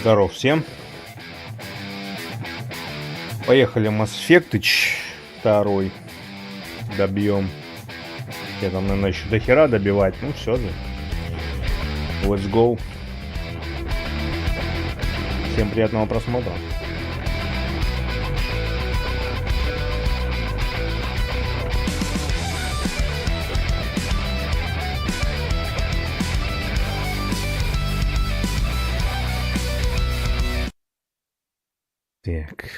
Здоров всем. Поехали Mass Effect второй. Добьем. Я там, наверное, еще до хера добивать. Ну все же. Let's go. Всем приятного просмотра. Так.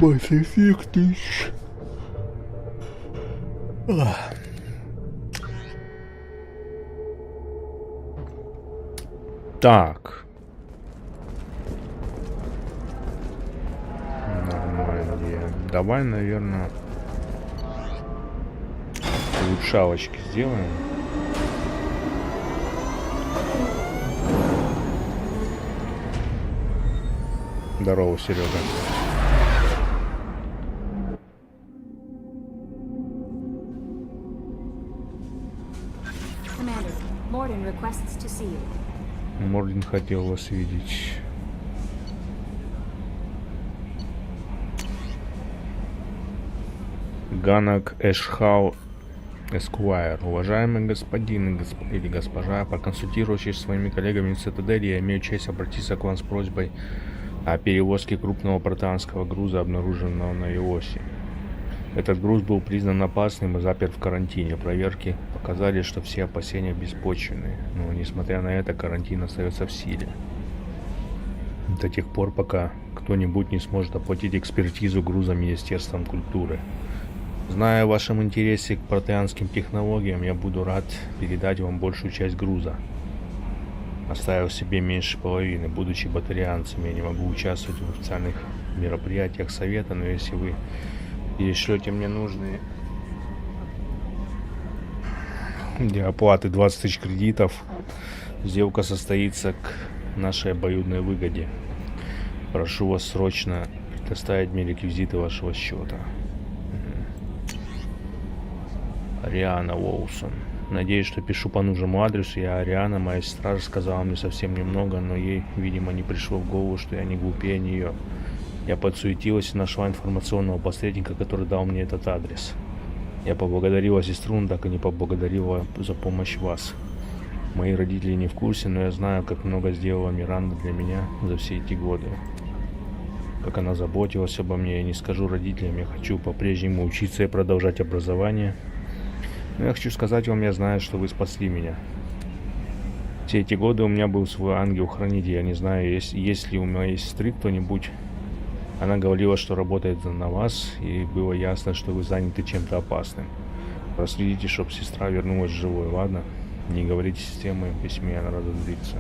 Mass Effect. Так. Нормально. Давай, наверное, улучшалочки сделаем. Здорово, Серега. Мордин хотел вас видеть. Ганак Эшхау Эсквайр. Уважаемый господин или госпожа, проконсультирующись с своими коллегами в Цитадели, я имею честь обратиться к вам с просьбой о перевозке крупного протеанского груза, обнаруженного на Иосе. Этот груз был признан опасным и заперт в карантине. Проверки показали, что все опасения беспочвенны. Но, несмотря на это, карантин остается в силе. До тех пор, пока кто-нибудь не сможет оплатить экспертизу груза Министерством культуры. Зная о вашем интересе к протеанским технологиям, я буду рад передать вам большую часть груза, оставив себе меньше половины. Будучи батарианцем, я не могу участвовать в официальных мероприятиях совета, но если вы перешлете мне нужные для оплаты 20 тысяч кредитов, сделка состоится к нашей обоюдной выгоде. Прошу вас срочно предоставить мне реквизиты вашего счета. Ариана Уолсон. Надеюсь, что пишу по нужному адресу. Я Ариана, моя сестра рассказала мне совсем немного, но ей, видимо, не пришло в голову, что я не глупее нее. Я подсуетилась и нашла информационного посредника, который дал мне этот адрес. Я поблагодарила сестру, но так и не поблагодарила за помощь вас. Мои родители не в курсе, но я знаю, как много сделала Миранда для меня за все эти годы. Как она заботилась обо мне. Я не скажу родителям, я хочу по-прежнему учиться и продолжать образование. Но я хочу сказать вам, я знаю, что вы спасли меня. Все эти годы у меня был свой ангел-хранитель. Я не знаю, есть ли у моей сестры кто-нибудь. Она говорила, что работает на вас, и было ясно, что вы заняты чем-то опасным. Проследите, чтобы сестра вернулась живой, ладно? Не говорите системе в письме, она разозлится.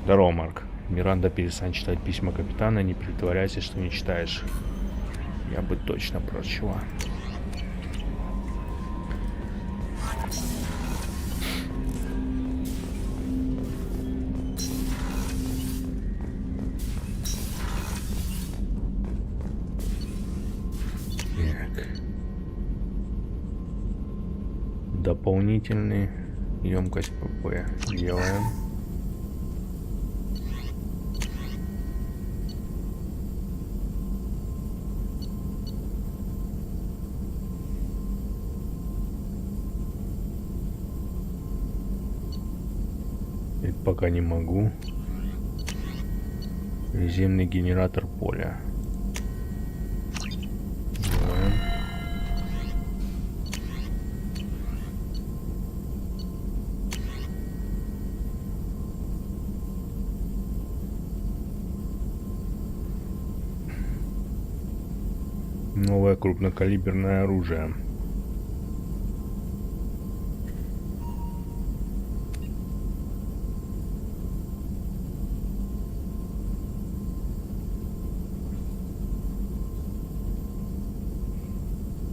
Здорово, Марк. Миранда, перестань читать письма капитана, не притворяйся, что не читаешь. Я бы точно прочла. Дополнительный емкость ПП делаем. Это пока не могу. Резервный генератор поля. Новое крупнокалиберное оружие.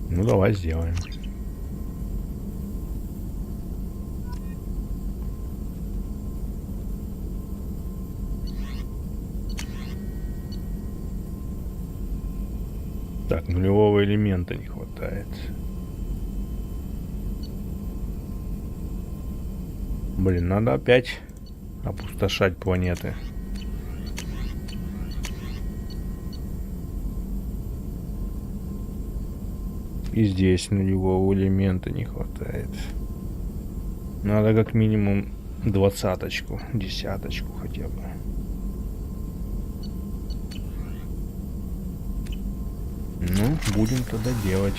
Ну давай сделаем. Так, нулевого элемента не хватает. Блин, надо опять опустошать планеты. И здесь нулевого элемента не хватает. Надо как минимум 20-очку, 10-очку хотя бы. Ну, будем тогда делать.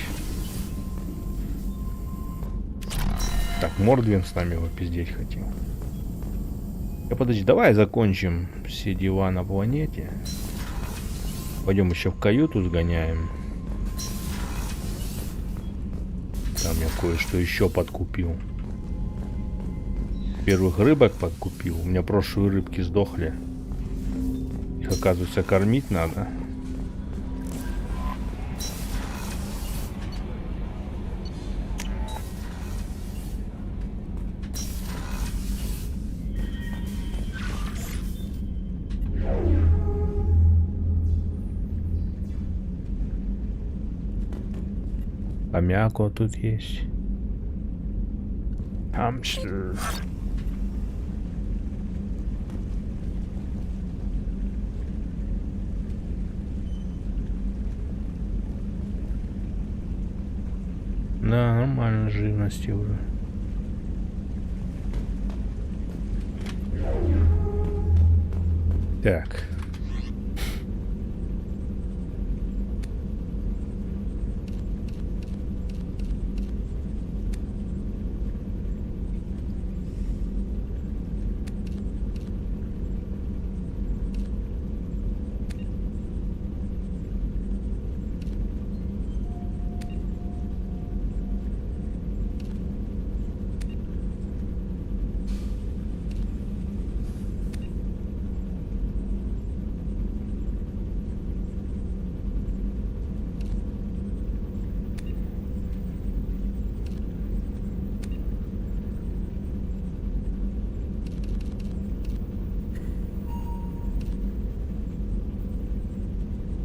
Так, Мордвин с нами попиздеть хотел. Подожди, давай закончим все дела на планете. Пойдем еще в каюту сгоняем. Там я кое-что еще подкупил. Первых рыбок подкупил. У меня прошлые рыбки сдохли. Их, оказывается, кормить надо. А мяко тут есть. Хамстер. Да, нормально живности уже. Так.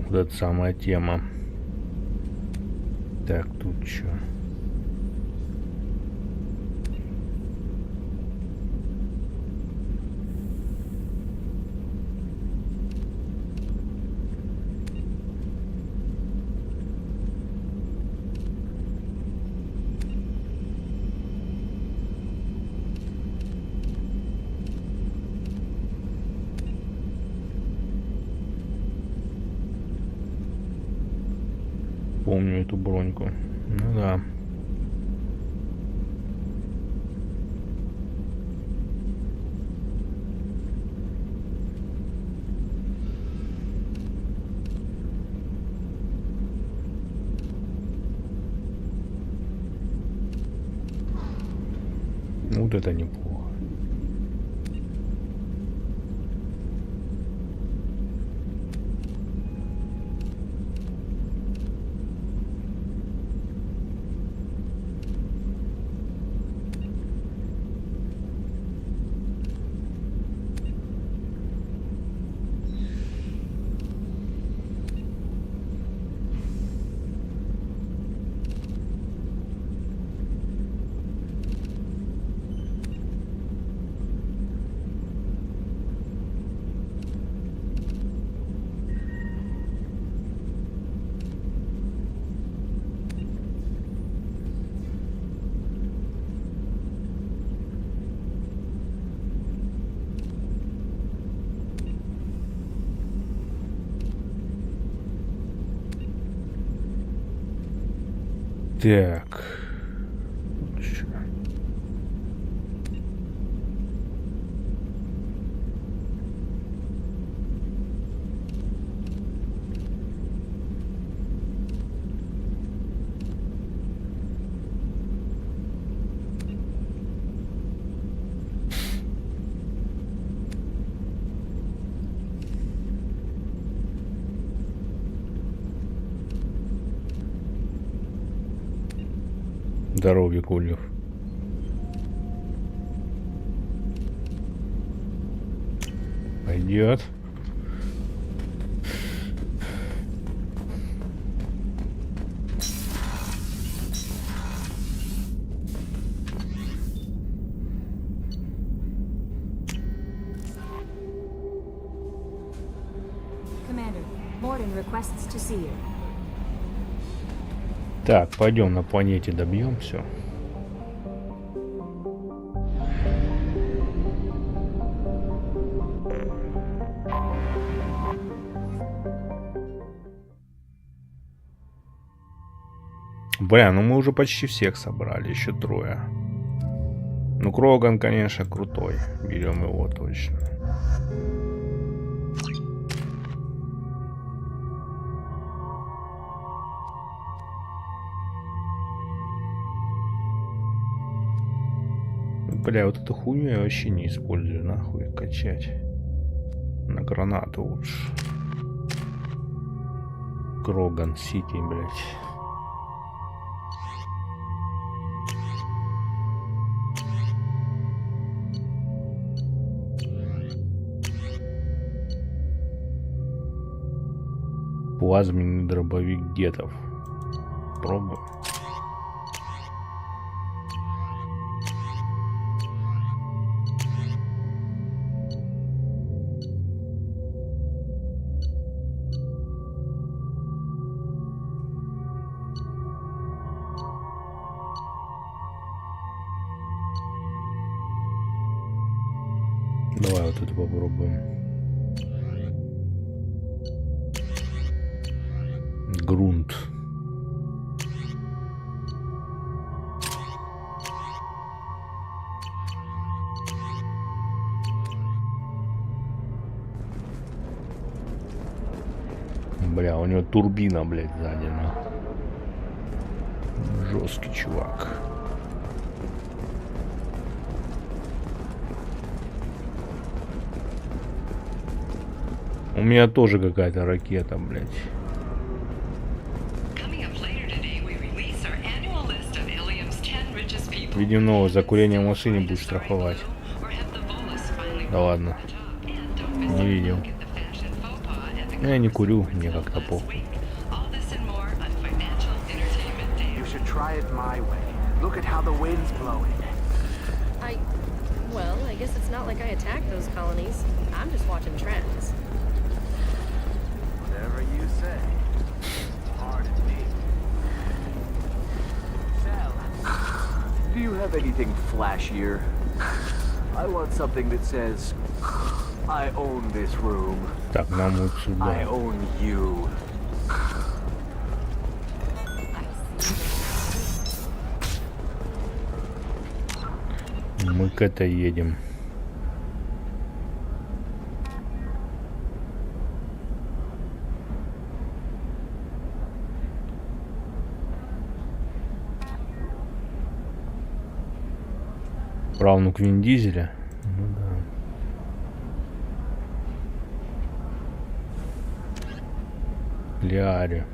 Вот это самая тема. Так, тут что? Помню эту броньку. Ну да. Вот это неплохо. Так. Здоровье, Кулев. Пойдет. Так, пойдем на планете добьем все. Бля, ну мы уже почти всех собрали, еще трое. Ну Кроган, конечно, крутой. Берем его точно. Бля, вот эту хуйню я вообще не использую, нахуй качать. На гранату лучше. Кроган Сити, блять. Плазменный дробовик Гетов. Пробуем. Давай вот это попробуем. Грунт. Бля, у него турбина, блядь, сзади, на. Жесткий чувак. У меня тоже какая-то ракета, блядь. Видимо, за курение в машине будет штрафовать. Да ладно. Не видел. Но я не курю, мне как-то похуй. Do you have anything flashier? I want something that says, I own this room. Так, нам вот сюда. I own you. Мы к это едем. Правнук Вин Дизеля. Ну да. Лиаре.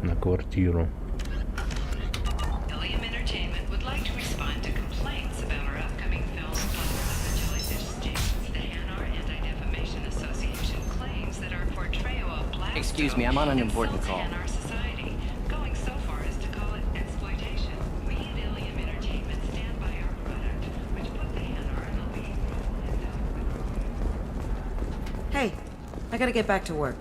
На квартиру. Excuse me, I'm on an important call. Hey, I gotta get back to work.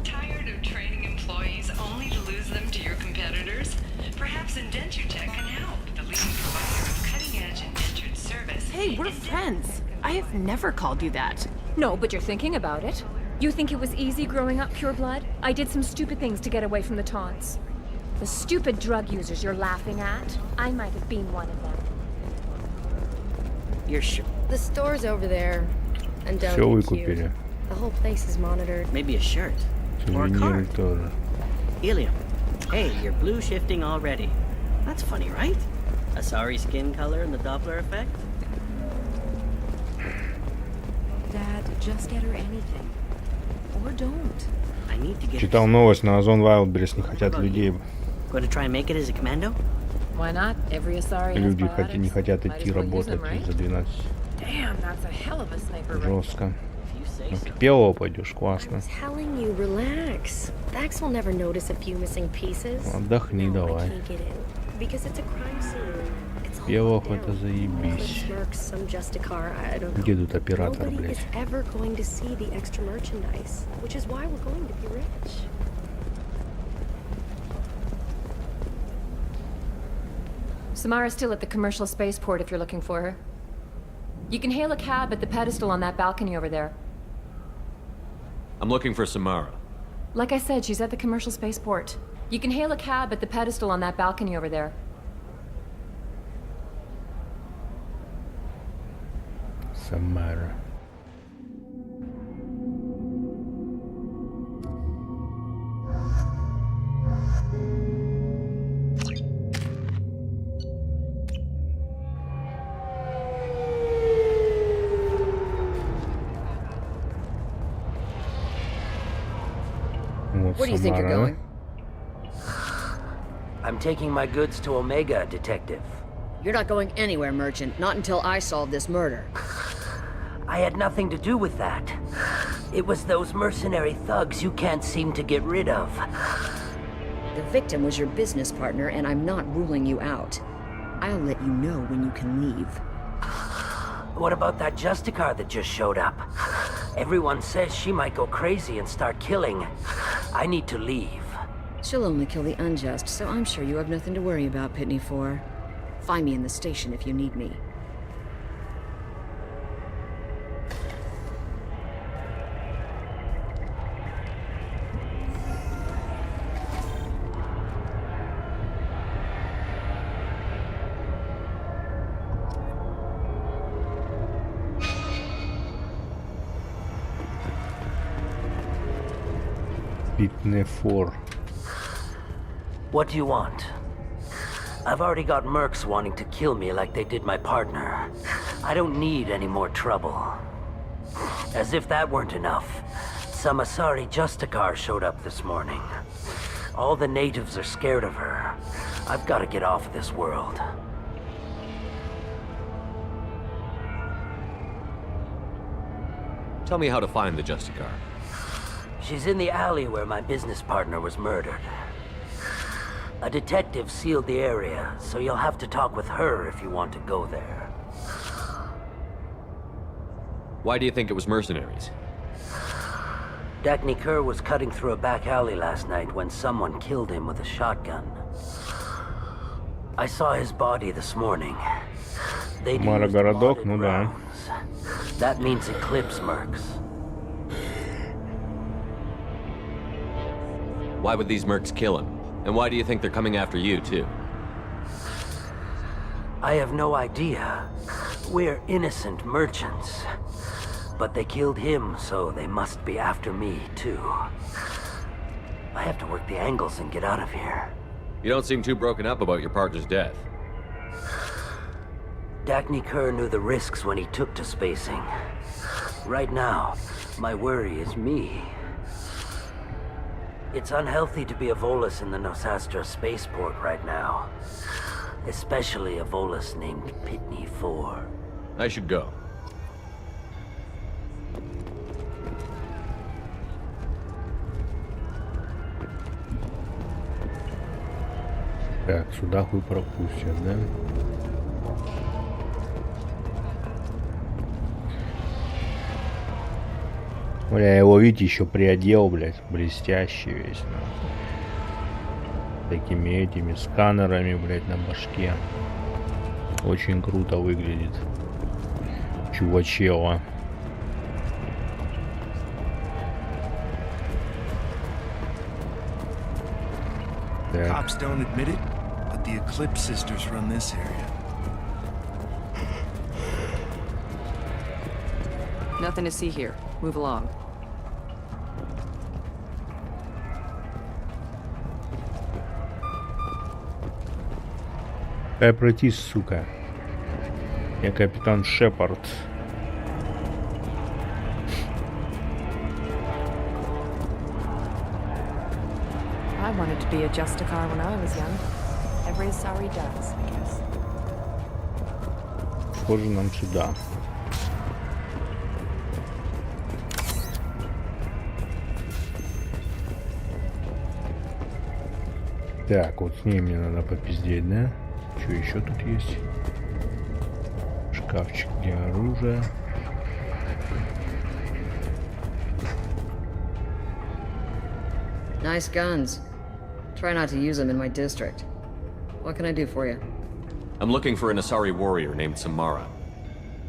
Tired of training employees only to lose them to your competitors? Perhaps Indentutech can help, the leading provider of cutting-edge indentured service. Hey, we're friends. I have never called you that. No, but you're thinking about it. You think it was easy growing up pure blood? I did some stupid things to get away from the taunts. The stupid drug users you're laughing at, I might have been one of them. You're sure? The store's over there. And don't Все get cute. выкупили. The whole place is monitored. Maybe a shirt. Or a Сувениры card. тоже. Helium. Hey, you're blue shifting already. That's funny, right? A sorry skin color and the Doppler effect? Dad, just get her anything. Or don't. I need to get Читал новость, на Озон Wildberries не хотят людей. Going to try and make it as a commando? Why not? Every Asari has Люди biotics. не хотят Might идти as well use them, работать right? за 12. Damn, that's a hell of a sniper rifle. Жестко. If you Ты первого пойдешь, I классно. was telling you, relax. Dax will never notice a few missing pieces. Отдохни No, I давай. can't get in because it's a crime scene. It's all Первых locked это down. заебись. Smirks, some Justicar, I don't know. Где тут оператор, Nobody блядь? is ever going to see the extra merchandise, which is why we're going to be rich. Samara's still at the commercial spaceport if you're looking for her. You can hail a cab at the pedestal on that balcony over there. I'm looking for Samara. Like I said, she's at the commercial spaceport. You can hail a cab at the pedestal on that balcony over there. Самара. Вот Where do you think you're Самара, going? I'm taking my goods to Omega, Detective. You're not going anywhere, Merchant. Not until I solve this murder. I had nothing to do with that. It was those mercenary thugs you can't seem to get rid of. The victim was your business partner, and I'm not ruling you out. I'll let you know when you can leave. What about that Justicar that just showed up? Everyone says she might go crazy and start killing. I need to leave. She'll only kill the unjust, so I'm sure you have nothing to worry about, Pitney 4. Find me in the station if you need me. Питне 4. What do you want? I've already got mercs wanting to kill me like they did my partner. I don't need any more trouble. As if that weren't enough, some Asari Justicar showed up this morning. All the natives are scared of her. I've got to get off of this world. Tell me how to find the Justicar. She's in the alley where my business partner was murdered. A detective sealed the area, so you'll have to talk with her if you want to go there. Why do you think it was mercenaries? Dagny Kerr was cutting through a back alley last night when someone killed him with a shotgun. I saw his body this morning. They Мара used городок, modded ну да. rounds. That means Eclipse mercs. Why would these mercs kill him? And why do you think they're coming after you, too? I have no idea. We're innocent merchants. But they killed him, so they must be after me, too. I have to work the angles and get out of here. You don't seem too broken up about your partner's death. Dagny Kerr knew the risks when he took to spacing. Right now, my worry is me. It's unhealthy to be a Volus in the Nosastra spaceport right now. Especially a Volus named Pitney 4. I should go. Так, сюда хуй пропустят, да? Бля, я его, видите, еще приодел, блядь, блестящий весь, нахуй. Такими этими сканерами, блядь, на башке. Очень круто выглядит. Чувачело. Cops don't admit it, but the Eclipse sisters run this area. Nothing to see here. Move along. Дай пройти, сука. Я капитан Шепард. I wanted to be a Justicar when I was young. Every Asari does, I guess. Похоже нам сюда. Так, вот с ней мне надо попиздеть, да? Что еще тут есть? Шкафчик для оружия. Nice guns. Try not to use them in my district. What can I do for you? I'm looking for an Asari warrior named Samara.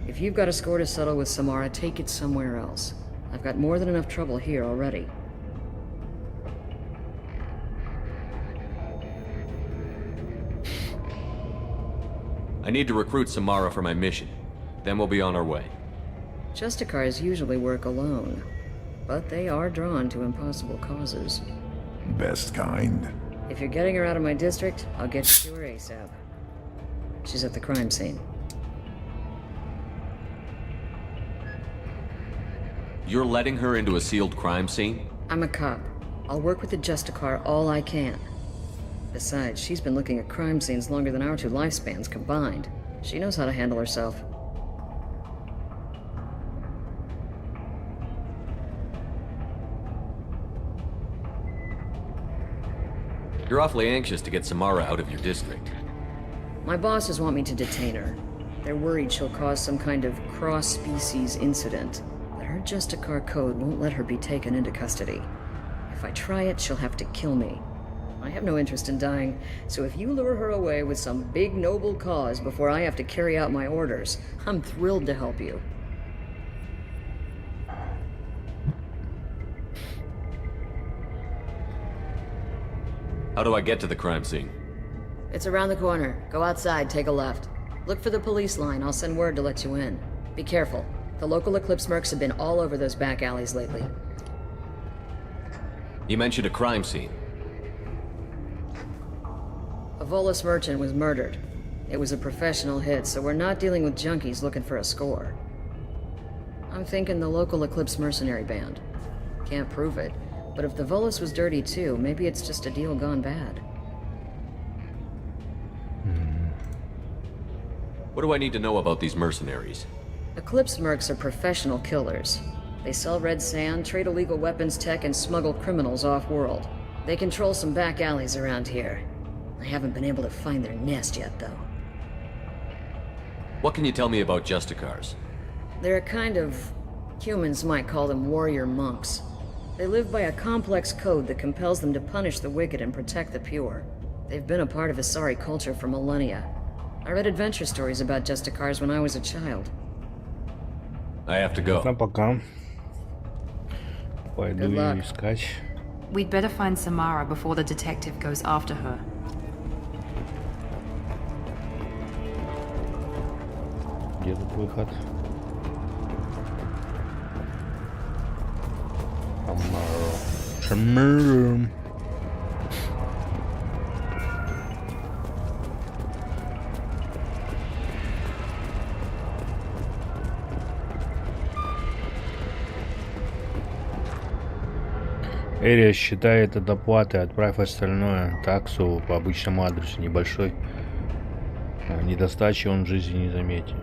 If you've got a score to settle with Samara, take it somewhere else. I've got more than enough trouble here already. I need to recruit Samara for my mission. Then we'll be on our way. Justicars usually work alone, but they are drawn to impossible causes. Best kind. If you're getting her out of my district, I'll get you to her ASAP. She's at the crime scene. You're letting her into a sealed crime scene? I'm a cop. I'll work with the Justicar all I can. Besides, she's been looking at crime scenes longer than our two lifespans combined. She knows how to handle herself. You're awfully anxious to get Samara out of your district. My bosses want me to detain her. They're worried she'll cause some kind of cross-species incident, but her Justicar code won't let her be taken into custody. If I try it, she'll have to kill me. I have no interest in dying, so if you lure her away with some big noble cause before I have to carry out my orders, I'm thrilled to help you. How do I get to the crime scene? It's around the corner. Go outside, take a left. Look for the police line. I'll send word to let you in. Be careful. The local Eclipse mercs have been all over those back alleys lately. You mentioned a crime scene. A Volus merchant was murdered. It was a professional hit, so we're not dealing with junkies looking for a score. I'm thinking the local Eclipse mercenary band. Can't prove it, but if the Volus was dirty too, maybe it's just a deal gone bad. What do I need to know about these mercenaries? Eclipse mercs are professional killers. They sell red sand, trade illegal weapons tech, and smuggle criminals off-world. They control some back alleys around here. I haven't been able to find their nest yet, though. What can you tell me about Justicars? They're a kind of... humans might call them warrior monks. They live by a complex code that compels them to punish the wicked and protect the pure. They've been a part of Asari culture for millennia. I read adventure stories about Justicars when I was a child. I have to go. Пока. Пойду ее искать. We'd better find Samara before the detective goes after her. Где тут выход? Самара. Эрия считает это доплатой, отправь остальное таксу по обычному адресу, небольшой недостачи он в жизни не заметит.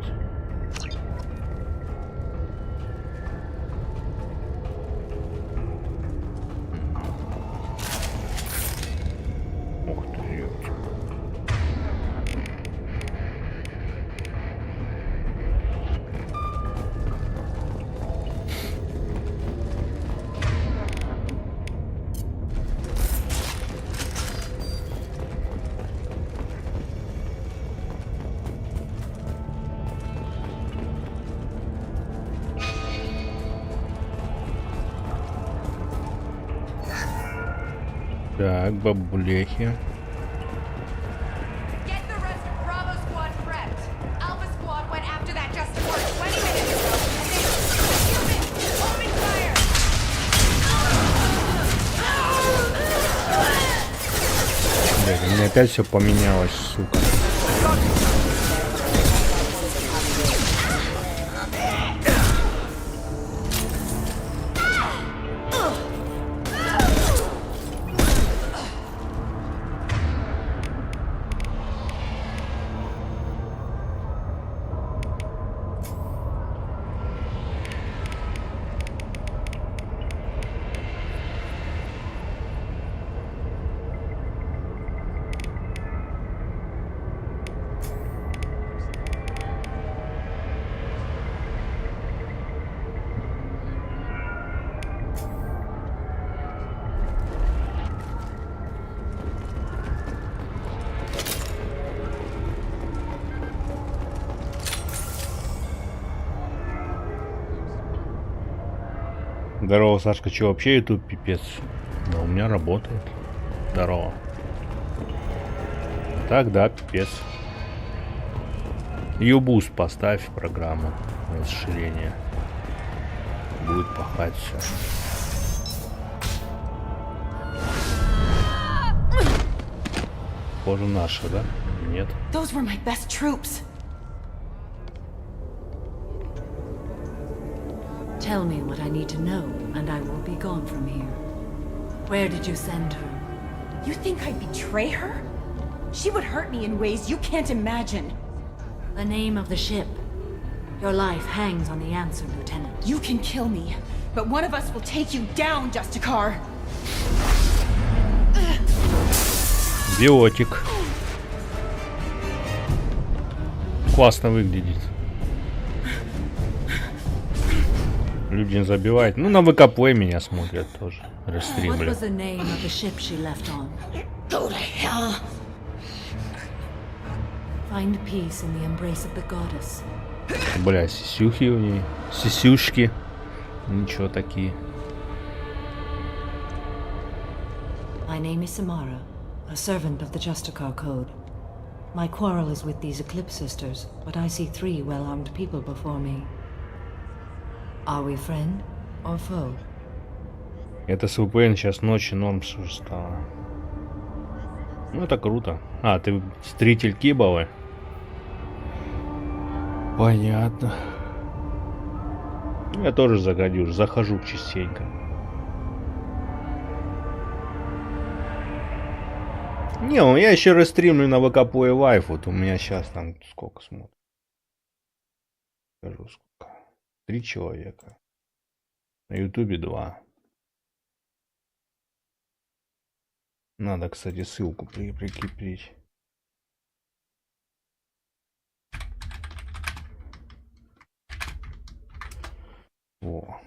Ух ты, ёпта. Так, бабулехи. Блядь, у меня опять все поменялось, сука. Здорово, Сашка, что вообще YouTube пипец? Да, у меня работает. Здорово. Так, да, пипец. Юбуст поставь программу расширения. Будет пахать все. Похоже, наши, да? Нет. Those were my best troops. Tell me what I need to know, and I will be gone from here. Where did you send her? You think I'd betray her? She would hurt me in ways you can't imagine. The name of the ship. Your life hangs on the answer, Lieutenant. You can kill me, but one of us will take you down, Justicar. Биотик. Классно выглядит. Люди забивают. Ну, на ВКП меня смотрят тоже. What Растримлю. was the name of the ship she left on? Go to hell. Find peace in the embrace of the goddess. Бля, сисюхи у ней. Сисюшки. Ничего такие. My name is Samara, a servant of the Justicar Code. My quarrel is with these Eclipse sisters, but I see 3 well-armed people before me. Are we friend or foe? Это с VPN сейчас ночи норм стало. Ну, это круто. А, ты стритель Кибовы? Понятно. Я тоже захожу частенько. Не, ну я еще растримлю на ВКП и Лайф. Вот у меня сейчас там сколько смотрит. Скажу сколько. 3 человека. На Ютубе 2. Надо, кстати, ссылку прикрепить. Во.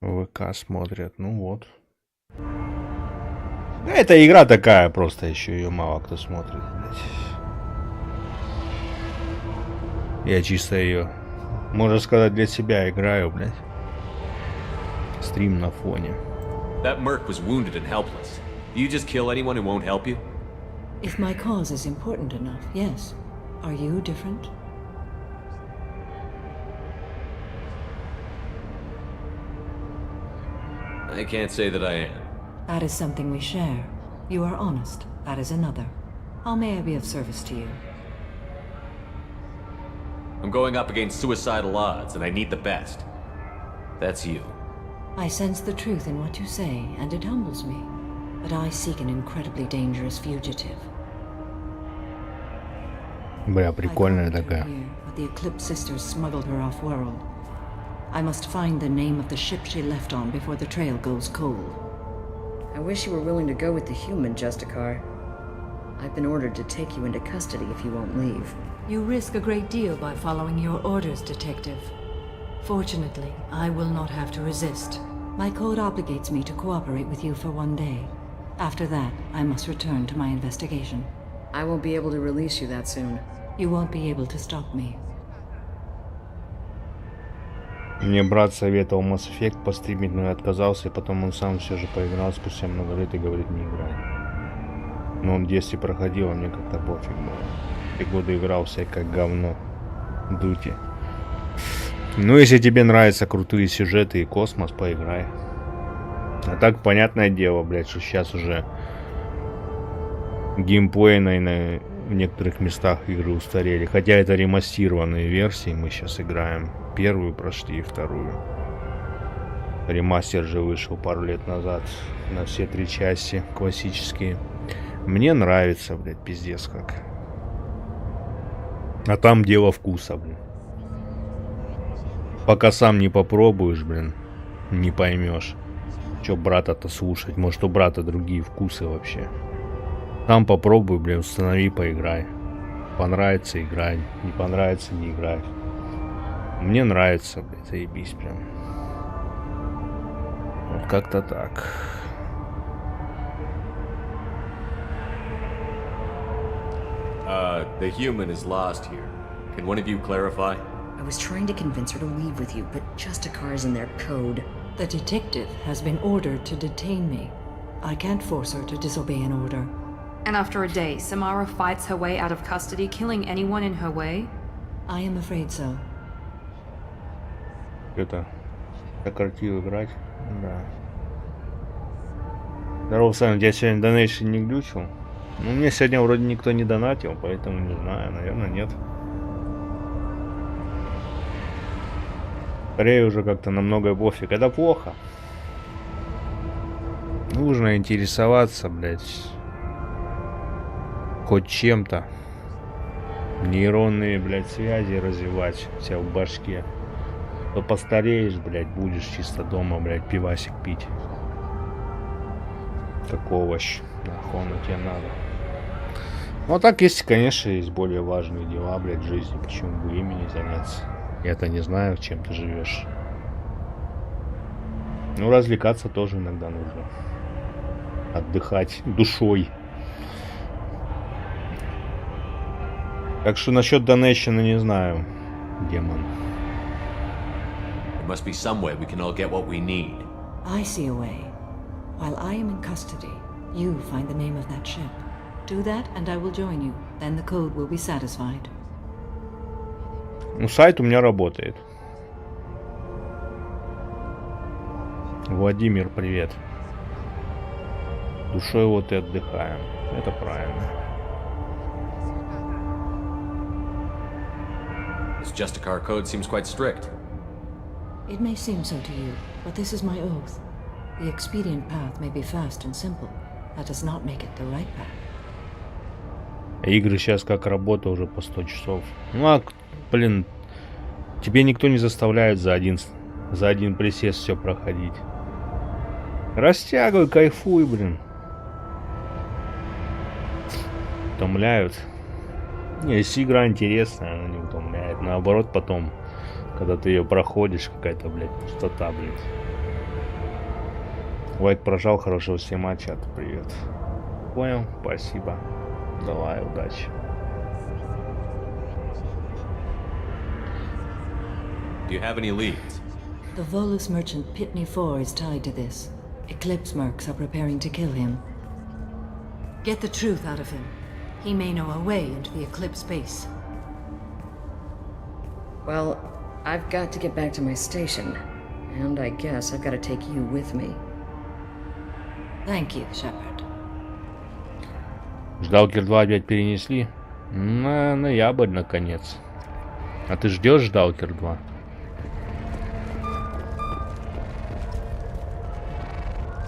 ВК смотрят, ну вот. Да, это игра такая, просто еще ее мало кто смотрит. Я чисто ее, можно сказать, для себя играю, блядь. Стрим на фоне. That merc was wounded and helpless. Do you just kill anyone who won't help you? If my cause is important enough, yes. Are you different? I can't say that I am. That is something we share. You are honest. That is another. How may I be of service to you? I'm going up against suicidal odds, and I need the best. That's you. I sense the truth in what you say, and it humbles me. But I seek an incredibly dangerous fugitive. Бля, прикольная такая. But the Eclipse sisters smuggled her off-world. I must find the name of the ship she left on before the trail goes cold. I wish you were willing to go with the human, Justicar. I've been ordered to take you into custody if you won't leave. You risk a great deal by following your orders, Detective. Fortunately, I will not have to resist. My code obligates me to cooperate with you for 1 day. After that, I must return to my investigation. I won't be able to release you that soon. You won't be able to stop me. Мне брат советовал Mass Effect постримить, но я отказался, и потом он сам все же поиграл спустя много лет и говорит, не играй. Но он в детстве проходил, а мне как-то пофиг было. 3 года играл всякое говно. Дути. Ну, если тебе нравятся крутые сюжеты и космос, поиграй. А так, понятное дело, блядь, что сейчас уже геймплей, наверное, в некоторых местах игры устарели. Хотя это ремастированные версии, мы сейчас играем. Первую прошли и вторую. Ремастер же вышел пару лет назад на все 3 части классические. Мне нравится, блядь, пиздец как. А там дело вкуса, блин. Пока сам не попробуешь, блин, не поймешь. Чё брата-то слушать? Может, у брата другие вкусы вообще. Там попробуй, блин, установи, поиграй. Понравится — играй. Не понравится — не играй. Мне нравится, блядь, заебись прям. Вот как-то так. The human is lost here. Can one of you clarify? I was trying to convince her to leave with you, but Justicar is in their code. The detective has been ordered to detain me. I can't force her to disobey an order. And after a day, Samara fights her way out of custody, killing anyone in her way? I am afraid so. Это сократил играть. Да. Здорово, Сэм, я сегодня донейшн не глючил. Ну, мне сегодня вроде никто не донатил, поэтому не знаю, наверное, нет. Скорее уже как-то на многое пофиг. Это плохо. Нужно интересоваться, блядь, хоть чем-то. Нейронные, блядь, связи развивать у тебя в башке. То постареешь, блядь, будешь чисто дома, блядь, пивасик пить. Как овощ. Нахуй оно тебе надо. Ну а так, если, конечно, есть более важные дела, блядь, в жизни, почему бы ими не заняться? Я-то не знаю, чем ты живешь. Ну, развлекаться тоже иногда нужно. Отдыхать душой. Так что насчет донейшена не знаю, демон. There must be some way we can all get what we need. I see a way. While I am in custody, you find the name of that ship. Do that, and I will join you. Then the code will be satisfied. Ну, сайт у меня работает. Владимир, привет. Душой вот и отдыхаем. Это правильно. This Justicar code seems quite strict. It may seem so to you, but this is my oath. The expedient path may be fast and simple. That does not make it the right path. Игры сейчас как работа уже по 100 часов. Ну а, блин, тебе никто не заставляет за один присест все проходить. Растягивай, кайфуй, блин. Утомляют. Не, если игра интересная, она не утомляет. Наоборот, потом, когда ты ее проходишь, какая-то, блядь, пустота, блядь. Вайт прожал, хорошего всем чат, привет. Понял, спасибо. Давай, удачи. Do you have any leads? The Volus merchant Pitney 4 is tied to this. Eclipse mercs are preparing to kill him. Get the truth out of him. He may know a way into the Eclipse base. Well, I've got to get back to my station. And I guess I've got to take you with me. Thank you, Shepard. Ждалкер 2 опять перенесли? На ноябрь, наконец. А ты ждешь Ждалкер 2?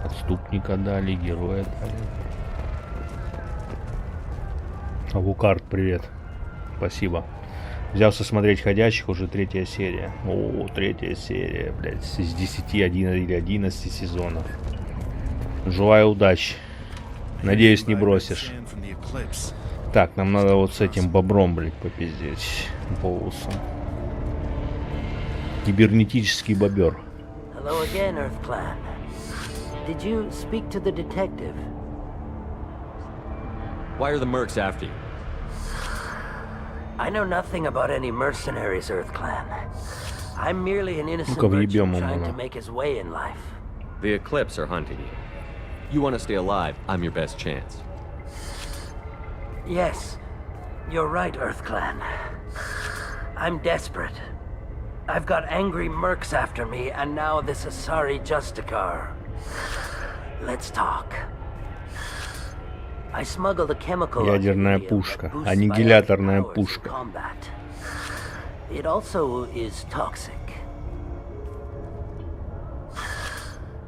Отступника дали, героя дали. Авукард, привет. Спасибо. Взялся смотреть «Ходячих», уже 3-я серия. О, 3-я серия, блядь, из 10, 11 или 11 сезонов. Желаю удачи. Надеюсь, не бросишь. Так, нам надо вот с этим бобром, блядь, попиздеть. Боусом. Кибернетический бобер. Hello again, Earth Clan. Did you speak to the detective? Why are the mercs after you? I know nothing about any mercenaries, Earth Clan. I'm merely an innocent merchant trying to make his way in life. The Eclipse are hunting you. You want to stay alive, I'm your best chance. Yes, you're right, Earth Clan. I'm desperate. I've got angry mercs after me, and now this Asari Justicar. Let's talk. I smuggled a chemical. Ядерная пушка, аннигиляторная пушка. It also is toxic.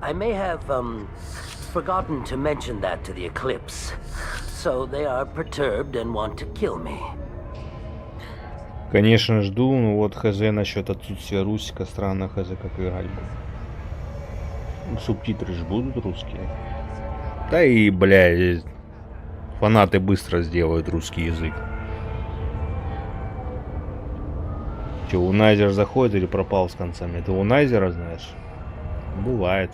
I may have forgotten to mention that to the Eclipse, so they are perturbed and want to kill me. Конечно, жду, но вот хз насчет отсутствия русика, странно хз как играть буду. Субтитры же будут русские. Да и, бля, фанаты быстро сделают русский язык. Че, Унайзер заходит или пропал с концами? Ты Унайзера знаешь? Бывает.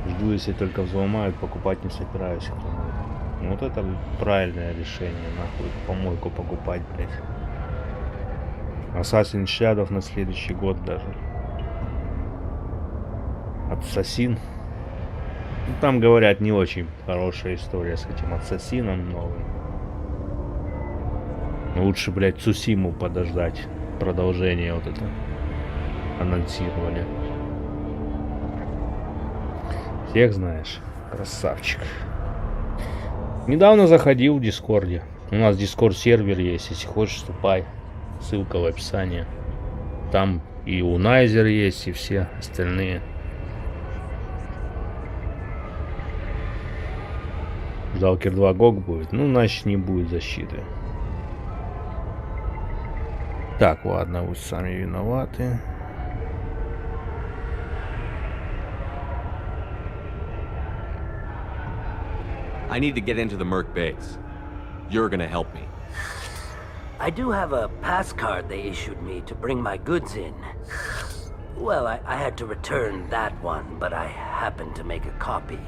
Жду, если только взломают, покупать не собираюсь. Вот это правильное решение, нахуй помойку покупать, блядь. Assassin's Shadow на следующий год даже. Ассасин. Ну, там, говорят, не очень хорошая история с этим ассасином новым. Лучше, блядь, Цусиму подождать. Продолжение вот это анонсировали. Всех знаешь. Красавчик. Недавно заходил в Дискорде. У нас Дискорд сервер есть. Если хочешь, вступай. Ссылка в описании. Там и Унайзер есть, и все остальные. Жалкер 2 GOG будет. Ну, значит, не будет защиты. Так, ладно, вы сами виноваты. I need to get into the Merc base. You're gonna help me. I do have a pass card they issued me to bring my goods in. Well, I had to return that one, but I happened to make a copy.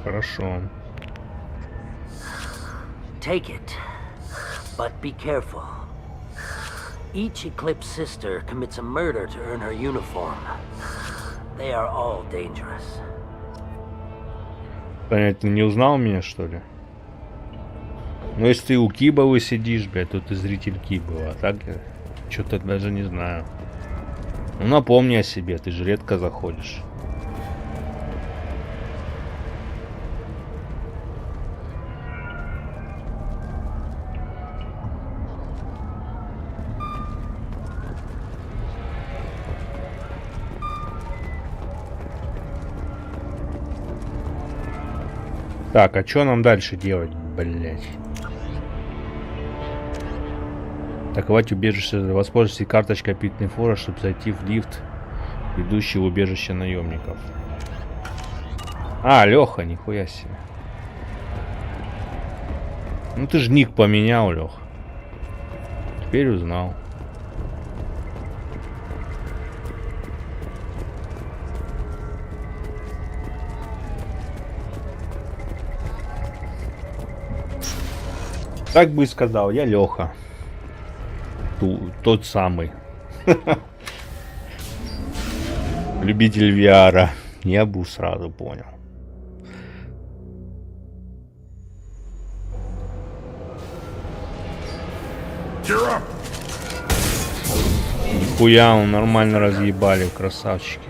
Хорошо. Take it, but be careful. Each Eclipse sister commits a murder to earn her uniform. They are all dangerous. Понятно, не узнал меня, что ли? Ну, если ты у Кибовы сидишь, блядь, то ты зритель Кибова. А так я что-то даже не знаю. Ну, напомни о себе, ты же редко заходишь. Так, а что нам дальше делать, блять? Атаковать убежище. Воспользуйтесь карточкой питной фора, чтобы зайти в лифт, ведущий в убежище наемников. А, Леха, нихуя себе. Ну ты ж ник поменял, Лех. Теперь узнал. Так бы и сказал, я Леха. Тот самый. Любитель VR. Я бы сразу понял. Нихуя, он нормально разъебали, красавчики.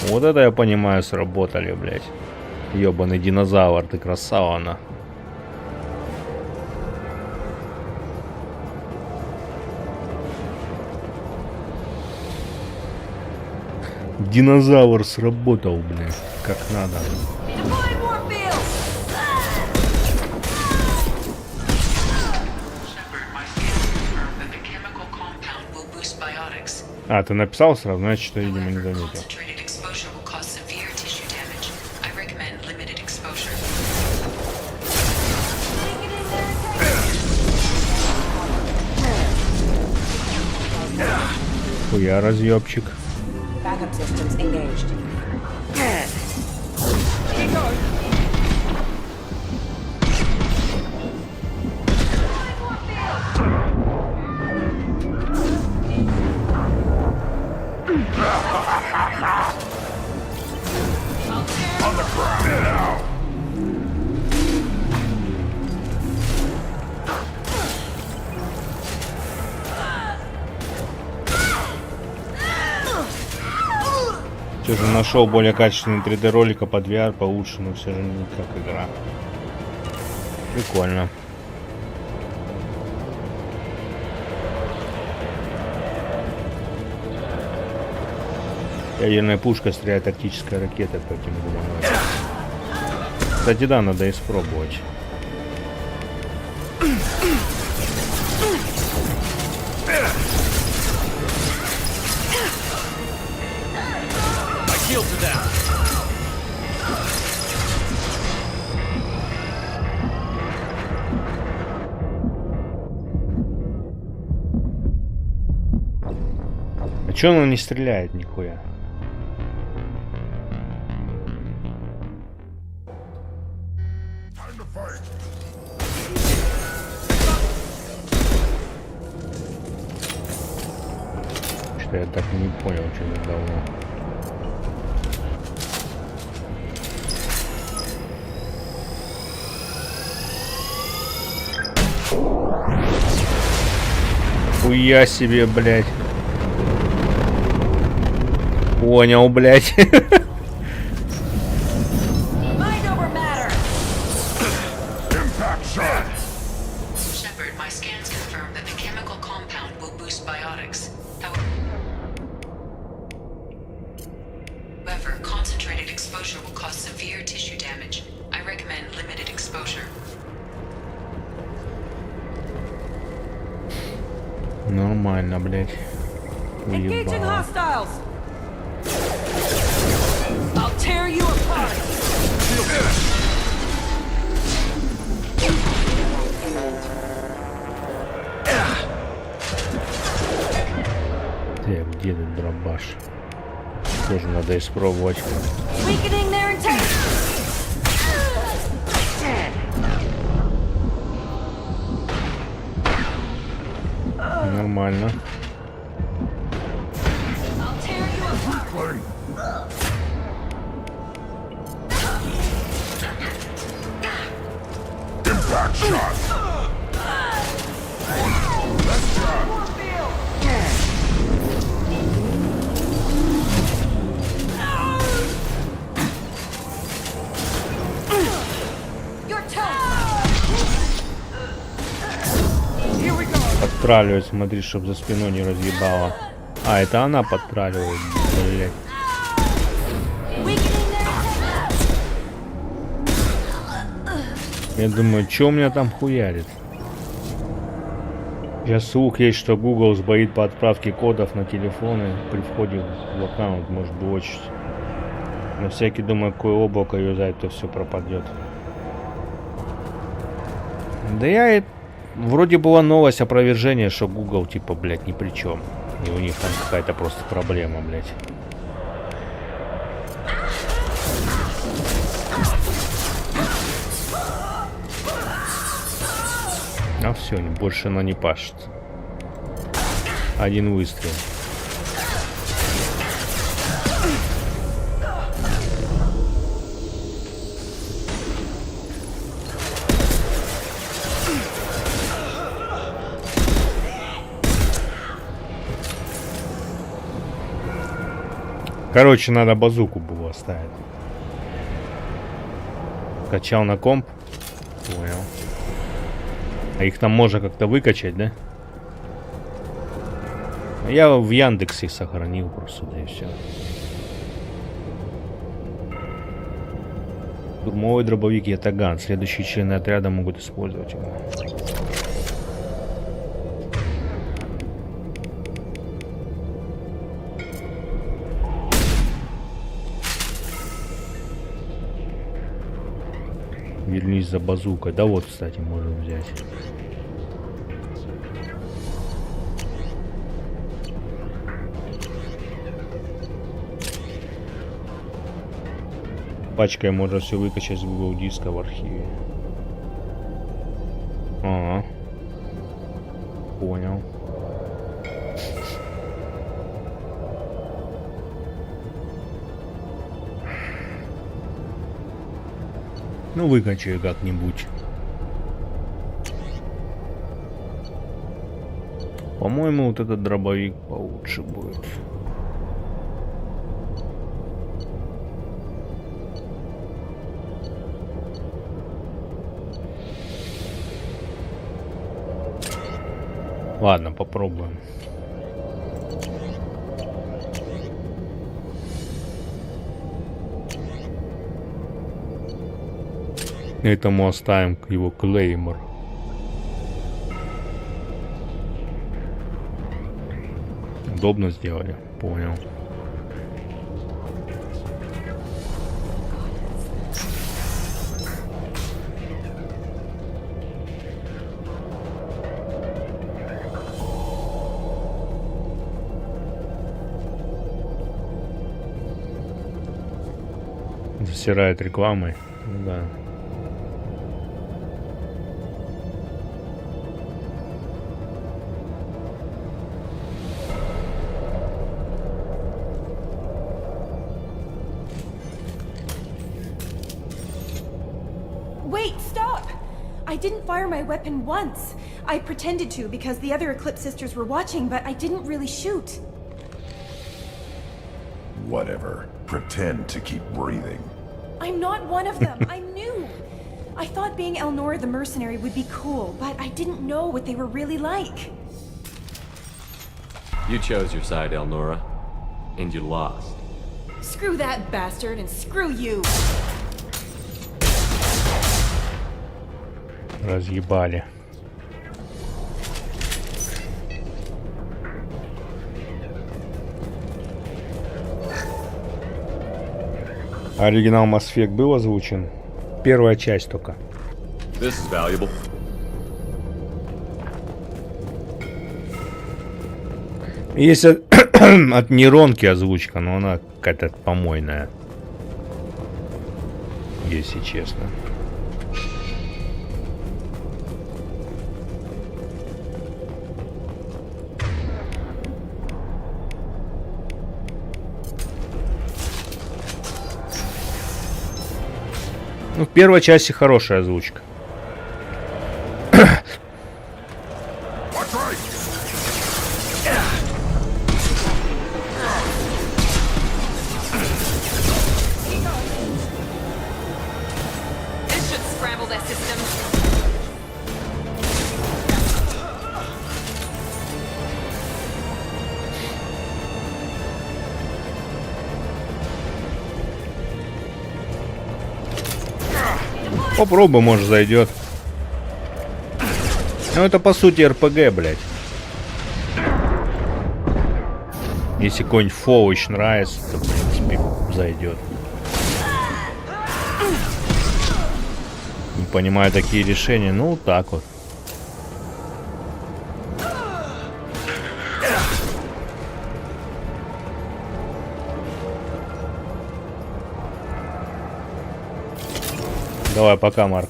Вот это я понимаю, сработали, блядь. Ёбаный динозавр, ты красава, она. Динозавр сработал, блядь, как надо. А, ты написал сразу, значит, что, видимо, не заметил. Хуя, разъебчик. Backup systems engaged. On the ground now. Все же нашел более качественный 3D ролика под VR получше, но все же не как игра. Прикольно. Ядерная пушка стреляет тактическая ракета по этим гуманоидам. Кстати, да, надо испробовать. А чё он не стреляет нихуя? Что-то я так и не понял, что давно. Хуя себе, блядь. Понял, блядь. Shepard, my scans confirm that the chemical compound will boost biotics. However, concentrated exposure will cause severe tissue damage. I recommend limited exposure. Нормально, блядь. Engaging hostiles. I'll tear you apart. Так, где тут дробаш? Тоже надо испробовать. Weakening their intent. Нормально. Impact shot. Let's try. Подтраливает, смотри, чтоб за спиной не разъебала. А, это она подтраливает, блядь. Я думаю, что у меня там хуярит? Сейчас слух есть, что Google сбоит по отправке кодов на телефоны при входе в аккаунт, может блочить. На всякий, думаю, какое облако юзать, то все пропадет. Да я вроде была новость опровержения, что Google типа, блядь, ни при чем. И у них там какая-то просто проблема, блядь. А все, больше она не пашет. Один выстрел. Короче, надо базуку было оставить. Качал на комп. Понял. А их там можно как-то выкачать, да? Я в Яндексе сохранил просто, да и все. Штурмовой дробовик Ятаган. Следующие члены отряда могут использовать его. Вернись за базукой. Да вот, кстати, можем взять. Пачкой можно все выкачать с Google диска в архиве. Ага. Понял. Ну, выкачаю как-нибудь. По-моему, вот этот дробовик получше будет. Ладно, попробуем. Этому оставим его клеймор. Удобно сделали, понял. Засирает рекламой, ну да. didn't fire my weapon once. I pretended to because the other Eclipse sisters were watching, but I didn't really shoot. Whatever. Pretend to keep breathing. I'm not one of them. I'm new. I thought being Elnora the mercenary would be cool, but I didn't know what they were really like. You chose your side, Elnora, and you lost. Screw that bastard and screw you. Разъебали. Оригинал Mass Effect был озвучен? Первая часть только. This is valuable. Есть от нейронки озвучка, но она какая-то помойная, если честно. Ну, в первой части хорошая озвучка. This should scramble their systems. Попробуй, может, зайдет. Ну, это по сути РПГ, блядь. Если какой-нибудь фоуч нравится, то, в принципе, зайдет. Не понимаю такие решения, ну, вот так вот. Давай, пока, Марк.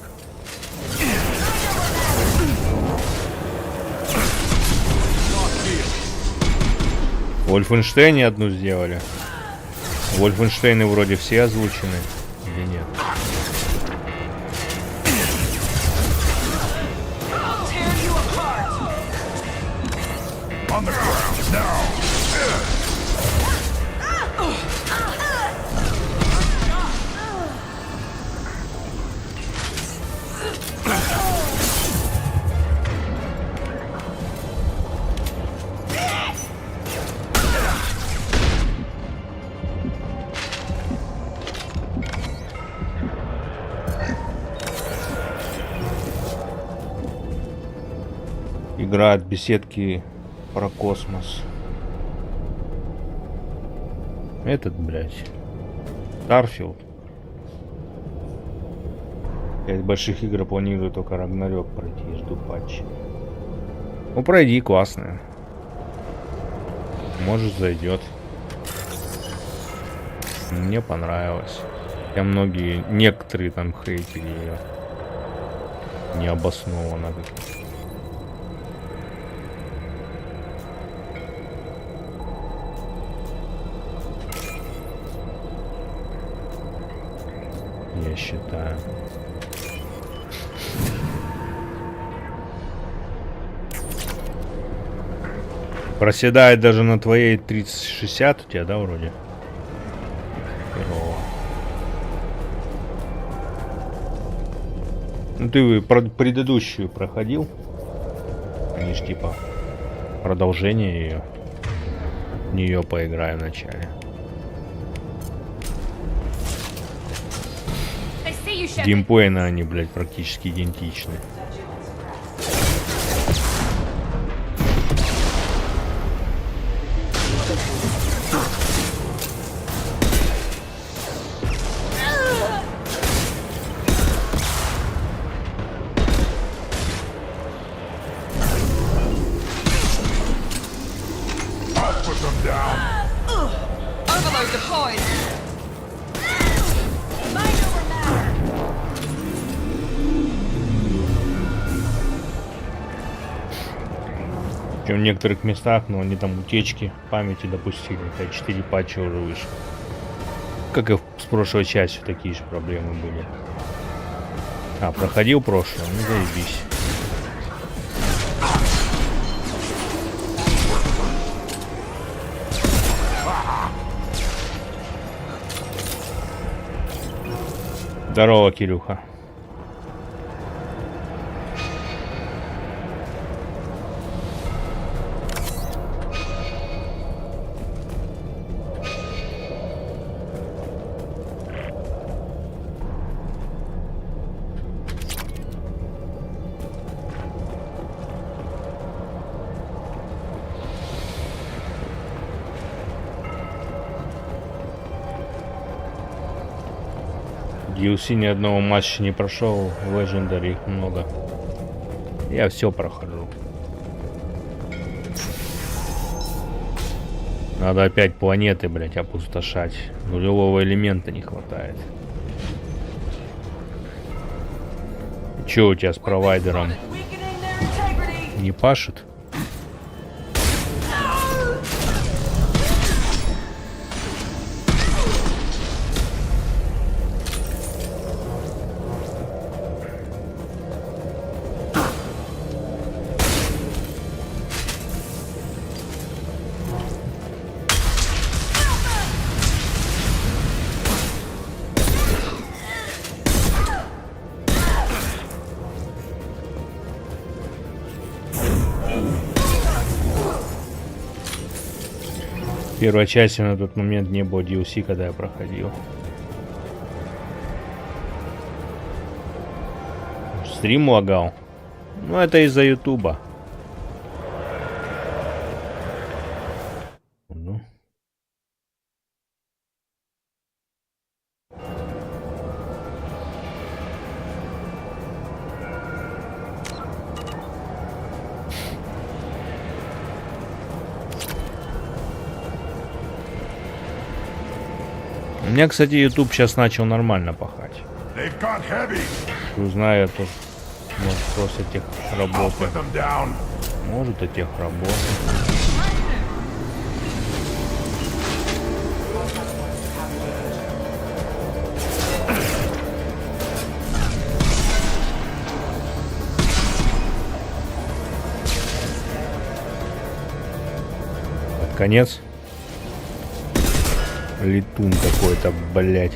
Вольфенштейне одну сделали. Вольфенштейны вроде все озвучены. Или нет? Играют беседки про космос. Этот, блядь, Старфилд. 5 больших игр планирую только Рагнарёк пройти и жду патчи. Ну пройди, классно. Может зайдет. Мне понравилось. Я многие, некоторые там хейтили ее. Необоснованно как-то. Я считаю. Проседает даже на твоей 3060 у тебя, да, вроде? Херово. Ну ты предыдущую проходил? Они ж типа продолжение ее. В нее поиграю вначале. Геймплейно они, блядь, практически идентичны. Overload deployed. В некоторых местах, но они там утечки памяти допустили. 4 патча уже вышло. Как и с прошлой частью такие же проблемы были. А, проходил прошлое? Ну заебись. Здорово, Кирюха. DLC ни одного матча не прошел, Legendary их много. Я все прохожу. Надо опять планеты, блять, опустошать. Нулевого элемента не хватает. Че у тебя с провайдером? Не пашет? В первой части на тот момент не было DLC, когда я проходил. Стрим лагал. Ну, это из-за Ютуба. Ну. У меня, кстати, YouTube сейчас начал нормально пахать. Не знаю, тут может просто тех работы. Может и тех работы. Под конец. Летун какой-то, блять,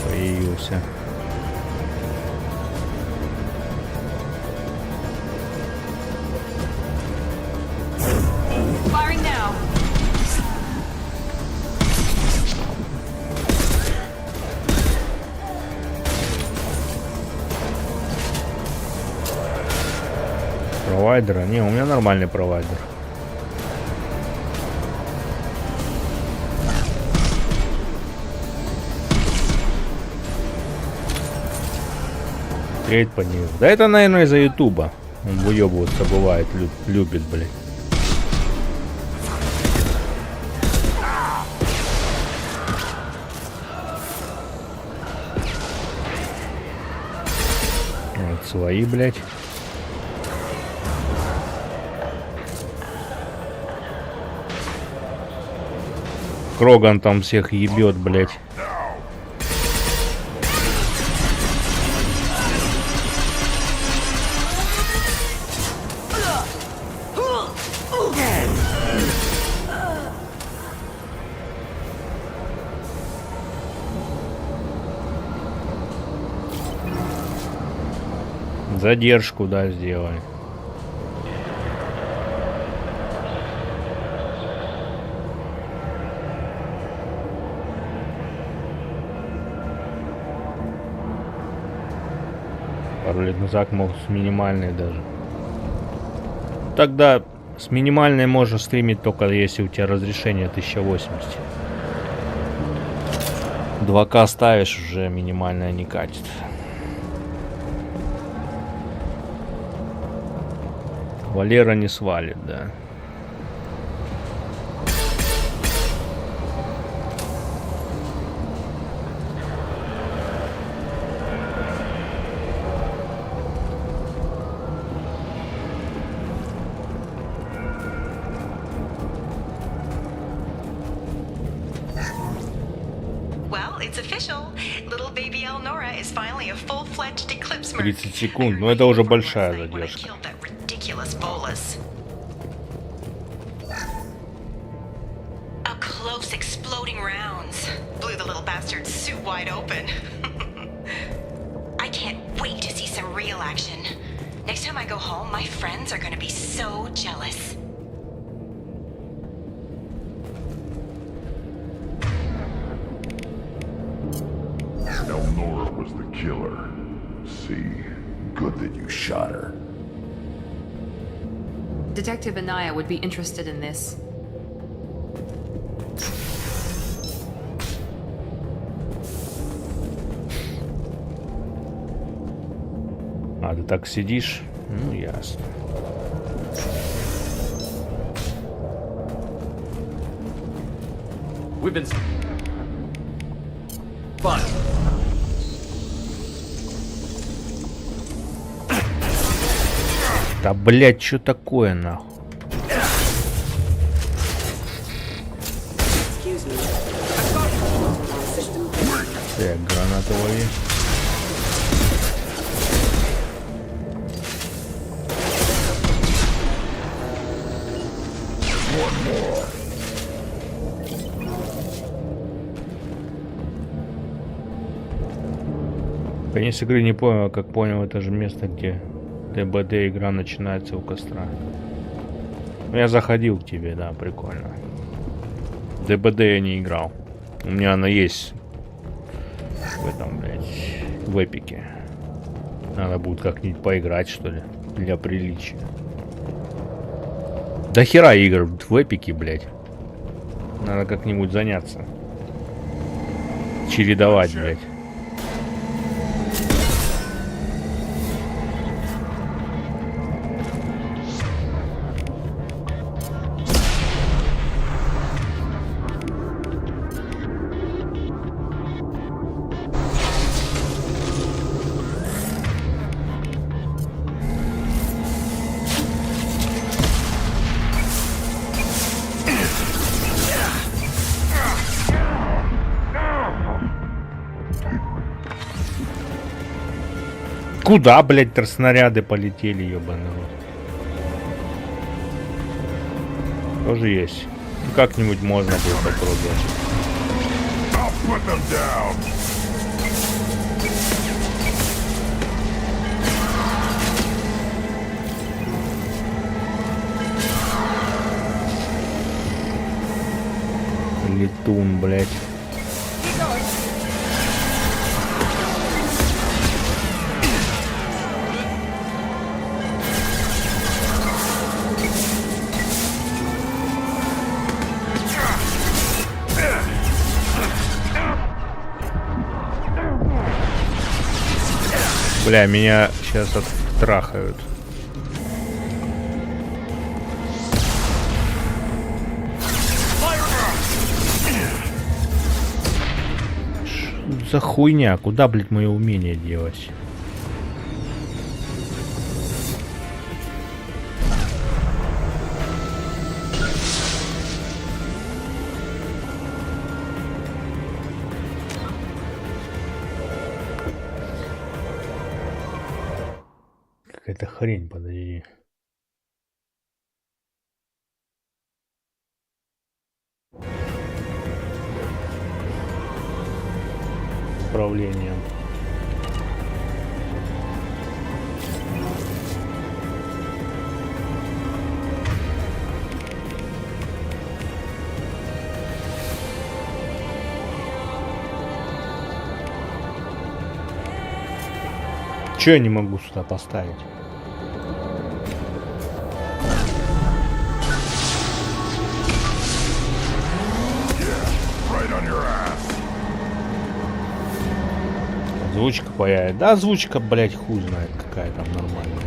появился. Провайдера? Не, у меня нормальный провайдер. По нему. Да это, наверное, из-за Ютуба. Он выебываться бывает, любит, блядь. Вот свои, блядь. Кроган там всех ебет, блядь. Задержку, да, сделай. Пару лет назад мог с минимальной даже. Тогда с минимальной можно стримить только если у тебя разрешение 1080. 2К ставишь, уже минимальная не катит. Валера не свалит, да. Well, It's official. Little baby Elnora is finally a full-fledged eclipse. 30 секунд, но это уже большая задержка. Ridiculous bolus. A close exploding rounds blew the little bastard's suit wide open. I can't wait to see some real action. Next time I go home, my friends are gonna be so jealous. Elnora was the killer. See, good that you shot her. Detective Anaya would be interested in this. А, ты так сидишь? Ну, ясно. We've been... Fun. Да, блядь, что такое, нахуй? Так, гранату лови. Конец игры не понял, как понял, это же место, где ДБД игра начинается у костра. Ну, я заходил к тебе, да, прикольно. ДБД я не играл. У меня она есть в этом, блядь, в эпике. Надо будет как-нибудь поиграть, что ли, для приличия. Да хера игр в эпике, блядь. Надо как-нибудь заняться. Чередовать, блядь. Куда, блядь, снаряды полетели, ёбаный рот? Тоже есть. Ну, как-нибудь можно будет попробовать. Летун, блядь. Бля, меня сейчас оттрахают. Что за хуйня? Куда, блядь, мое умение делать? Какая-то хрень, подожди. Управление. Чё я не могу сюда поставить? Озвучка появится. Да, озвучка, блядь, хуй знает, какая там нормальная.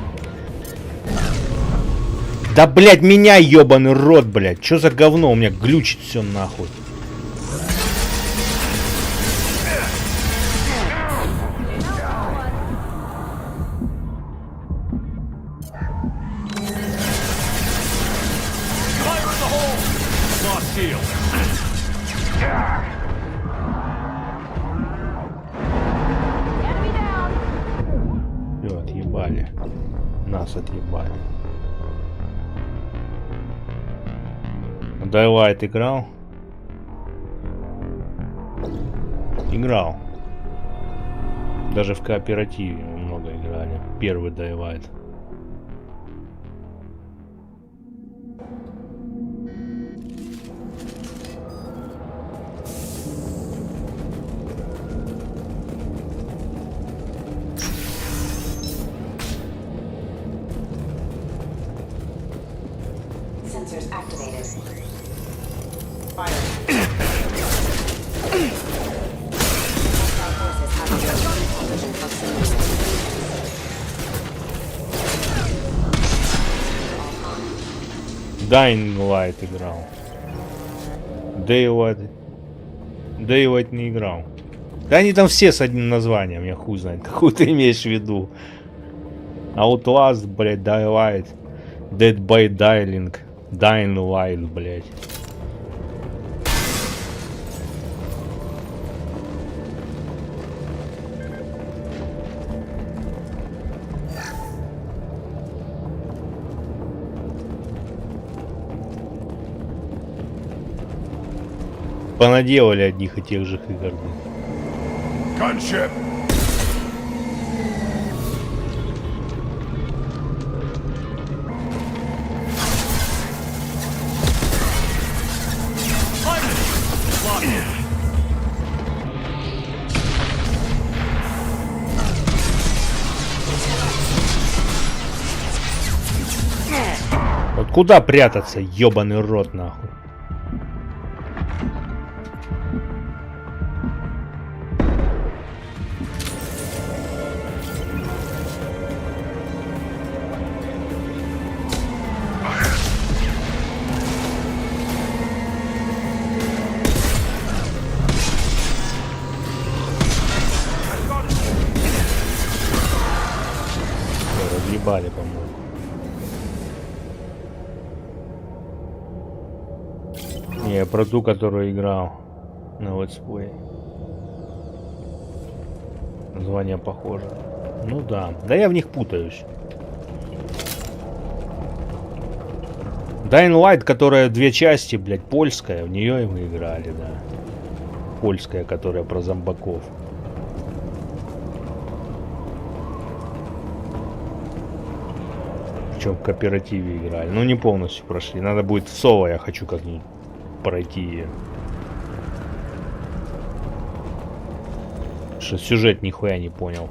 Да, блядь, меня ёбаный рот, блядь. Чё за говно? У меня глючит все нахуй. отъебали. Нас отъебали. Daylight играл? Играл. Даже в кооперативе мы много играли. Первый Daylight. Sensors activated. Fire. Dying Light играл. Daylight не играл. Да они там все с одним названием, я хуй знает. Какую ты имеешь в виду? Outlast, блядь, Daylight. Dead by Daylight. Dying Light, блядь. Понаделали одних и тех же игр. Gunship. Вот куда прятаться, ёбаный рот, нахуй? Разъебали, по-моему. Не, про ту, которую играл на летсплей. Название похоже. Ну да. Да я в них путаюсь. Dying Light, которая две части, блядь, польская, в нее и мы играли, да. Польская, которая про зомбаков. Причем в кооперативе играли. Ну не полностью прошли. Надо будет в соло, я хочу как-нибудь пройти ее. Что сюжет нихуя не понял.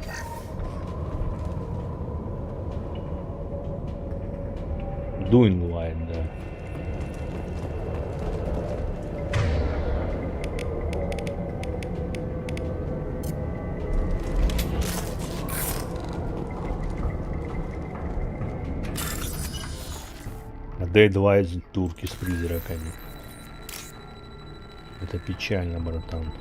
Dying Light, да. А Dead Light турки с призраками. Это печально, братан.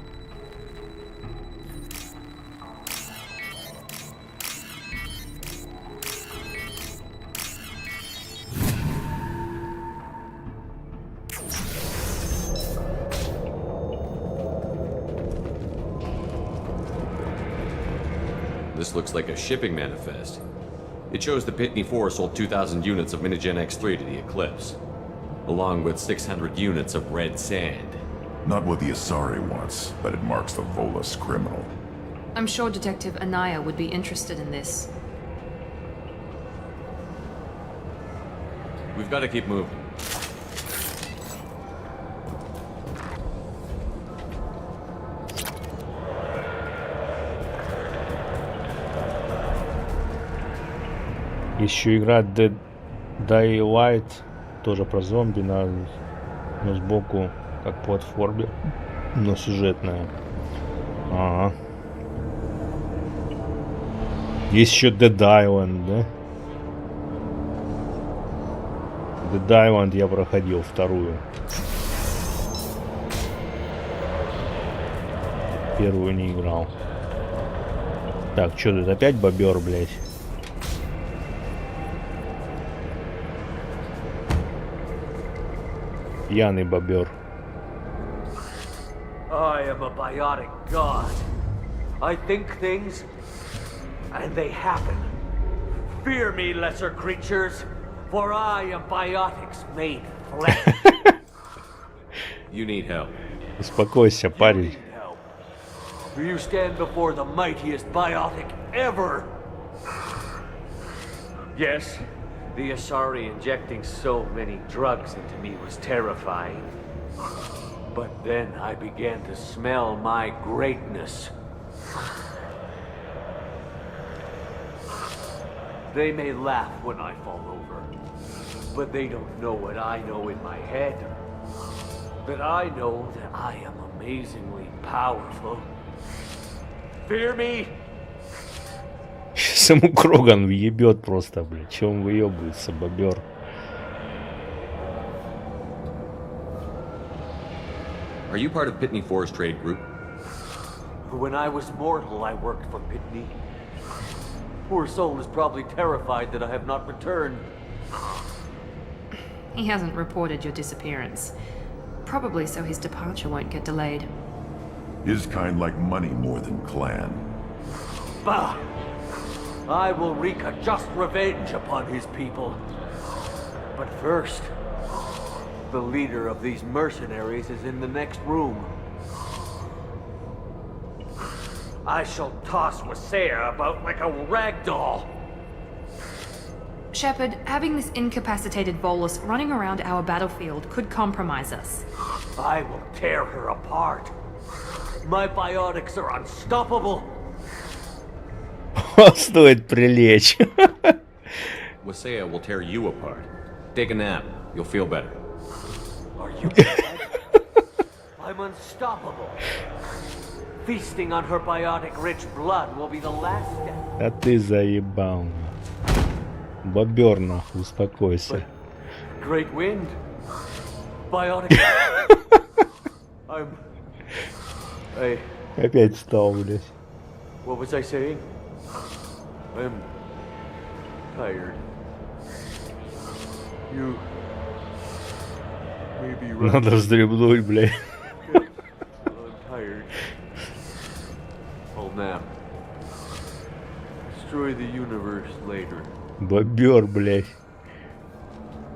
This looks like a shipping manifest. It shows the Pitney 4 sold 2,000 units of Minigen X3 to the Eclipse, along with 600 units of red sand. Not what the Asari wants, but it marks the Volus criminal. I'm sure Detective Anaya would be interested in this. We've got to keep moving. Еще игра Dead Daylight, тоже про зомби, но сбоку как платформер, но сюжетная. Ага. Есть еще Dead Island, да? Dead Island я проходил вторую. Первую не играл. Так, что тут опять бобер, блядь? Пьяный бобер. I am a biotic god. I think things, and they happen. Fear me, lesser creatures, for I am biotics made flesh. You need help. Успокойся, парень. You stand before the mightiest biotic ever. Yes, the Asari injecting so many drugs into me was terrifying. But then I began to smell my greatness. They may laugh when I fall over, but they don't know what I know in my head. That I know that I am amazingly powerful. Fear me? Сейчас ему Кроган въебет просто, блядь. Че он выебывается, бобер? Are you part of Pitney Forest Trade Group? When I was mortal, I worked for Pitney. Poor soul is probably terrified that I have not returned. He hasn't reported your disappearance. Probably so his departure won't get delayed. His kind like money more than clan. Bah! I will wreak a just revenge upon his people. But first, the leader of these mercenaries is in the next room. I shall toss Wasea about like a rag doll. Shepard, having this incapacitated Volus running around our battlefield could compromise us. I will tear her apart. My biotics are unstoppable. Стоит прилечь. Wasea will tear you apart. Take a nap. You'll feel better. Are you mad? I'm unstoppable. Feasting on her biotic-rich blood will be the last step. А ты заебал. Бобер, нахуй, успокойся. Great wind. Biotic. I... Опять встал, блядь. What was I saying? I'm tired. You may be right. Надо вздремнуть, блядь. I'm tired. I'll nap. Destroy the universe later. Бобер, блядь.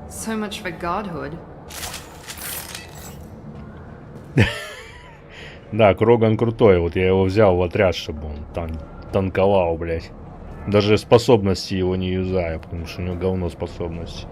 So much for godhood. Да, Кроган крутой. Вот я его взял в отряд, чтобы он танковал, блядь. Даже способности его не юзаю, потому что у него говно способности.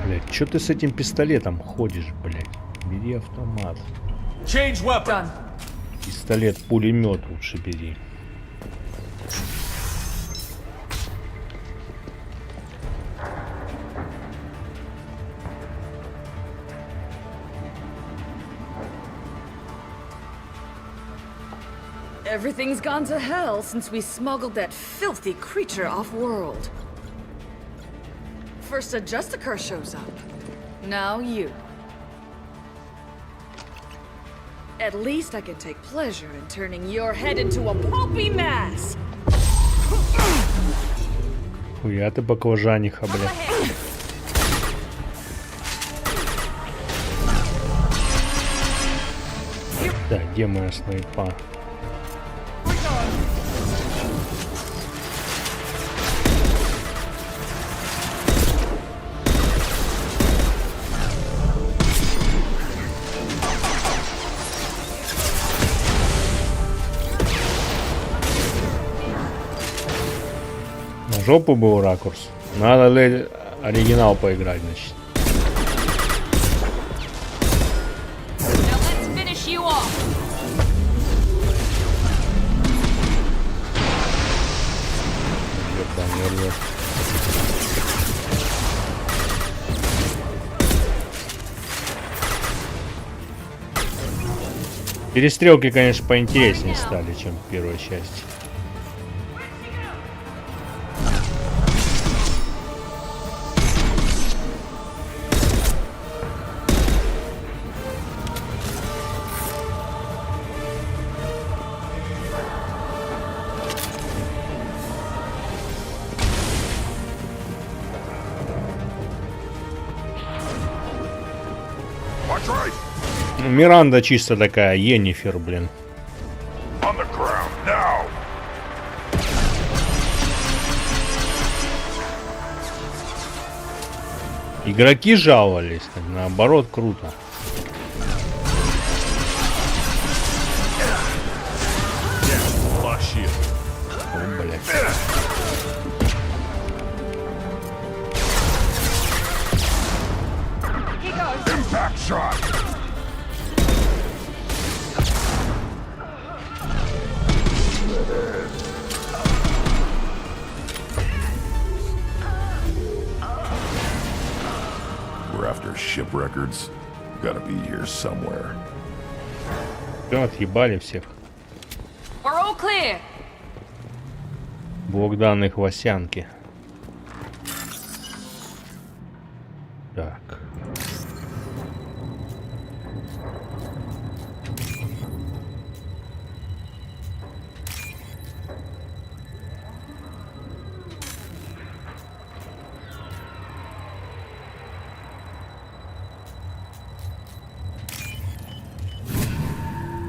Блядь, чё ты с этим пистолетом ходишь, блядь? Бери автомат. Change weapon. Пистолет-пулемет лучше бери. Everything's gone to hell since we smuggled that filthy creature off-world. First a Justicar shows up. Now you. At least I can take pleasure in turning your head into a pulpy mass. Хуя ты баклажаниха, блядь. Так, где моя снайпа? На жопу был ракурс. Надо ли оригинал поиграть, значит. Перестрелки, конечно, поинтереснее стали, чем в первой части. Миранда чисто такая, Йеннифер, блин. On the ground now. Игроки жаловались, так наоборот круто. О, блядь. Impact shot. We're after ship records. Gotta be here somewhere. Все, отъебали всех. We're all clear. Блок данных Васянки. Так.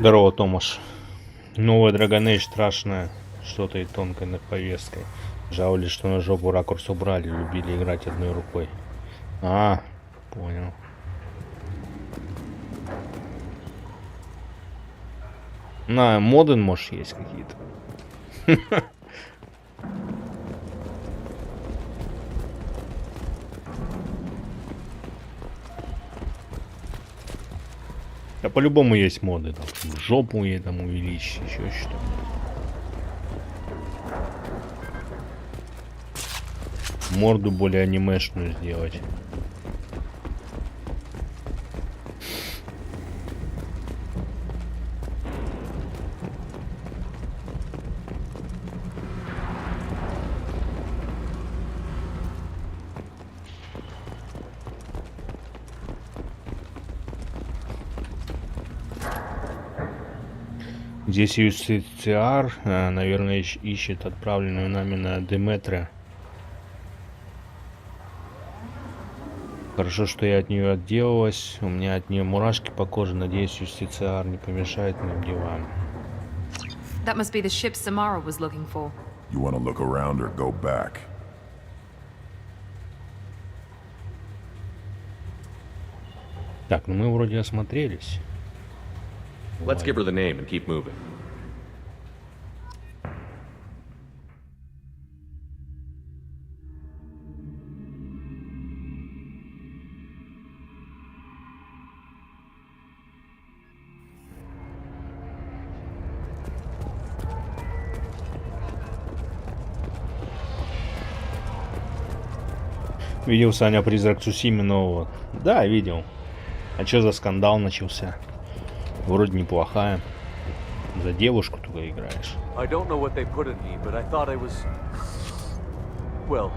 Здорово, Томаш. Новая Dragon Age страшная, что-то и тонкой над повесткой. Жалули, что на жопу ракурс убрали, любили играть одной рукой. А, понял. На, моден, может, есть какие-то. Да по-любому есть моды, там, жопу ей там увеличить, еще что-то. Морду более анимешную сделать. Здесь UCCR, наверное, ищет отправленную нами на Деметра. Хорошо, что я от нее отделалась. У меня от нее мурашки по коже. Надеюсь, UCCR не помешает моим делам. That must be the ship Samara was looking for. You want to look around or go back? Так, ну мы вроде осмотрелись. Let's give her the name and keep moving. Видел, Саня, призрак Цусимы нового? Да, видел. А чё за скандал начался? Вроде неплохая. За девушку только играешь. I don't know what they put in me, but I thought I was... Well,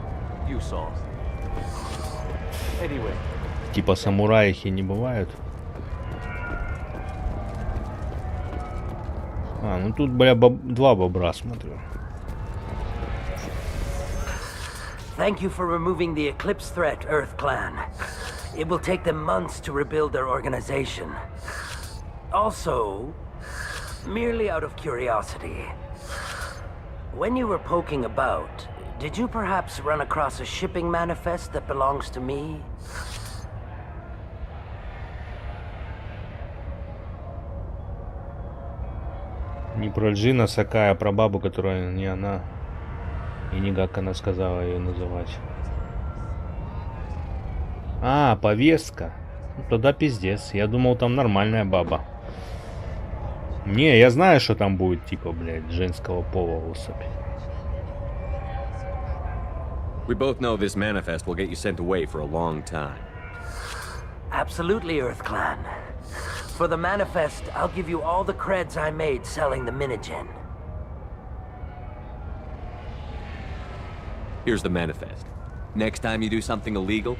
you saw. Anyway. Типа самураихи не бывают? А, ну тут, бля, два бобра смотрю. Thank you for removing the Eclipse threat, Earth Clan. It will take them months to rebuild their organization. Also, merely out of curiosity, when you were poking about, did you perhaps run across a shipping manifest that belongs to me? Не про Джина Сакая, а про бабу, которая не она. И не как она сказала ее называть. А, повестка. Ну, тогда пиздец. Я думал, там нормальная баба. Не, я знаю, что там будет, типа, блядь, женского пола особь. We both know this manifest will get you sent away for a long time. Absolutely, Earth Clan. For the manifest, I'll give you all the creds I made selling the Minigen. Here's the manifest. Next time you do something illegal,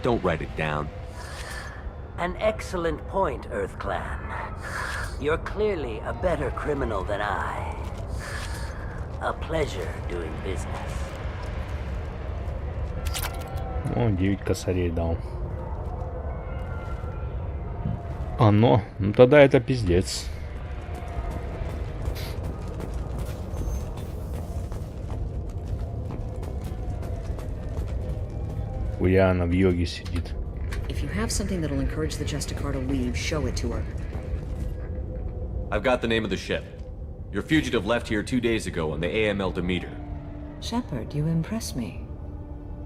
don't write it down. An excellent point, Earth Clan. You're clearly a better criminal than I. A pleasure doing business. О, 9 косарей дал. Оно? Ну тогда это пиздец. Уяна в йоге сидит. If you have something that'll encourage the Justicar to leave, show it to her. I've got the name of the ship. Your fugitive left here 2 days ago on the AML Demeter. Shepard, you impress me.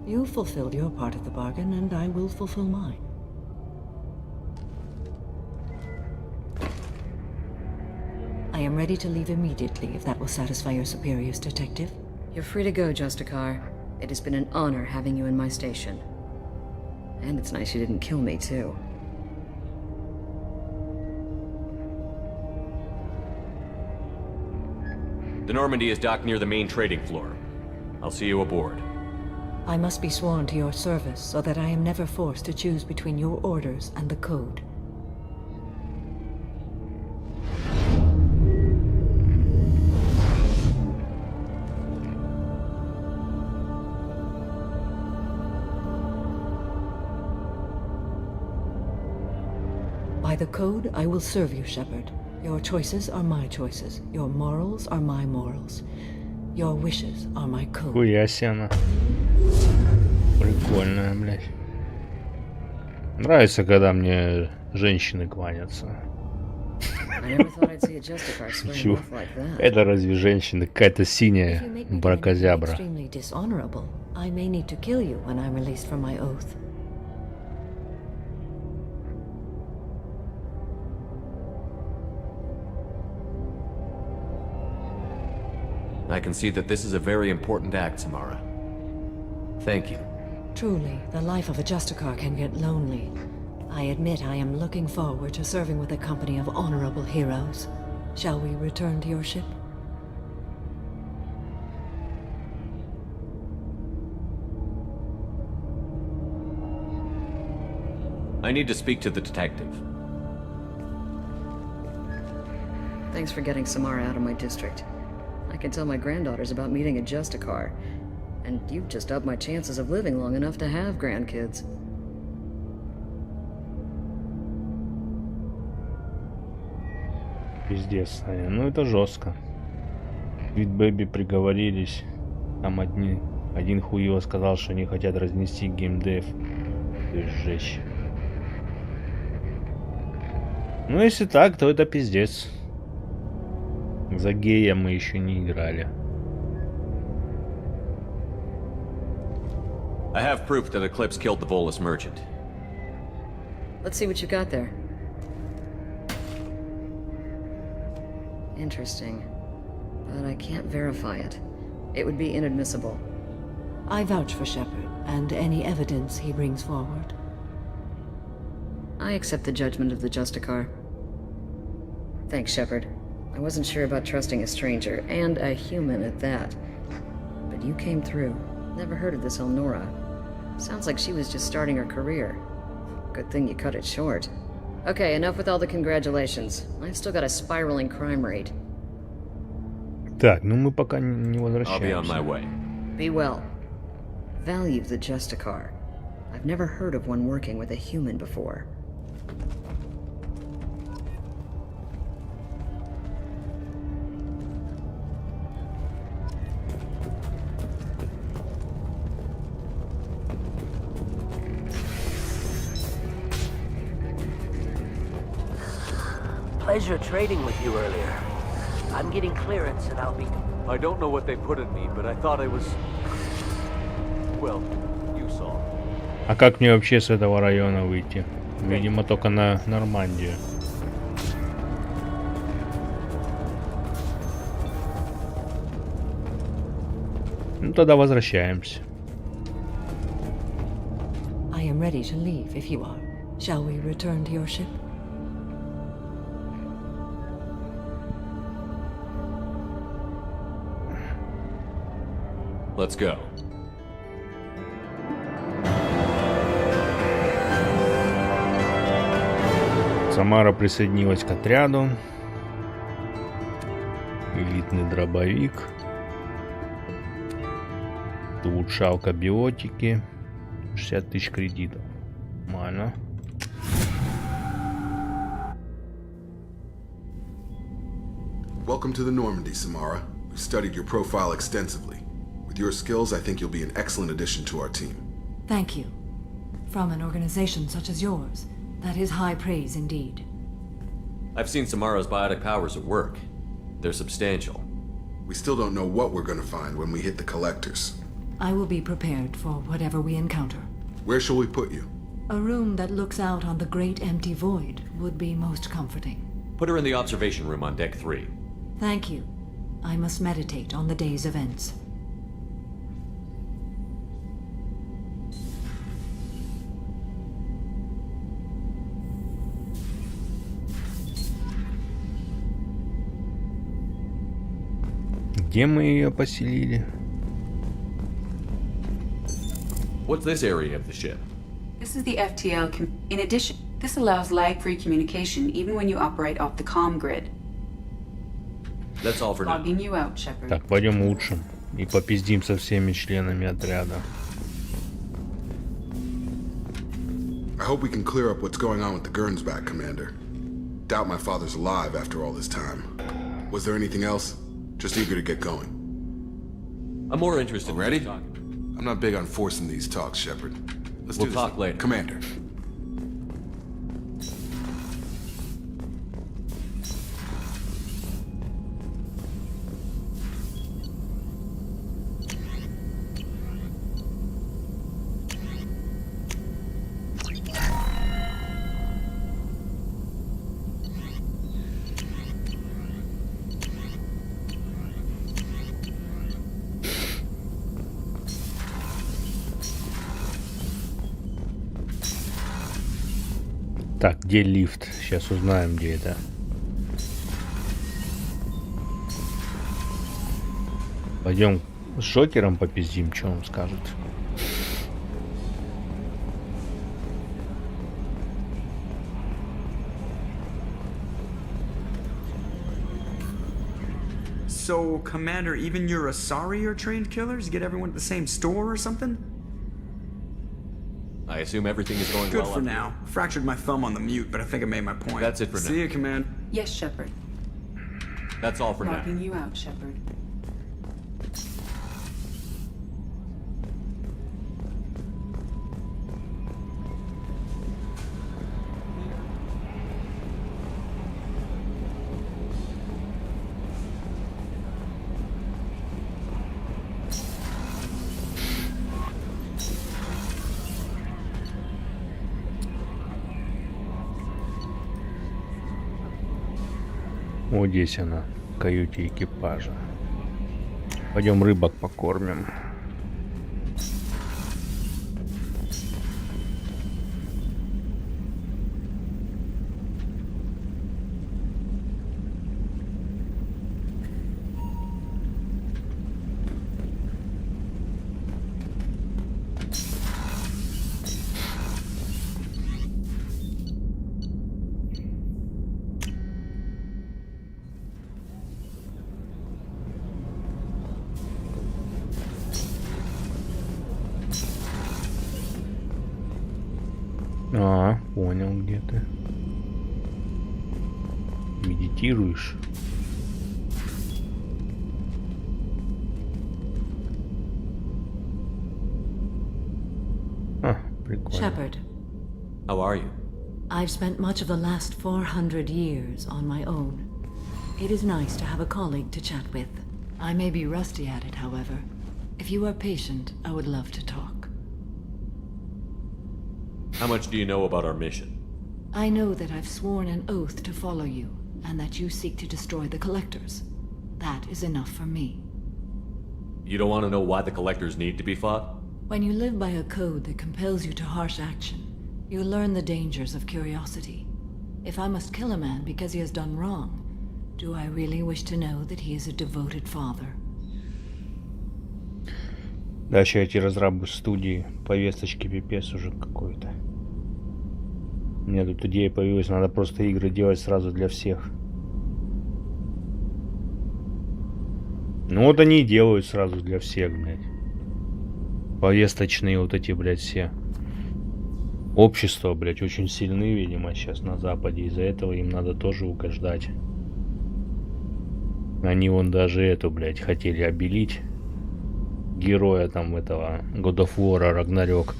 You fulfilled your part of the bargain, and I will fulfill mine. I am ready to leave immediately, if that will satisfy your superiors, Detective. You're free to go, Justicar. It has been an honor having you in my station. And it's nice you didn't kill me, too. The Normandy is docked near the main trading floor. I'll see you aboard. I must be sworn to your service so that I am never forced to choose between your orders and the code. By the code, I will serve you, Shepard. Your choices are my choices. Your morals are my morals. Your wishes are my code. Хуя себе она. Прикольная, блядь. Нравится, когда мне женщины кланятся. Шучу. Это разве женщина? Какая-то синяя бракозябра. I may need to kill you when I'm released from my oath. I can see that this is a very important act, Samara. Thank you. Truly, the life of a Justicar can get lonely. I admit I am looking forward to serving with a company of honorable heroes. Shall we return to your ship? I need to speak to the detective. Thanks for getting Samara out of my district. I can tell my granddaughters about meeting a Justicar, and you've just upped my chances of living long enough to have grandkids. Пиздец, Саня. Ну это жестко. Ведь Бэби приговорились. Там один хуево сказал, что они хотят разнести геймдев. То есть сжечь. Ну если так, то это пиздец. За гея мы еще не играли. I have proof that Eclipse killed the Volus merchant. Let's see what you got there. Interesting. But I can't verify it. It would be inadmissible. I vouch for Shepard and any evidence he brings forward. I accept the judgment of the Justicar. Thanks, Shepard. I wasn't sure about trusting a stranger, and a human at that. But you came through. Never heard of this Elnora. Sounds like she was just starting her career. Good thing you cut it short. Okay, enough with all the congratulations. I've still got a spiraling crime rate. Так, ну мы пока не I'll be on возвращаемся. my way. Be well. Value the Justicar. I've never heard of one working with a human before. Pleasure trading with you earlier. I'm getting clearance and I'll be... I don't know what they put in me, but I thought I was... Well, you saw. А как мне вообще с этого района выйти? Видимо, только на Нормандию. Ну тогда возвращаемся. I am ready to leave if you are. Shall we return to your ship? Let's go. Самара присоединилась к отряду. Элитный дробовик. Улучшалка биотики. 60 тысяч кредитов. Нормально. Welcome to the Normandy, Samara. We've studied your profile extensively. With your skills, I think you'll be an excellent addition to our team. Thank you. From an organization such as yours, that is high praise indeed. I've seen Samara's biotic powers at work. They're substantial. We still don't know what we're gonna find when we hit the collectors. I will be prepared for whatever we encounter. Where shall we put you? A room that looks out on the great empty void would be most comforting. Put her in the observation room on deck 3. Thank you. I must meditate on the day's events. Где мы ее поселили? What's this area of the ship? This is the FTL. In addition, this allows lag-free communication even when you operate off the comm grid. That's all for now. Logging you out, Shepard. Так, пойдем лучше и попиздим со всеми членами отряда. I hope we can clear up what's going on with the Gernsback, Commander. Doubt my father's alive after all this time. Was there anything else? Just eager to get going. I'm more interested Ready? in talking. I'm not big on forcing these talks, Shepard. We'll talk later. Commander. Так, где лифт? Сейчас узнаем, где это. Пойдем с Шокером попиздим, что он скажет. So, Commander, even your Asari are trained killers? Get everyone at the same store or something? I assume everything is going Good well. for now. Fractured my thumb on the mute, but I think I made my point. That's it for now. See you, Command. Yes, Shepard. That's all for now. Logging you out, Shepard. Вот здесь она, в каюте экипажа. Пойдем рыбок покормим. Понял, где ты. Медитируешь? Прикольно. Shepard. How are you? I've spent much of the last 400 years on my own. It is nice to have a colleague to chat with. I may be rusty at it, however. If you are patient, I would love to talk. How much do you know about our mission? I know that I've sworn an oath to follow you, and that you seek to destroy the Collectors. That is enough for me. You don't want to know why the Collectors need to be fought? When you live by a code that compels you to harsh action, you learn the dangers of curiosity. If I must kill a man because he has done wrong, do I really wish to know that he is a devoted father? Да, еще эти разрабы студии, повесточки пипец уже какой-то. У меня тут идея появилась, надо просто игры делать сразу для всех. Ну вот они и делают сразу для всех, блядь. Повесточные вот эти, блядь, все. Общество, блядь, очень сильны, видимо, сейчас на Западе. Из-за этого им надо тоже угождать. Они вон даже эту, блядь, хотели обелить. Героя там этого God of War, Рагнарёк.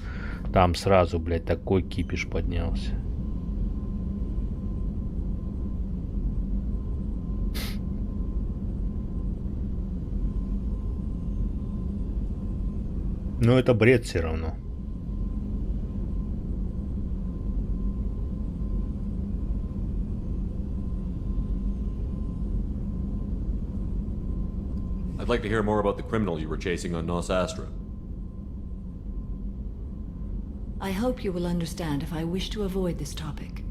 Там сразу, блядь, такой кипиш поднялся. Но это бред все равно. I'd like to hear more about the criminal you were chasing on Nos Astra. I hope you will understand if I wish to avoid this topic.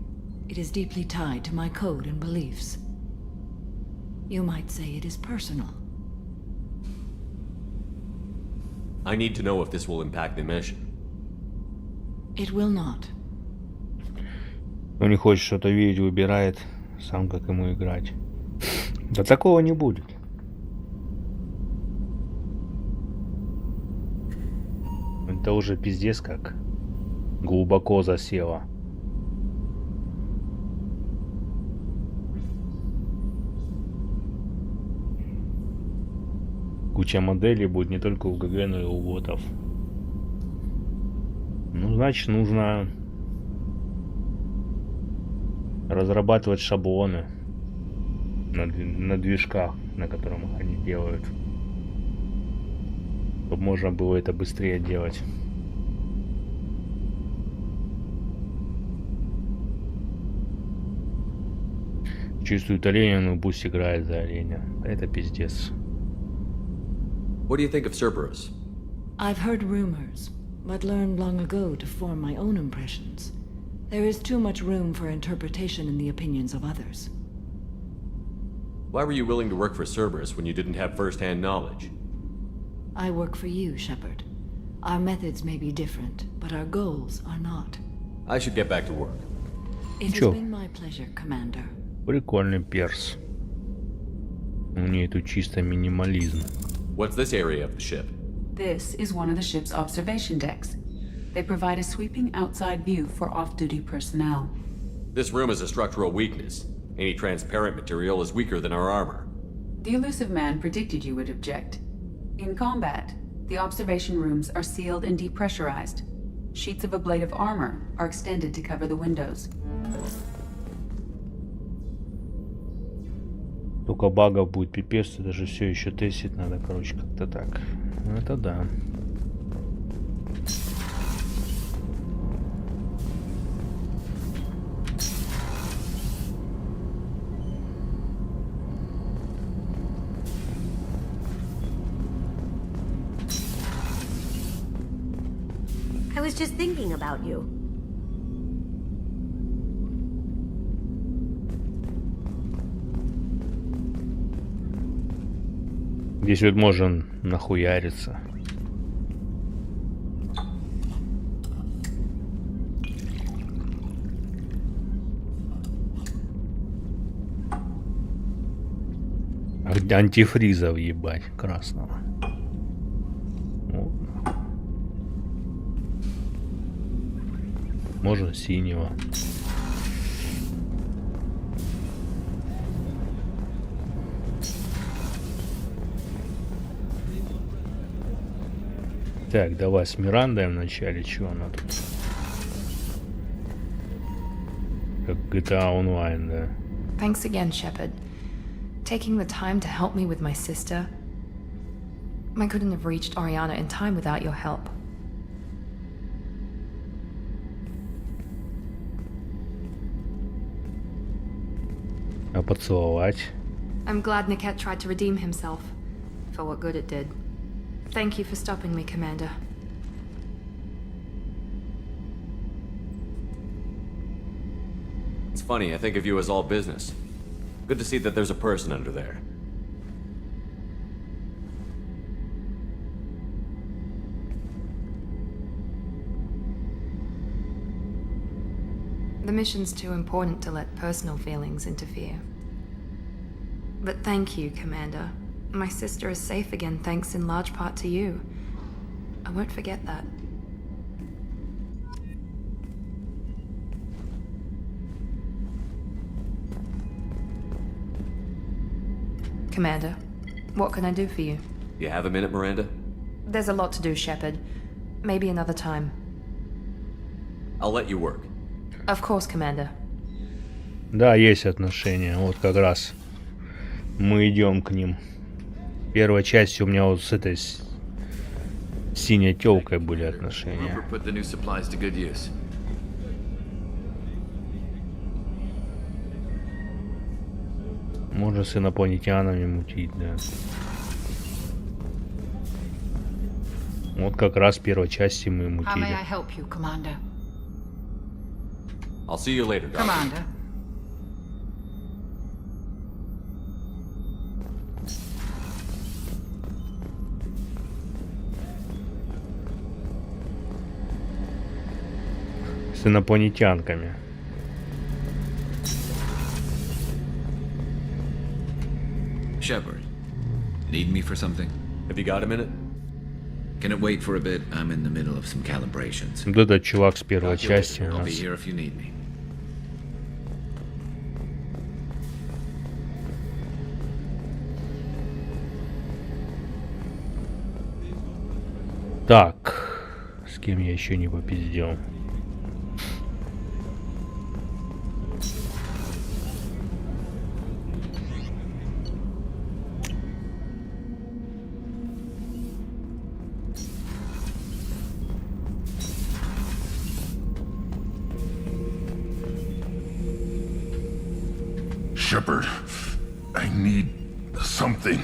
It is deeply tied to my code and beliefs. You might say it is personal. I need to know if this will impact the mission. It will not. Он не хочет что-то видеть, выбирает сам, как ему играть. Да такого не будет. Это уже пиздец как глубоко засело. Куча моделей будет не только у ГГ, но и у ботов. Ну, значит, нужно разрабатывать шаблоны на движках, на которых они делают, чтобы можно было это быстрее делать. Чувствует оленя, но пусть играет за оленя. Это пиздец. What do you think of Cerberus? I've heard rumors, but learned long ago to form my own impressions. There is too much room for interpretation in the opinions of others. Why were you willing to work for Cerberus when you didn't have first-hand knowledge? I work for you, Shepard. Our methods may be different, but our goals are not. I should get back to work. It has been my pleasure, Commander. Прикольный перс. У нее тут чисто минимализм. What's this area of the ship? This is one of the ship's observation decks. They provide a sweeping outside view for off-duty personnel. This room is a structural weakness. Any transparent material is weaker than our armor. The elusive man predicted you would object. In combat, the observation rooms are sealed and depressurized. Sheets of ablative armor are extended to cover the windows. Только багов будет пипец, это же все еще тестить надо, короче, как-то так. Это да. I was just thinking about you. Здесь вот можно нахуяриться. Антифриза въебать красного. Вот. Можно синего. Так, давай с Мирандой вначале, что она тут? Как GTA Online, да. Thanks again, Shepard. Taking the time to help me with my sister. I couldn't have reached Oriana in time without your help. А поцеловать? I'm glad Niket tried to redeem himself. For what good it did. Thank you for stopping me, Commander. It's funny, I think of you as all business. Good to see that there's a person under there. The mission's too important to let personal feelings interfere. But thank you, Commander. My sister is safe again thanks in large part to you. I won't forget that. Commander. What can I do for you? You have a minute, Miranda? There's a lot to do, Shepard. Maybe another time. I'll let you work. Of course, Commander. Да, есть отношения. Вот как раз мы идем к ним. Первой части у меня вот с этой синей тёлкой были отношения. Put the new supplies to good use. Можно с инопланетянами мутить, да. Вот как раз в первой части мы How may I мутили. help you, Commander? I'll see you later, Doctor. Commander. С инопланетянками. Shepard, need me for something? Have you got a minute? Can it wait for a bit? I'm in the middle of some calibrations. Вот этот чувак с первой части у I'll be нас. here if you need me. Так, с кем я еще не попиздел? Shepard, I need something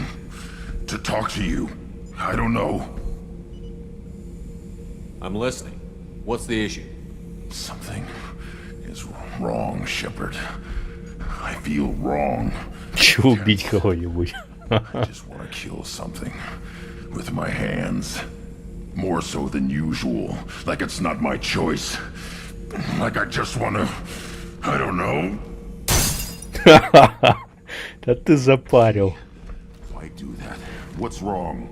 to talk to you. I don't know. I'm listening. What's the issue? Something is wrong, Shepard. I feel wrong. Чего убить кого-нибудь? I just want to kill something with my hands. More so than usual. Like it's not my choice. Like I just want to... I don't know. Да ты запарил. Why do that? What's wrong?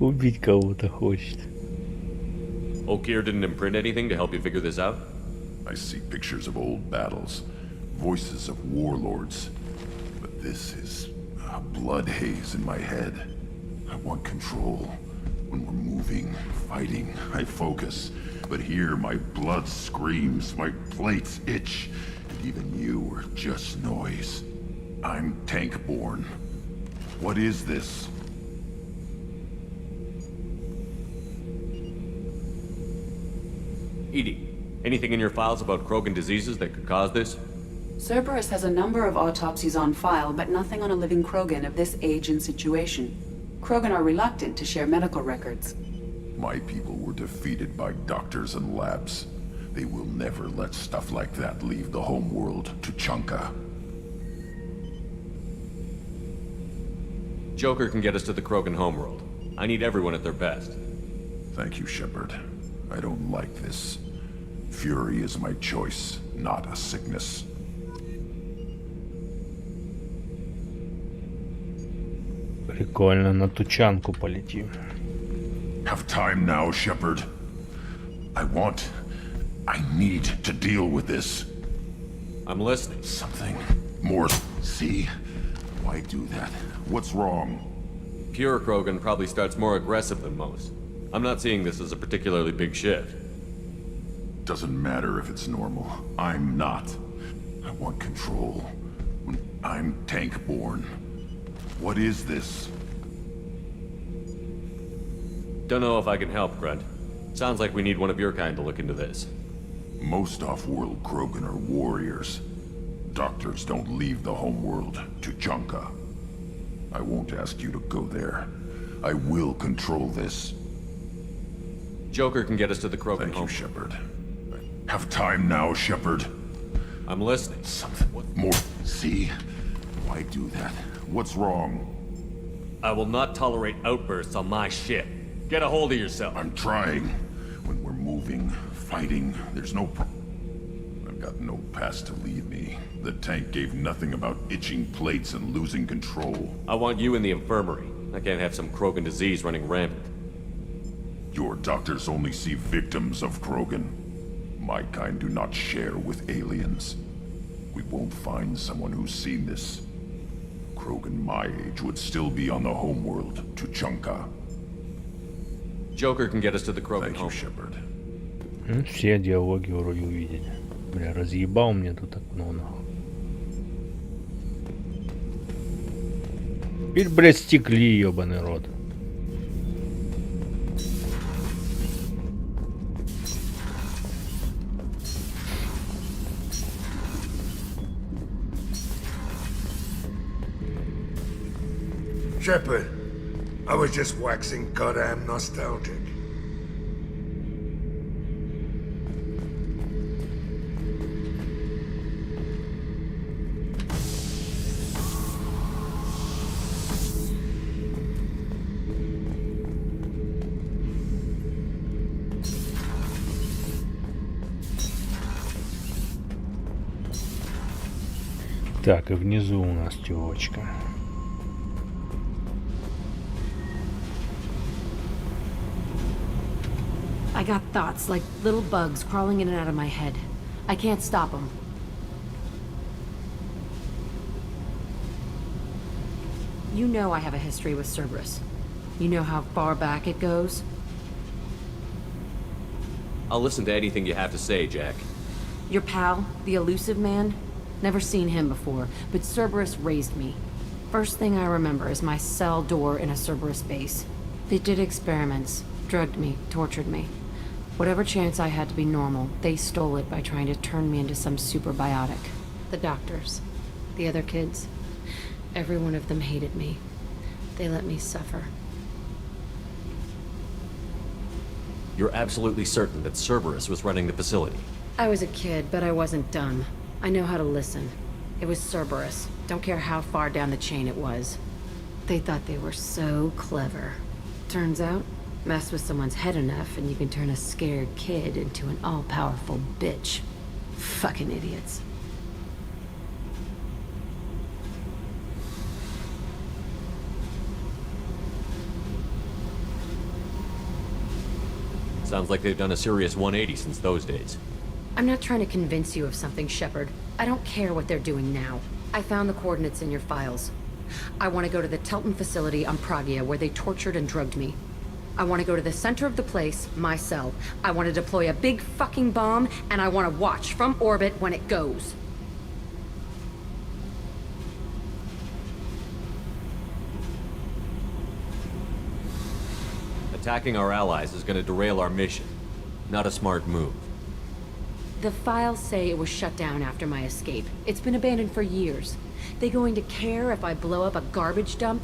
Убить кого-то хочет. Okir didn't imprint anything to help you figure this out? I see pictures of old battles, voices of warlords, but this is a blood haze in my head. I want control. When we're moving, fighting, I focus. But here my blood screams, my plates itch, and even you are just noise. I'm tank-born. What is this? Edie, anything in your files about Krogan diseases that could cause this? Cerberus has a number of autopsies on file, but nothing on a living Krogan of this age and situation. Krogan are reluctant to share medical records. My people were defeated by doctors and labs. They will never let stuff like that leave the homeworld to Chunka. Joker can get us to the Krogan homeworld. I need everyone at their best. Thank you, Shepard. I don't like this. Fury is my choice, not a sickness. Прикольно, на тучанку полетим. Have time now, Shepard. I need to deal with this. I'm listening. Something more. See? Why do that? What's wrong? Pure Krogan probably starts more aggressive than most. I'm not seeing this as a particularly big shift. Doesn't matter if it's normal. I'm not. I want control. I'm tank-born. What is this? Don't know if I can help, Grunt. Sounds like we need one of your kind to look into this. Most off-world Krogan are warriors. Doctors don't leave the homeworld to Chunka. I won't ask you to go there. I will control this. Joker can get us to the Krogan home. Thank you, Shepard. Have time now, Shepard. I'm listening. Something more. See? Why do that? What's wrong? I will not tolerate outbursts on my ship. Get a hold of yourself. I'm trying. When we're moving, fighting, there's no I've got no past to lead me. The tank gave nothing about itching plates and losing control. I want you in the infirmary. I can't have some Krogan disease running rampant. Your doctors only see victims of Krogan. My kind do not share with aliens. We won't find someone who's seen this. Krogan my age would still be on the homeworld, Tuchanka. Joker can get us to the Krogan home. Shepard. Все диалоги вроде увидели. Бля, разъебал мне тут окно, нахуй. Теперь, блядь, стекли, ёбаный рот. Shepard, I was just waxing goddamn nostalgic. Так, и внизу у нас тёлочка. I got thoughts like little bugs crawling in and out of my head. I can't stop them. You know I have a history with Cerberus. You know how far back it goes? I'll listen to anything you have to say, Jack. Your pal, the elusive man? Never seen him before, but Cerberus raised me. First thing I remember is my cell door in a Cerberus base. They did experiments, drugged me, tortured me. Whatever chance I had to be normal, they stole it by trying to turn me into some superbiotic. The doctors, the other kids, every one of them hated me. They let me suffer. You're absolutely certain that Cerberus was running the facility? I was a kid, but I wasn't dumb. I know how to listen. It was Cerberus. Don't care how far down the chain it was. They thought they were so clever. Turns out, mess with someone's head enough and you can turn a scared kid into an all-powerful bitch. Fucking idiots. Sounds like they've done a serious 180 since those days. I'm not trying to convince you of something, Shepard. I don't care what they're doing now. I found the coordinates in your files. I want to go to the Telton facility on Pragia where they tortured and drugged me. I want to go to the center of the place, my cell. I want to deploy a big fucking bomb, and I want to watch from orbit when it goes. Attacking our allies is going to derail our mission. Not a smart move. The files say it was shut down after my escape. It's been abandoned for years. They going to care if I blow up a garbage dump?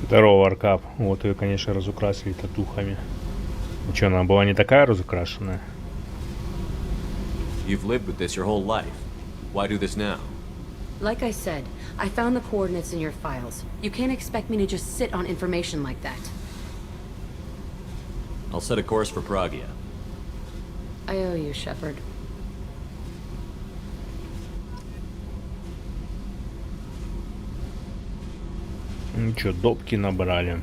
Здорово, Аркап. Вот ее, конечно, разукрасили татухами. Ну что, она была не такая разукрашенная? You've lived with this your whole life. Why do this now? Like I said, I found the coordinates in your files. You can't expect me to just sit on information like that. I'll set a course for Pragia. I owe you, Shepard. Ну что, допки набрали.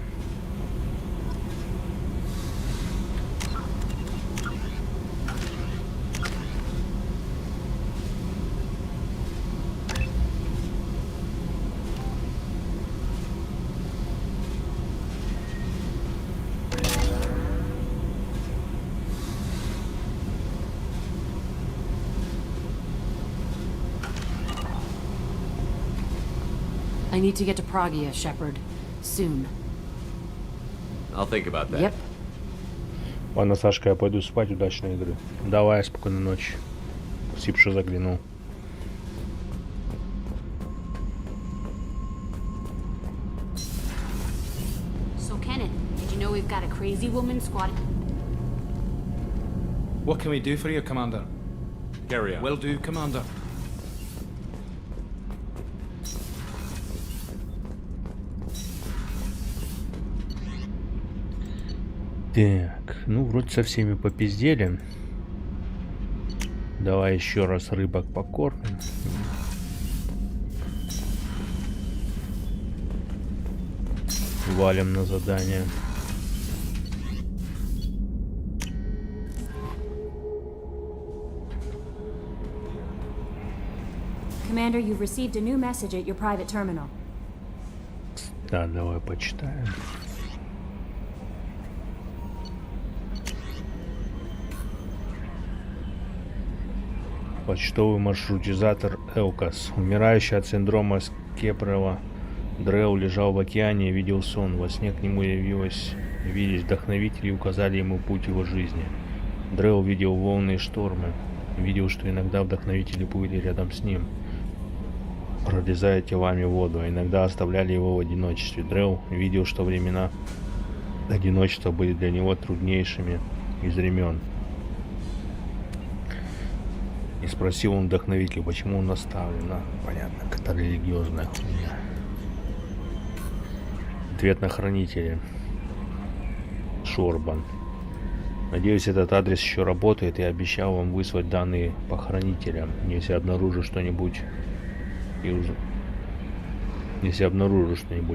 I need to get to Pragia, Shepard. Soon. I'll think about that. Yep. Ладно, Сашка, я пойду спать. Удачной игры. Давай, спокойной ночи. Спасибо, что заглянул. So, Kenneth, did you know we've got a crazy woman squatting? What can we do for you, Commander? Carry on. Will do, Commander. Так, ну вроде со всеми попиздели. Давай еще раз рыбок покормим. Валим на задание. Commander, you've received a new message at your private terminal. Да, давай почитаем. Почтовый маршрутизатор Элкас. Умирающий от синдрома Скепрова Дреу лежал в океане и видел сон. Во сне к нему явились вдохновители и указали ему путь его жизни. Дреу видел волны и штормы. Видел, что иногда вдохновители плыли рядом с ним, прорезая телами воду, а иногда оставляли его в одиночестве. Дреу видел, что времена одиночества были для него труднейшими из времен. И спросил он вдохновителя, почему он оставлен. Понятно, это религиозная хуйня. Ответ на хранителя. Шорбан. Надеюсь, этот адрес еще работает, и обещал вам выслать данные по хранителям, если обнаружу что-нибудь и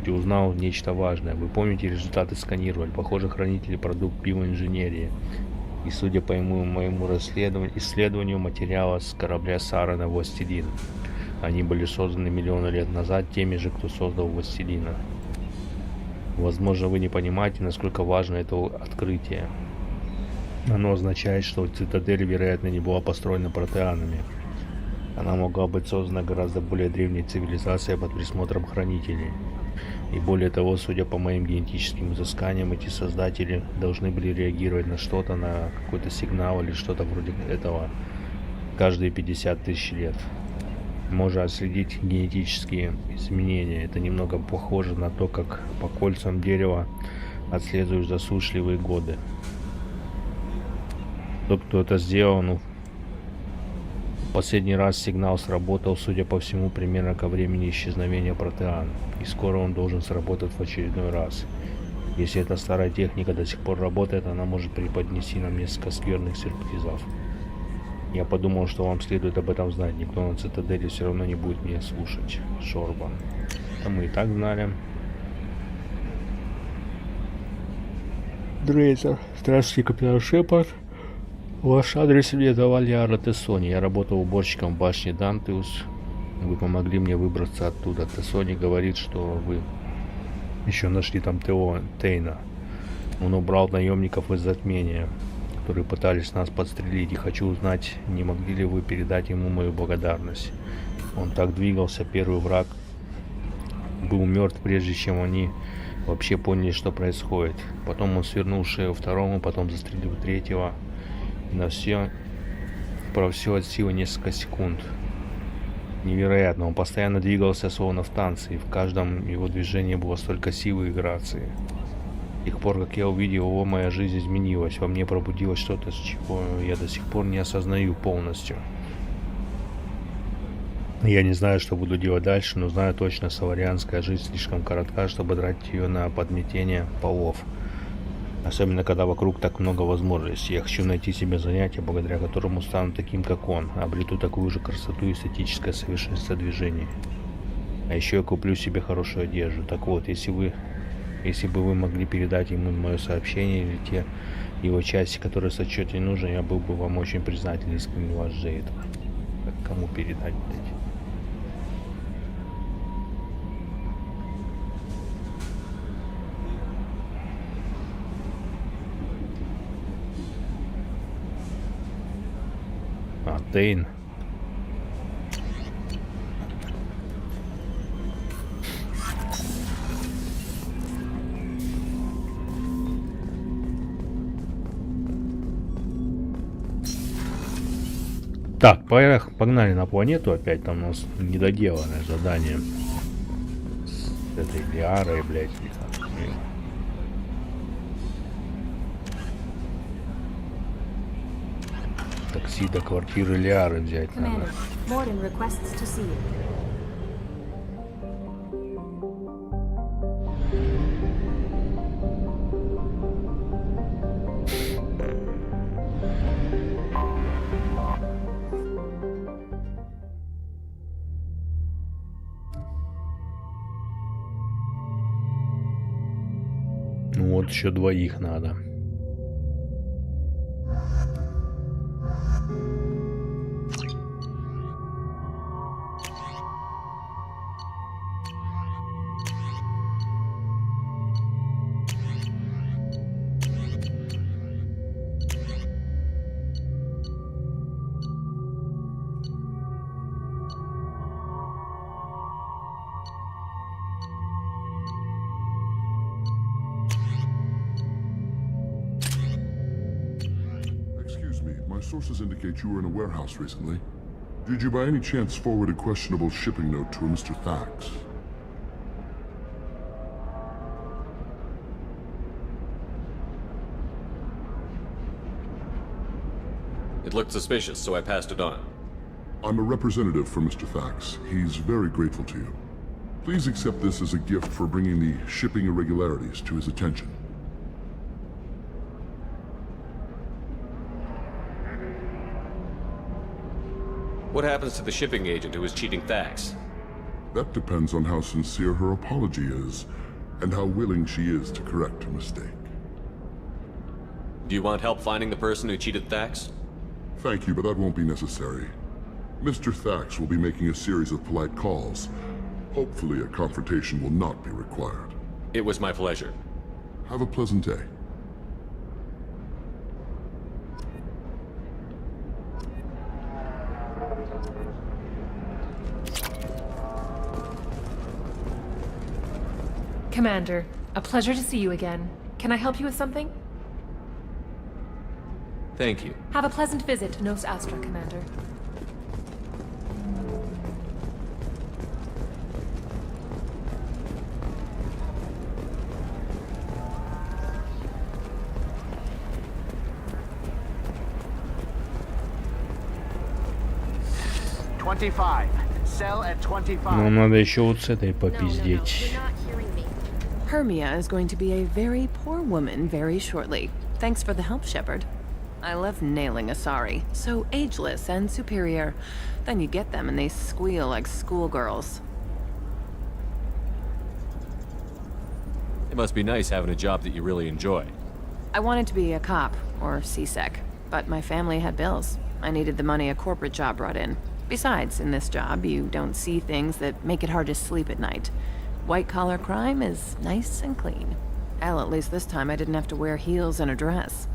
узнал нечто важное. Вы помните, результаты сканировали. Похоже, хранители продукт биоинженерии. И судя по моему исследованию материала с корабля Сарана Властелин. Они были созданы миллионы лет назад теми же, кто создал Властелина. Возможно, вы не понимаете, насколько важно это открытие. Оно означает, что цитадель, вероятно, не была построена протеанами. Она могла быть создана гораздо более древней цивилизацией под присмотром хранителей. И более того, судя по моим генетическим изысканиям, эти создатели должны были реагировать на что-то, на какой-то сигнал или что-то вроде этого каждые 50 тысяч лет. Можно отследить генетические изменения. Это немного похоже на то, как по кольцам дерева отслеживают засушливые годы. Тот, кто это сделал, последний раз сигнал сработал, судя по всему, примерно ко времени исчезновения протеан. И скоро он должен сработать в очередной раз. Если эта старая техника до сих пор работает, она может преподнести нам несколько скверных сюрпризов. Я подумал, что вам следует об этом знать. Никто на цитадели все равно не будет меня слушать. Шорбан. Это мы и так знали. Дрейзер. Здравствуйте, капитан Шепард. Ваш адрес мне давали Ара Тессони. Я работал уборщиком в башне Дантеус. Вы помогли мне выбраться оттуда. Тессони говорит, что вы еще нашли там Тейна. Он убрал наемников из затмения, которые пытались нас подстрелить. И хочу узнать, не могли ли вы передать ему мою благодарность. Он так двигался, первый враг был мертв, прежде чем они вообще поняли, что происходит. Потом он свернул шею второму, потом застрелил третьего. Про все от силы несколько секунд. Невероятно, он постоянно двигался словно в танце, и в каждом его движении было столько силы и грации. С тех пор, как я увидел его, моя жизнь изменилась. Во мне пробудилось что-то, с чего я до сих пор не осознаю полностью. Я не знаю, что буду делать дальше, но знаю точно, саварианская жизнь слишком коротка, чтобы тратить ее на подметение полов. Особенно, когда вокруг так много возможностей. Я хочу найти себе занятие, благодаря которому стану таким, как он. Обрету такую же красоту и эстетическое совершенство движений. А еще я куплю себе хорошую одежду. Так вот, если бы вы могли передать ему мое сообщение или те его части, которые сочтете нужны, я был бы вам очень признателен, искренне вас Джейд. Кому передать, блядь? Тейн. Так, погнали на планету опять, там у нас недоделанное задание. С этой Лиарой, блядь. Такси до квартиры Лиары взять надо. Ну вот еще двоих надо. My sources indicate you were in a warehouse recently. Did you by any chance forward a questionable shipping note to a Mr. Thax? It looked suspicious, so I passed it on. I'm a representative for Mr. Thax. He's very grateful to you. Please accept this as a gift for bringing the shipping irregularities to his attention. What happens to the shipping agent who was cheating Thax? That depends on how sincere her apology is, and how willing she is to correct her mistake. Do you want help finding the person who cheated Thax? Thank you, but that won't be necessary. Mr. Thax will be making a series of polite calls. Hopefully a confrontation will not be required. It was my pleasure. Have a pleasant day. Commander, a pleasure to see you again. Can I help you with something? Thank you. Have a pleasant visit to Nos Astra, Commander. Нам надо еще вот с этой попиздеть. Hermia is going to be a very poor woman very shortly. Thanks for the help, Shepard. I love nailing Asari. So ageless and superior. Then you get them and they squeal like schoolgirls. It must be nice having a job that you really enjoy. I wanted to be a cop, or CSEC, but my family had bills. I needed the money a corporate job brought in. Besides, in this job, you don't see things that make it hard to sleep at night. White-collar crime is nice and clean. Hell, at least this time I didn't have to wear heels and a dress.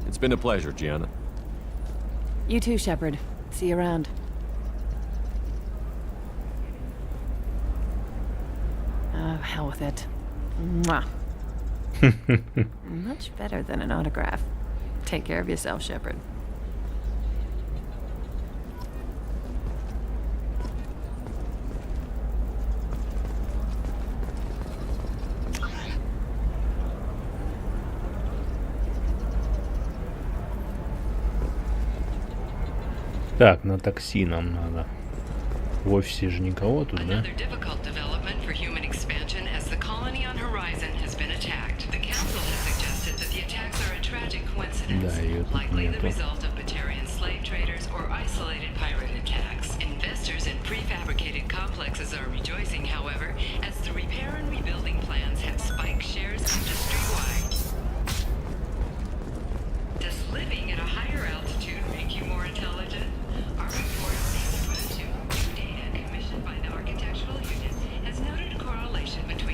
It's been a pleasure, Gianna. You too, Shepard. See you around. Oh, hell with it. Mwah. Much better than an autograph. Take care of yourself, Shepard. Так, на такси нам надо. В офисе же никого тут, да? Да, ее тут нету.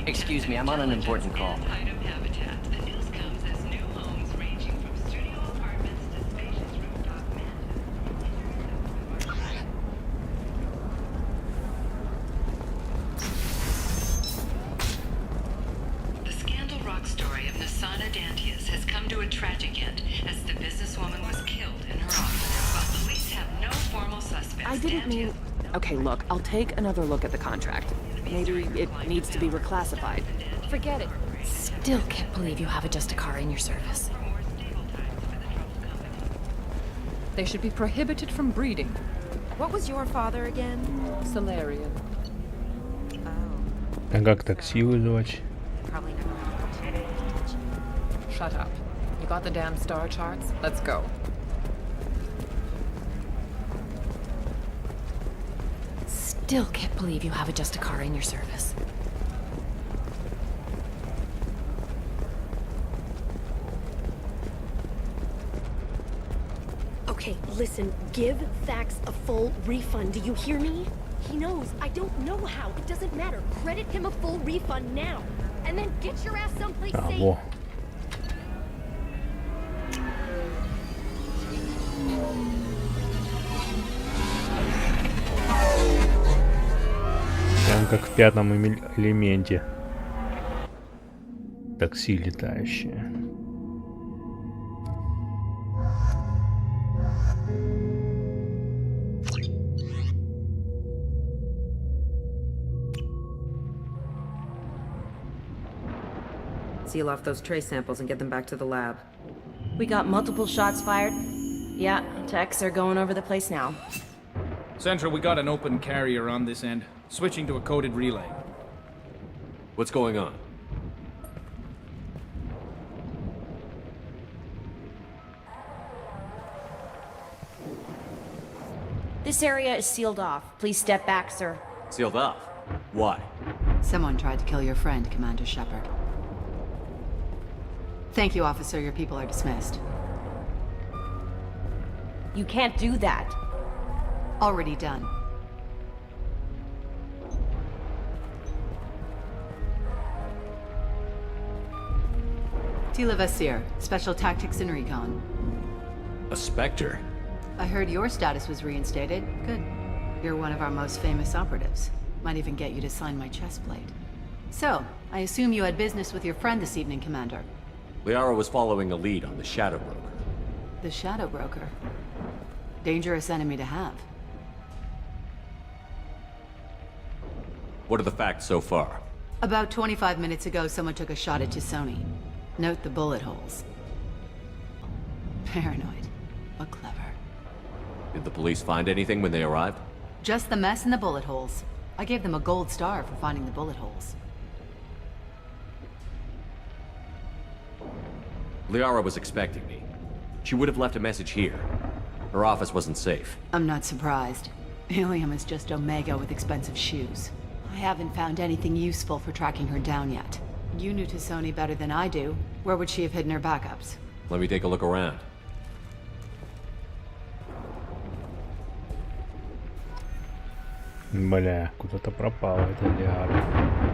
Excuse me, I'm on an important call. The Scandal Rock story of Nasana Dantius has come to a tragic end as the businesswoman was killed in her office. While police have no formal suspects, I didn't mean... Okay, look, I'll take another look at the contract. Maybe it needs to be reclassified. Forget it. Still can't believe you have a Justicar in your service. They should be prohibited from breeding. What was your father again? Salarian. А как такси вызывать? Shut up. You got the damn star charts? Let's go. Still can't believe you have a Justicar in your service. Okay, listen, give Thax a full refund. Do you hear me? He knows. I don't know how. It doesn't matter. Credit him a full refund now. And then get your ass someplace safe. Прям как в пятом элементе. Такси летающее. Seal off those trace samples and get them back to the lab. We got multiple shots fired. Yeah, techs are going over the place now. Central, we got an open carrier on this end. Switching to a coded relay. What's going on? This area is sealed off. Please step back, sir. Sealed off? Why? Someone tried to kill your friend, Commander Shepard. Thank you, officer. Your people are dismissed. You can't do that. Already done. Tila Vasir, Special Tactics and Recon. A Spectre? I heard your status was reinstated. Good. You're one of our most famous operatives. Might even get you to sign my chest plate. So, I assume you had business with your friend this evening, Commander. Liara was following a lead on the Shadow Broker. The Shadow Broker. Dangerous enemy to have. What are the facts so far? About 25 minutes ago, someone took a shot at Tisoni. Note the bullet holes. Paranoid, but clever. Did the police find anything when they arrived? Just the mess and the bullet holes. I gave them a gold star for finding the bullet holes. Liara was expecting me. She would have left a message here. Her office wasn't safe. I'm not surprised. Helium is just Omega with expensive shoes. I haven't found anything useful for tracking her down yet. You knew Tisoni better than I do. Where would she have hidden her backups? Let me take a look around. Бля, куда-то пропала эта Лиара.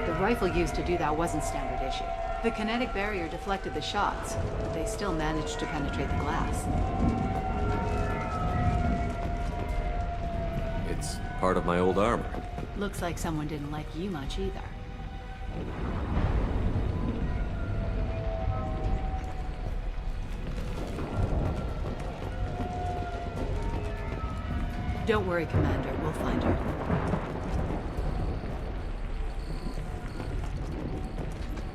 The rifle used to do that wasn't standard issue. The kinetic barrier deflected the shots, but they still managed to penetrate the glass. It's part of my old armor. Looks like someone didn't like you much either. Don't worry, Commander. We'll find her.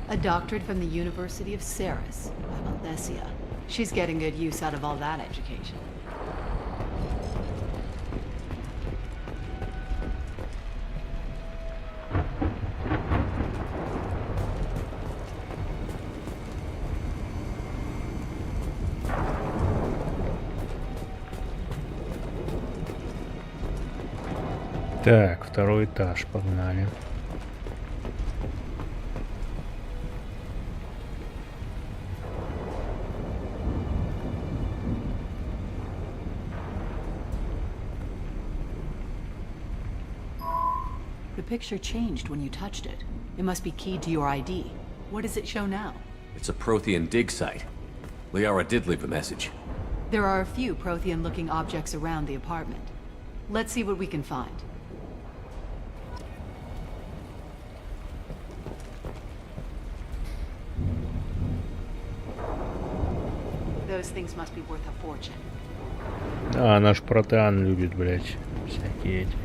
A doctorate from the University of Ceres, by Valdessia. She's getting good use out of all that education. Так, второй этаж, погнали. The picture changed when you touched it. It must be keyed to your ID. What does it show now? It's a Prothean dig site. Liara did leave a message. There are a few Prothean-looking objects around the apartment. Let's see what we can find. Those things must be worth a fortune. А, наш протеан любит, блядь, всякие эти.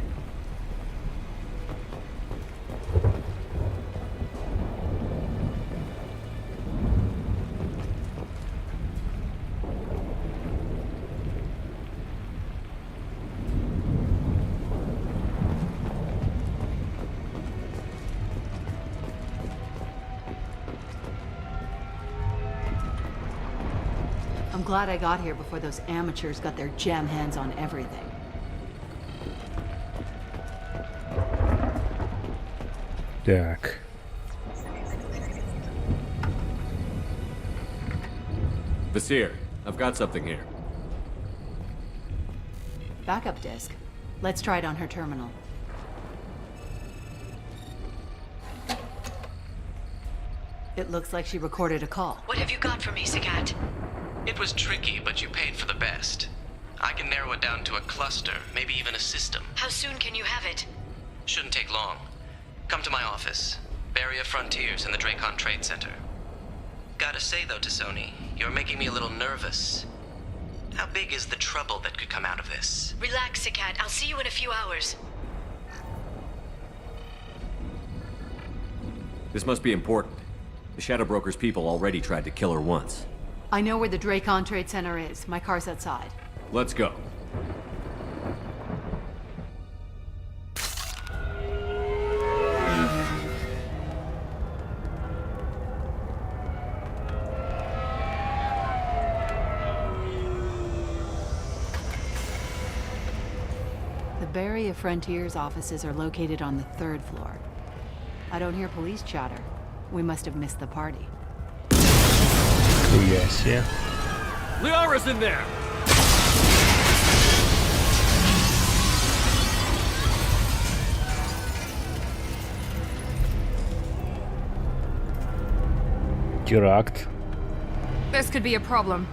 I'm glad I got here before those amateurs got their jam hands on everything. Так. Vasir, I've got something here. Backup disk. Let's try it on her terminal. It looks like she recorded a call. What have you got for me, Sagat? It was tricky, but you paid for the best. I can narrow it down to a cluster, maybe even a system. How soon can you have it? Shouldn't take long. Come to my office. Barrier Frontiers in the Dracon Trade Center. Gotta say though, Sony, you're making me a little nervous. How big is the trouble that could come out of this? Relax, Cat. I'll see you in a few hours. This must be important. The Shadow Broker's people already tried to kill her once. I know where the Dracon Trade Center is. My car's outside. Let's go. The Barrier Frontiers offices are located on the 3rd floor. I don't hear police chatter. We must have missed the party. Yes, yeah. Liara's in there! Теракт. This could be a problem.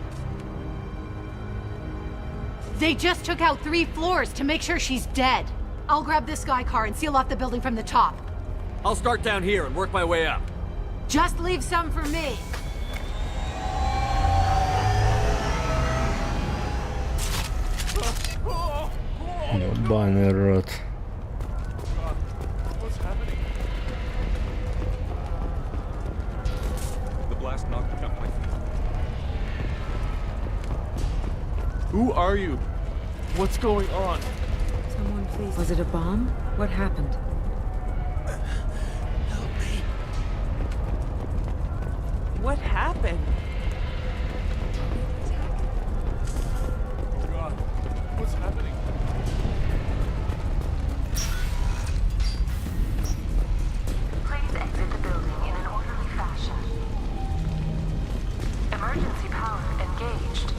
They just took out 3 floors to make sure she's dead. I'll grab this guy car and seal off the building from the top. I'll start down here and work my way up. Just leave some for me. Ебаный рот. What's happening? The blast knocked me out my feet. Who are you? What's going on? Someone please. Was it a bomb? What happened? Help me. What happened? Oh God, what's happening? Please exit the building in an orderly fashion. Emergency power engaged.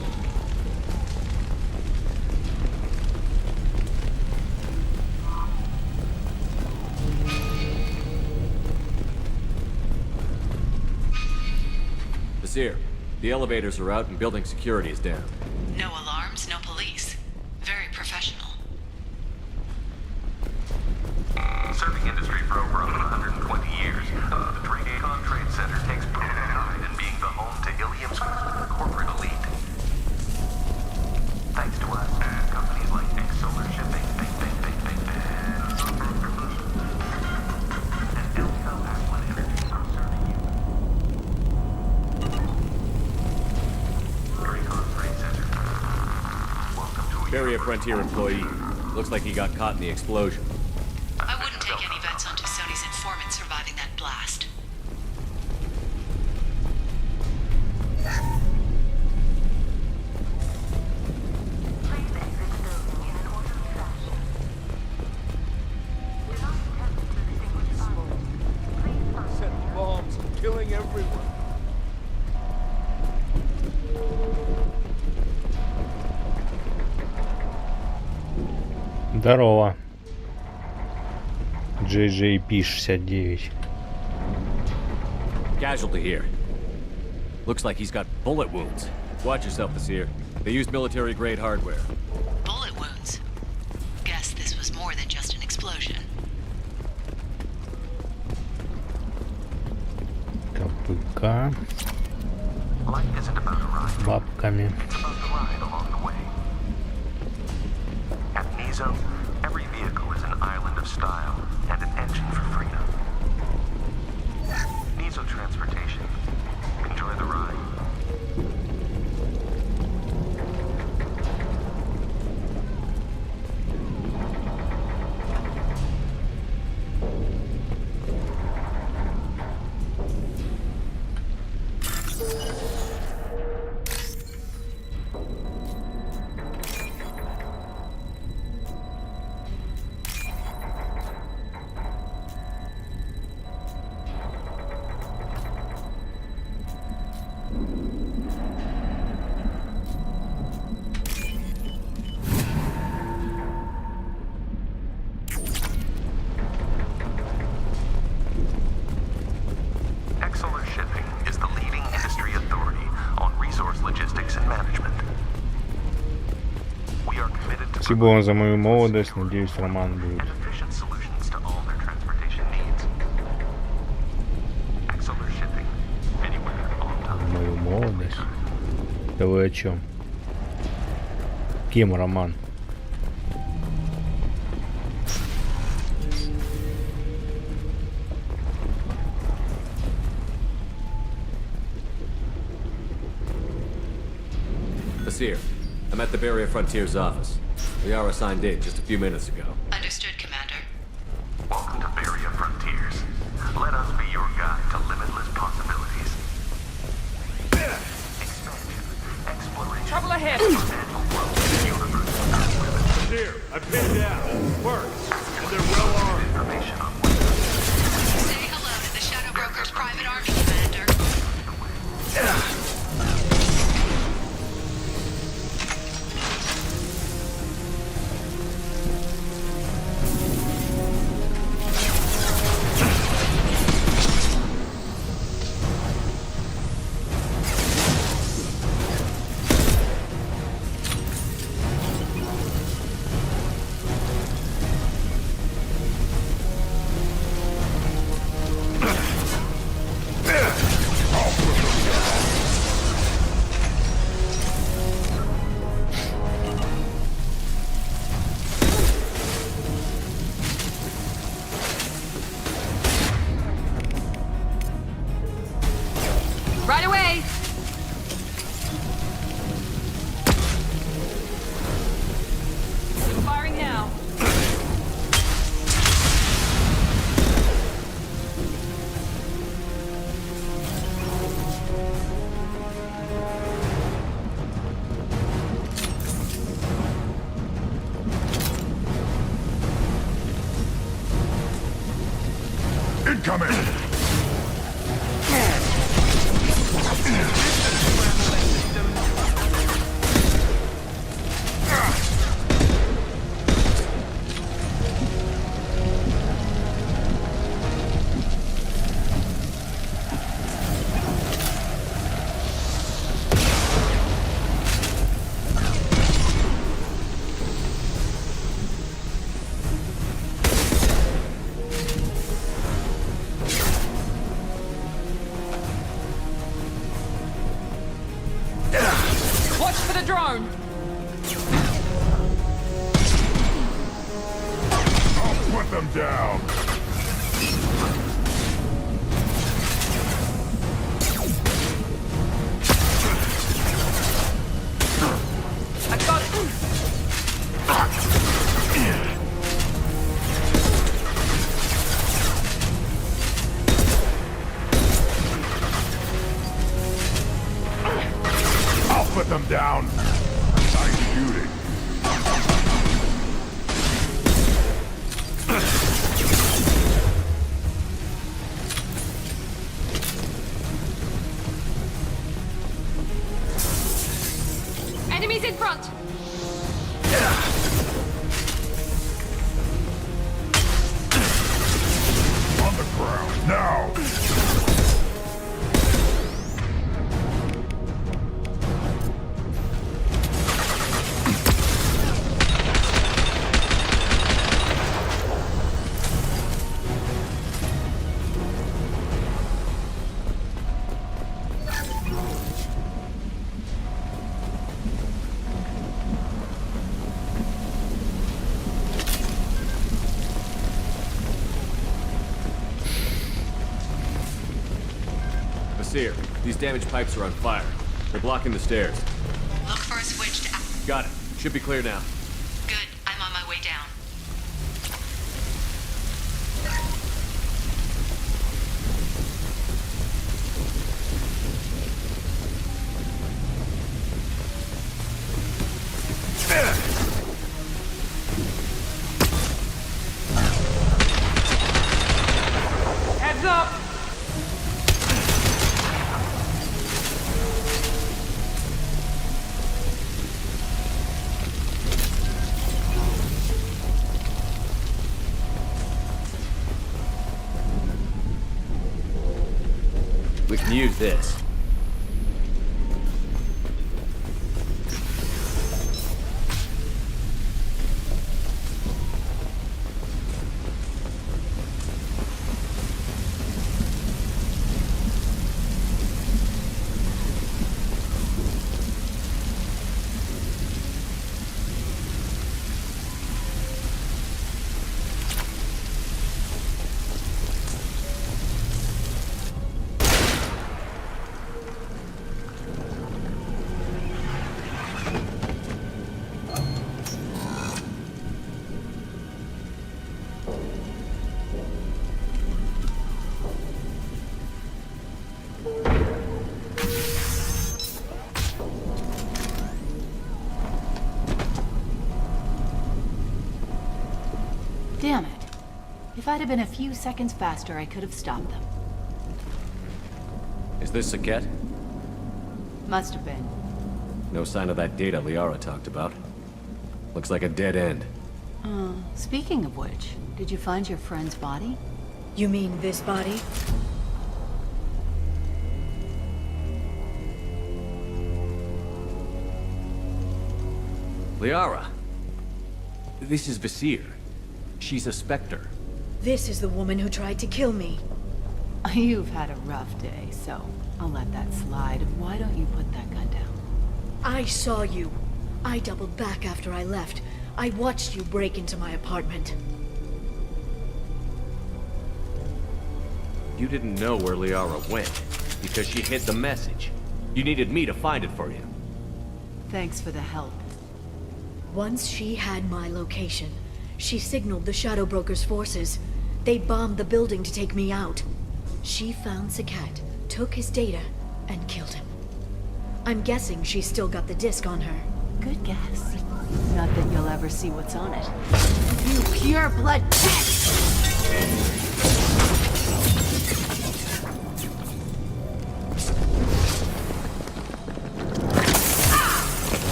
Vizier, the elevators are out and building security is down. No alarms, no police. Very professional. Serving industry for over 120 years, the Dracon Trade Center takes pride in being the home to Ilium's corporate elite. Thanks to us, companies like Solar Shipping, and Elko Aquan Energy are serving you. Dracon Trade Center. Welcome to Barrier Frontier employee. Looks like he got caught in the explosion. I wouldn't take any bets on Sony's informant surviving that blast. Please exit the building in an orderly fashion. Do not attempt to extinguish fire. Please find Setting bombs, killing everyone. Здорово. JJP69. Casualty here. Looks like he's got bullet wounds. Watch yourself, Vizier. They used military-grade hardware. Bullet wounds. Guess this was more than just an explosion. КПК. Life isn't about arriving. Бабками. It's about the ride along the way. At Nizo, every vehicle is an island of style and an engine for freedom. Nizo Transportation. Enjoy the ride. Solar Shipping is the leading industry authority on resource logistics and management. We are committed to Спасибо вам за мою молодость. Надеюсь, роман будет. efficient solutions to all their transportation needs. Да вы о чем? Кем роман? Basir, I'm at the Barrier Frontier's office. We are assigned in just a few minutes ago. Understood, Commander. Welcome to Barrier Frontiers. Let us be your guide to limitless possibilities. Expansion, exploration, Trouble ahead. substantial growth in the universe. Here, I pinned down. Work. And they're well armed. Information on Say hello to the Shadow Broker's private army, Commander. Right away. Firing now. Incoming! Watch for the drone. I'll put them down! I got it. I'll put them down! Nice shooting. Enemies in front. On the ground, now! Basir, these damaged pipes are on fire. They're blocking the stairs. Look for a switch to... Got it. Should be clear now. Good. I'm on my way down. Heads up. We can use this. Damn it. If I'd have been a few seconds faster, I could have stopped them. Is this Saket? Must have been. No sign of that data Liara talked about. Looks like a dead end. Speaking of which, did you find your friend's body? You mean this body? Liara! This is Visir. She's a Spectre. This is the woman who tried to kill me. You've had a rough day, so I'll let that slide. Why don't you put that gun down? I saw you. I doubled back after I left. I watched you break into my apartment. You didn't know where Liara went, because she hid the message. You needed me to find it for you. Thanks for the help. Once she had my location, she signaled the Shadow Broker's forces. They bombed the building to take me out. She found Saket, took his data, and killed him. I'm guessing she's still got the disc on her. Good guess. Not that you'll ever see what's on it. You pure blood pest!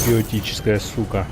Биотическая сука.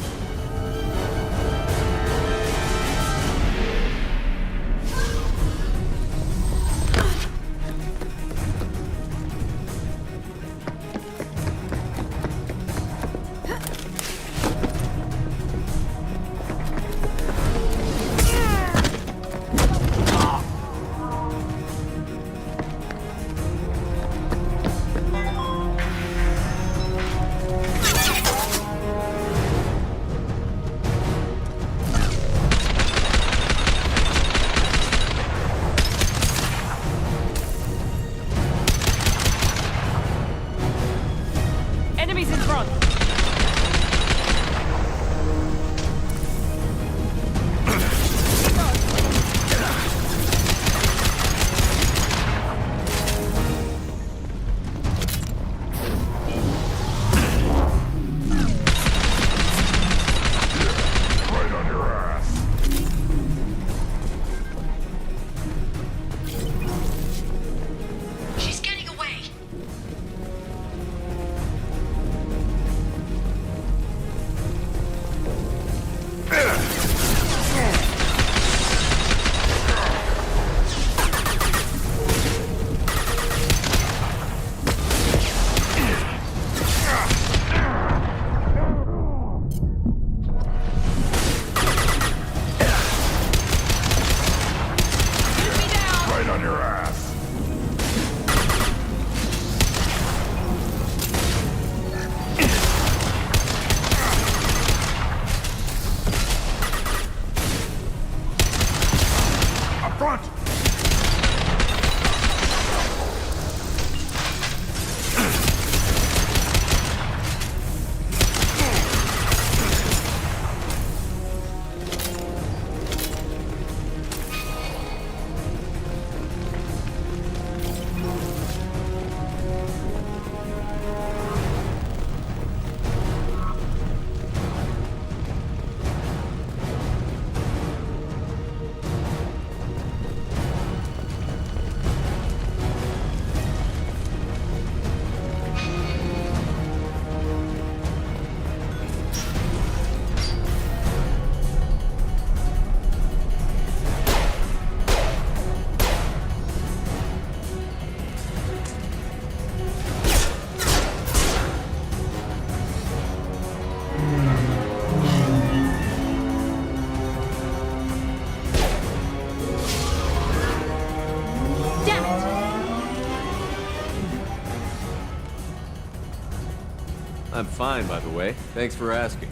I'm fine, by the way. Thanks for asking.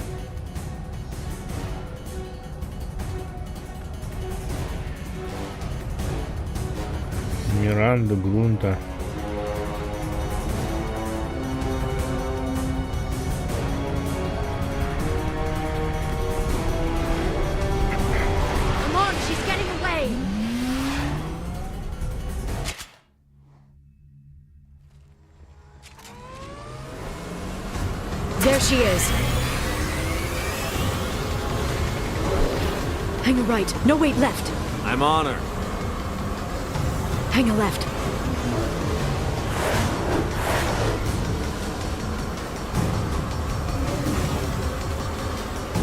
Миранда, Грунта. Come on, she's getting away! There she is. Hang a right. No, wait, left. I'm on her. Hang a left.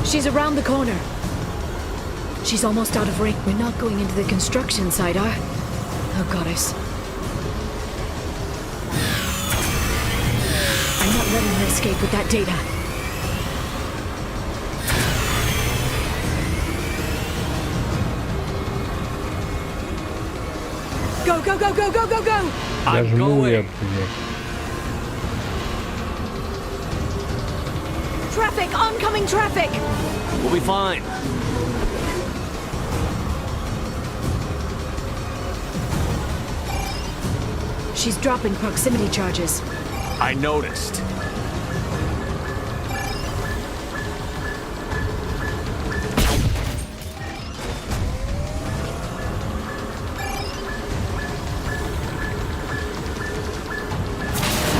She's around the corner. She's almost out of range. We're not going into the construction site, are? Oh, goddess. I'm not letting her escape with that data. Go, go, go, go, go, go, go! I'm going. Traffic! Oncoming traffic! We'll be fine. She's dropping proximity charges. I noticed.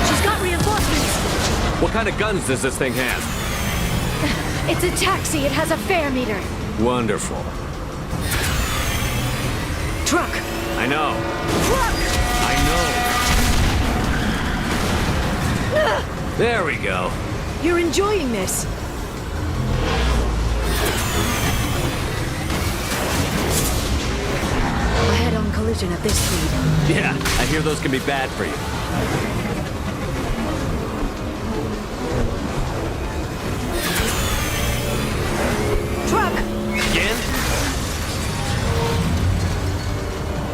She's got reinforcements! What kind of guns does this thing have? It's a taxi. It has a fare meter. Wonderful. Truck! I know. Truck! I know. There we go. You're enjoying this. A head-on collision at this speed. Yeah, I hear those can be bad for you. Truck! Again?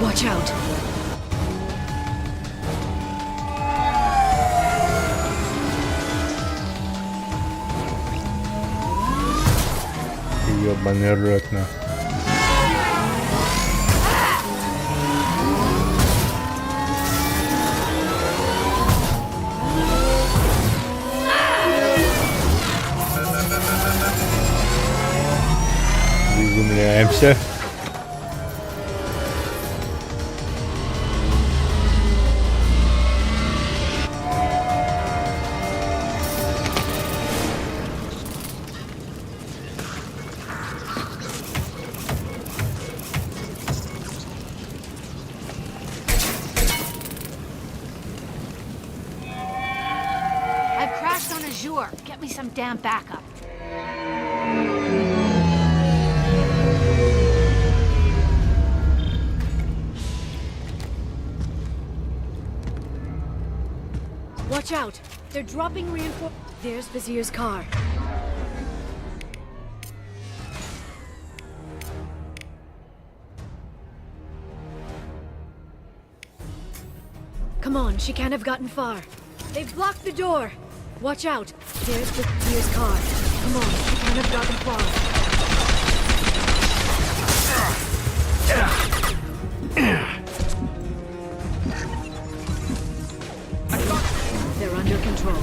Watch out. Ёбаный рот, на. Изумляемся. I've crashed on Azure. Get me some damn backup. Watch out. They're dropping reinforcements. There's Vizier's car. Come on, she can't have gotten far. They've blocked the door. Watch out. There's Vizier's car. Come on, she can't have gotten far. They're under control.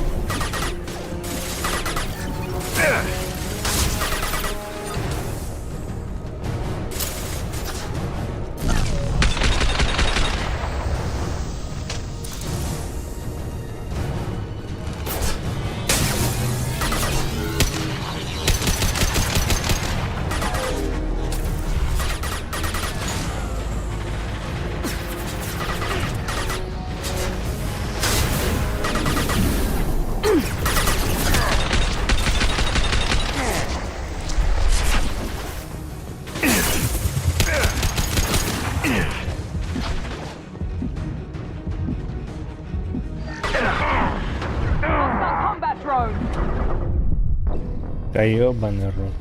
Да ёбаный рот.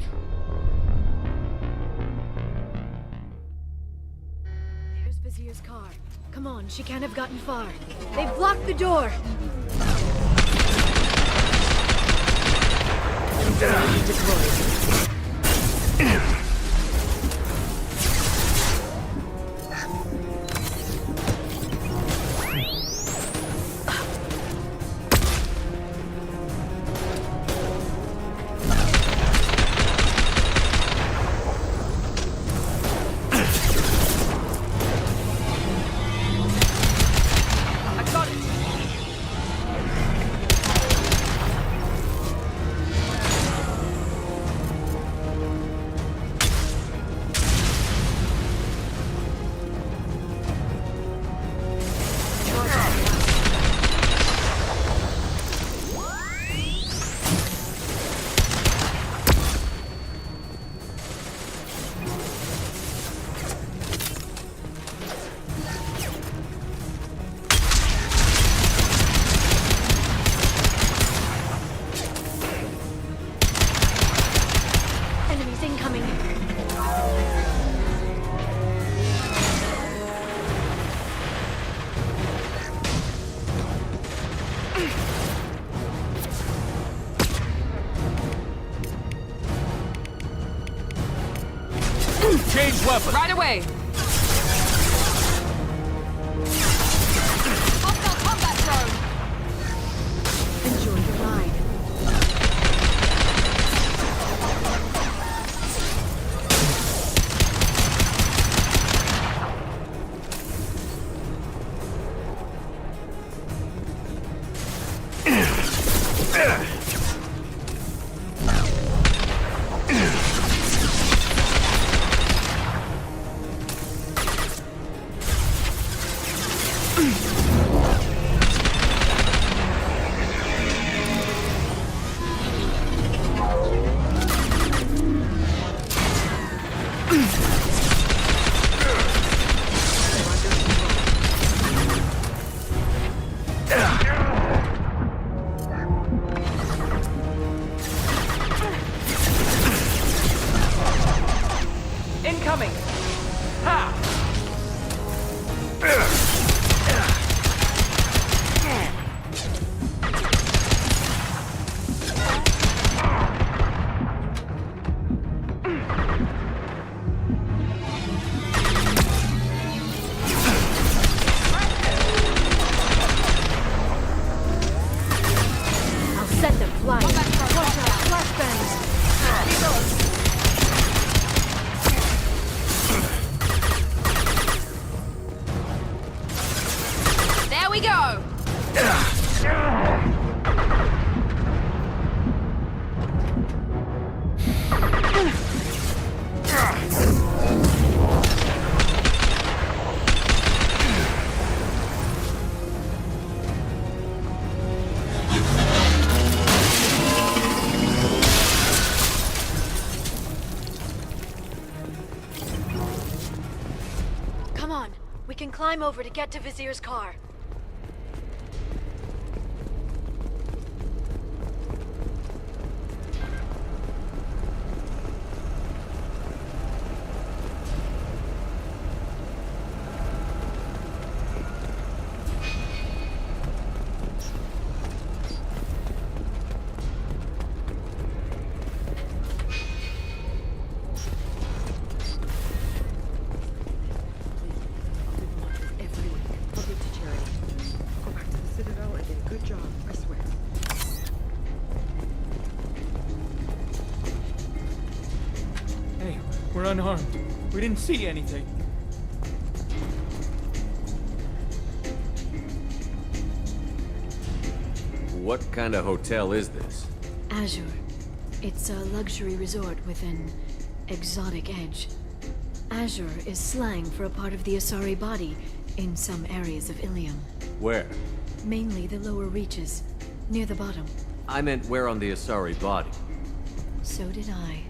There's Vizier's car. Come on, she can't have gotten far. They've blocked the door. Deployed. weapon. Right away. Hostile combat drone. Enjoy the ride. Incoming. Ha! I'll set them flying. Watch out, flashbangs. There we go. Come on, we can climb over to get to Vizier's car. Hey, we're unharmed. We didn't see anything. What kind of hotel is this? Azure. It's a luxury resort with an exotic edge. Azure is slang for a part of the Asari body in some areas of Ilium. Where? Mainly the lower reaches, near the bottom. I meant where on the Asari body. So did I.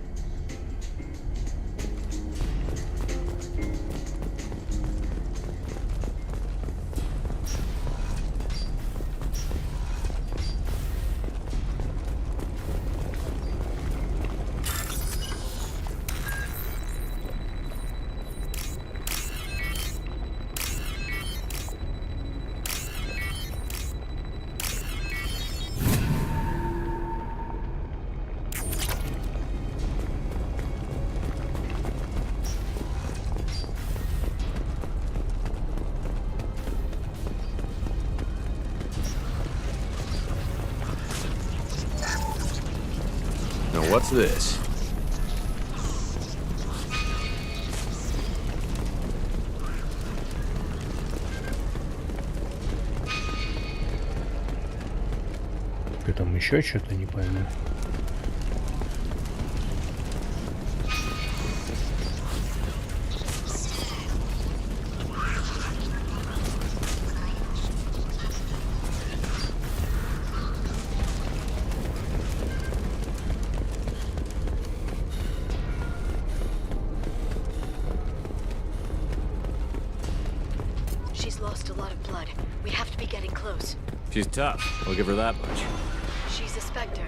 Now what's this? Ты там еще что-то не пойму. She's lost a lot of blood. We have to be getting close. She's tough. I'll give her that much. She's a Spectre.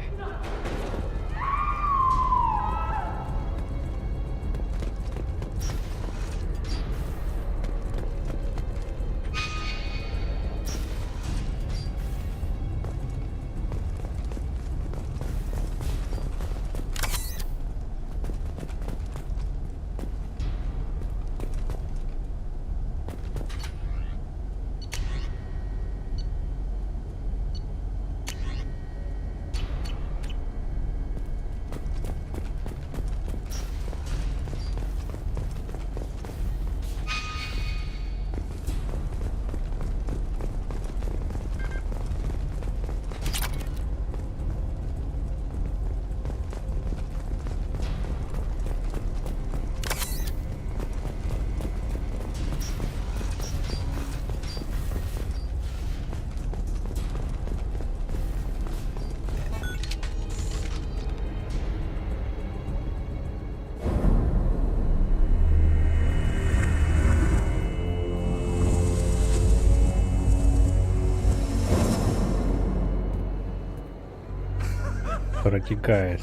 протекает.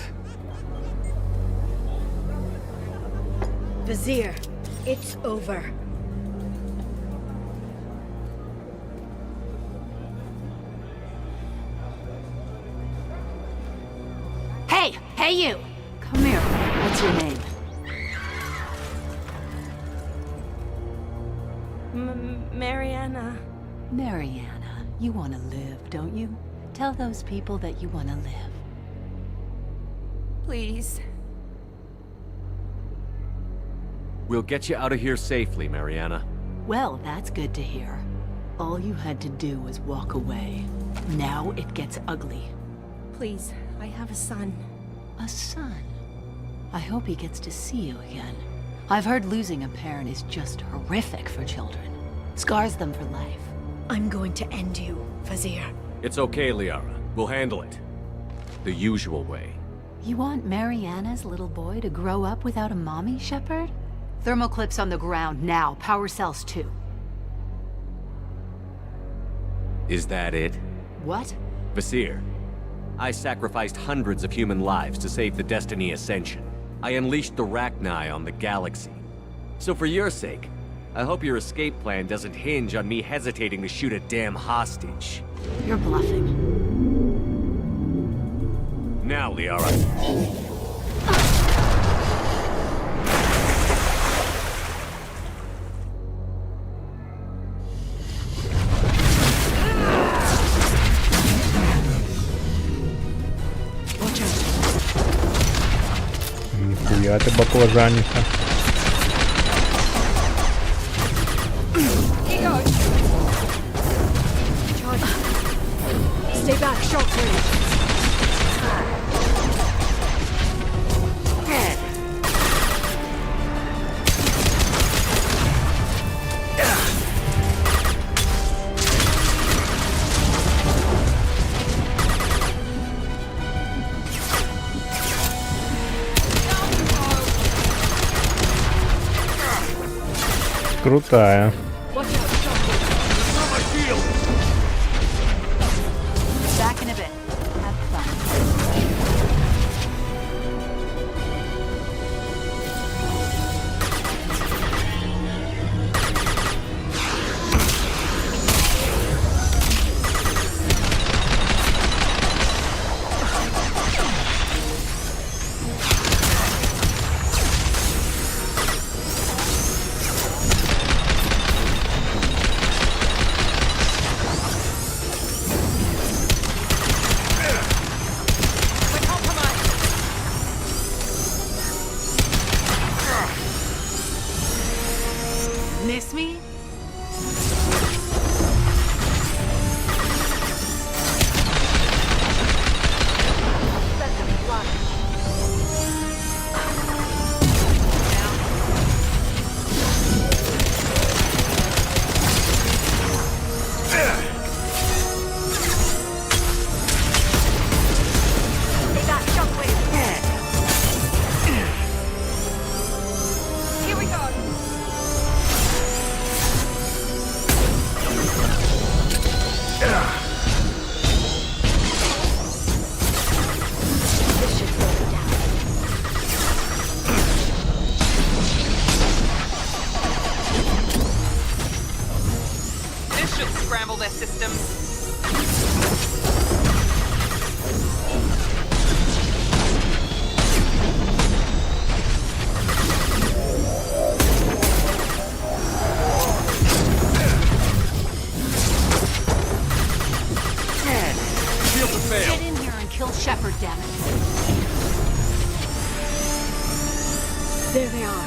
Vizier, it's over. Hey! Hey, you! Come here. What's your name? Mariana. Mariana. You want to live, don't you? Tell those people that you want to live. Please. We'll get you out of here safely, Mariana. Well, that's good to hear. All you had to do was walk away. Now it gets ugly. Please, I have a son. A son? I hope he gets to see you again. I've heard losing a parent is just horrific for children. Scars them for life. I'm going to end you, Vizier. It's okay, Liara. We'll handle it. The usual way. You want Mariana's little boy to grow up without a mommy, Shepard? Thermal clips on the ground now. Power cells too. Is that it? What? Vizier, I sacrificed hundreds of human lives to save the Destiny Ascension. I unleashed the Rachni on the galaxy. So for your sake, I hope your escape plan doesn't hinge on me hesitating to shoot a damn hostage. You're bluffing. Now, Liara. Нихуя ты баклажаниха. Stay back, shockwave. Крутая. Back in a bit. Have fun. Miss me? Here we go. This should scramble their systems. Get in here and kill Shepard, damn it. There they are.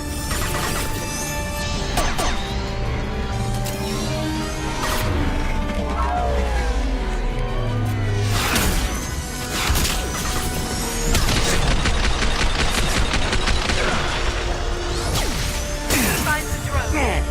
Find the drone.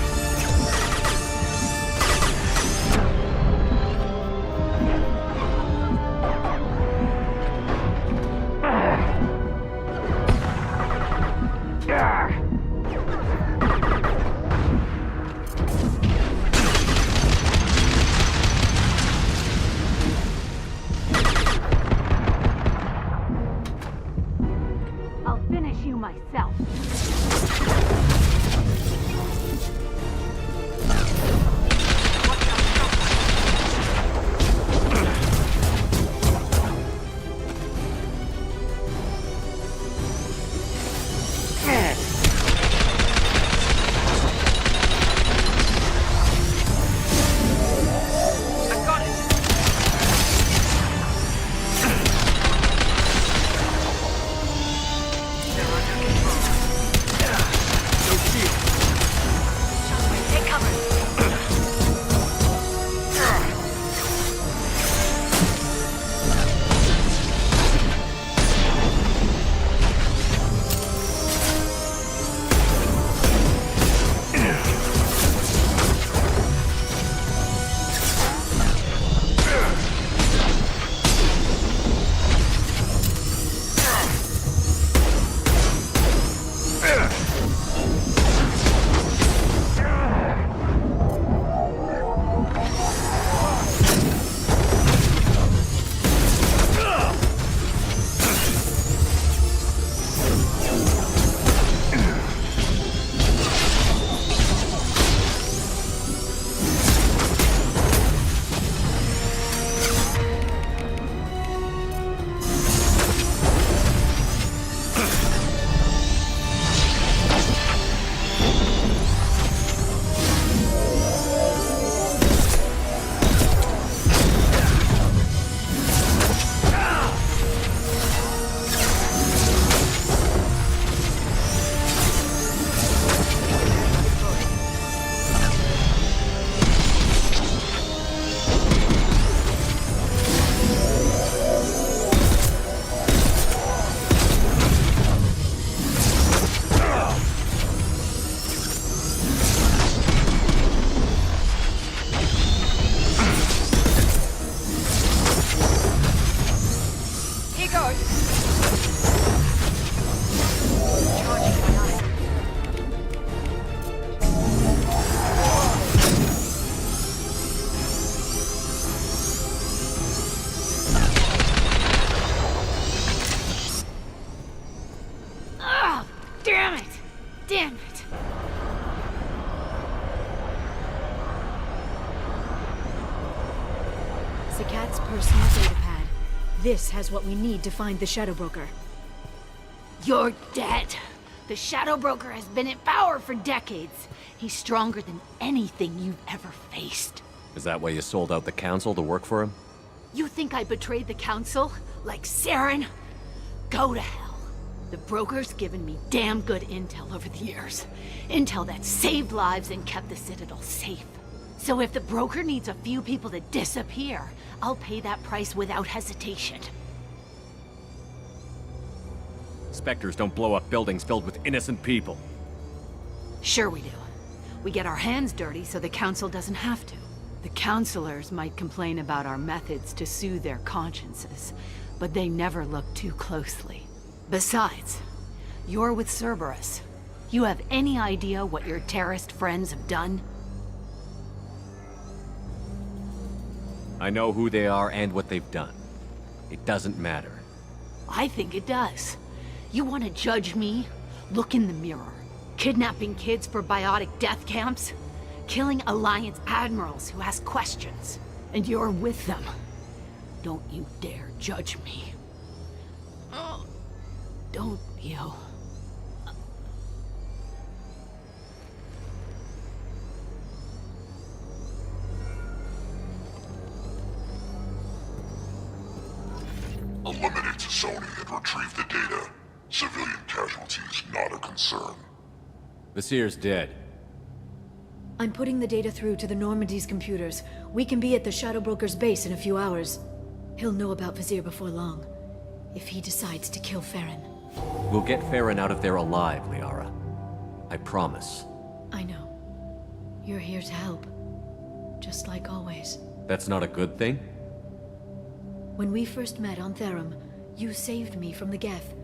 Secat's personal data pad. This has what we need to find the Shadow Broker. You're dead. The Shadow Broker has been in power for decades. He's stronger than anything you've ever faced. Is that why you sold out the council to work for him? You think I betrayed the council? Like Saren? Go to hell. The broker's given me damn good intel over the years. Intel that saved lives and kept the Citadel safe. So if the broker needs a few people to disappear, I'll pay that price without hesitation. Spectres don't blow up buildings filled with innocent people. Sure we do. We get our hands dirty so the council doesn't have to. The counselors might complain about our methods to soothe their consciences, but they never look too closely. Besides, you're with Cerberus. You have any idea what your terrorist friends have done? I know who they are and what they've done. It doesn't matter. I think it does. You want to judge me? Look in the mirror. Kidnapping kids for biotic death camps? Killing Alliance admirals who ask questions. And you're with them. Don't you dare judge me. Oh, don't you? Eliminate Sony and retrieve the data. Civilian casualties not a concern. Vasir's dead. I'm putting the data through to the Normandy's computers. We can be at the Shadow Broker's base in a few hours. He'll know about Vasir before long, if he decides to kill Farron. We'll get Farron out of there alive, Liara. I promise. I know. You're here to help. Just like always. That's not a good thing? When we first met on Therum, you saved me from the Geth.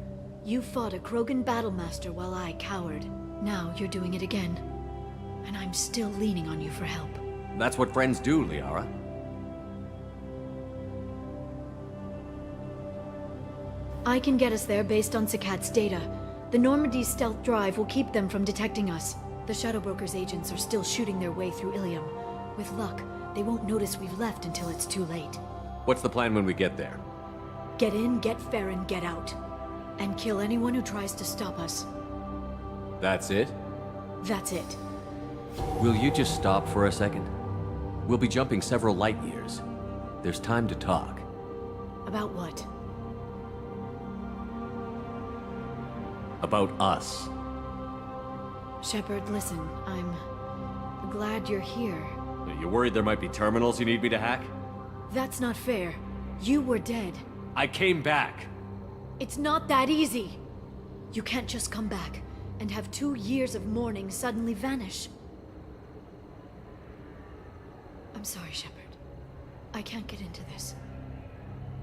You fought a Krogan battlemaster while I cowered. Now you're doing it again. And I'm still leaning on you for help. That's what friends do, Liara. I can get us there based on Secat's data. The Normandy's stealth drive will keep them from detecting us. The Shadow Broker's agents are still shooting their way through Ilium. With luck, they won't notice we've left until it's too late. What's the plan when we get there? Get in, get Farron, get out. And kill anyone who tries to stop us. That's it? That's it. Will you just stop for a second? We'll be jumping several light years. There's time to talk. About what? About us. Shepard, listen, I'm glad you're here. Are you worried there might be terminals you need me to hack? That's not fair. You were dead. I came back. It's not that easy. You can't just come back and have 2 years of mourning suddenly vanish. I'm sorry, Shepard. I can't get into this.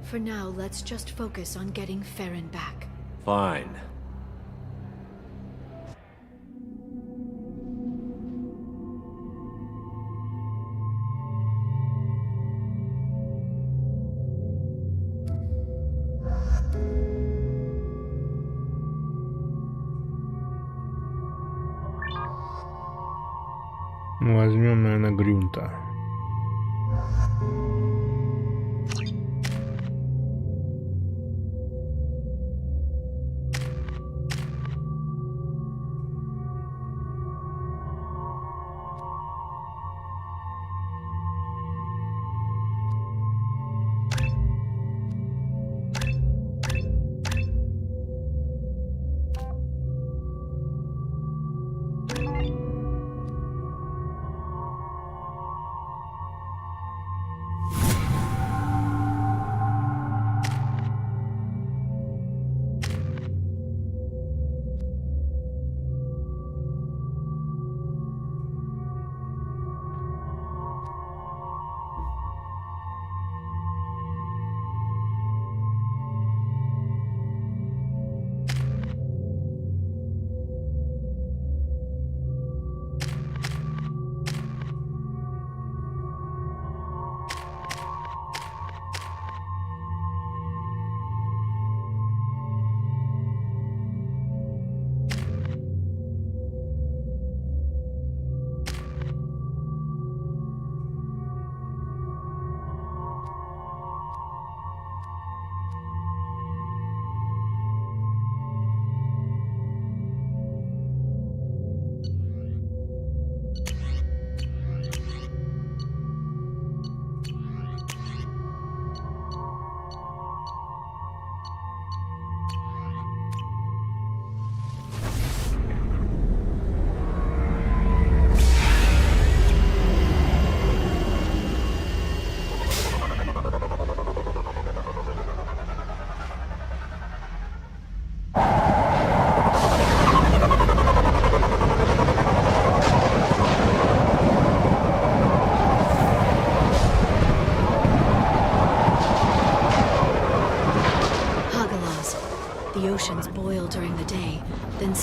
For now, let's just focus on getting Farron back. Fine. Возьмем, наверное, Грюнта.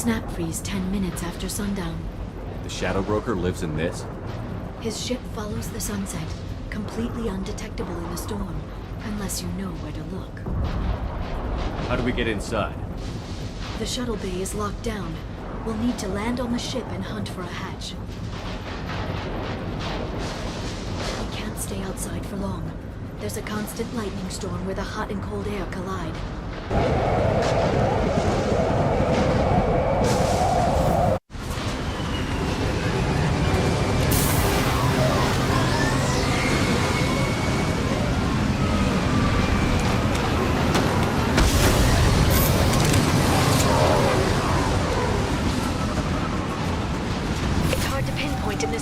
snap freeze 10 minutes after sundown. The Shadow Broker lives in this? His ship follows the sunset, completely undetectable in the storm, unless you know where to look. How do we get inside? The shuttle bay is locked down. We'll need to land on the ship and hunt for a hatch. We can't stay outside for long. There's a constant lightning storm where the hot and cold air collide.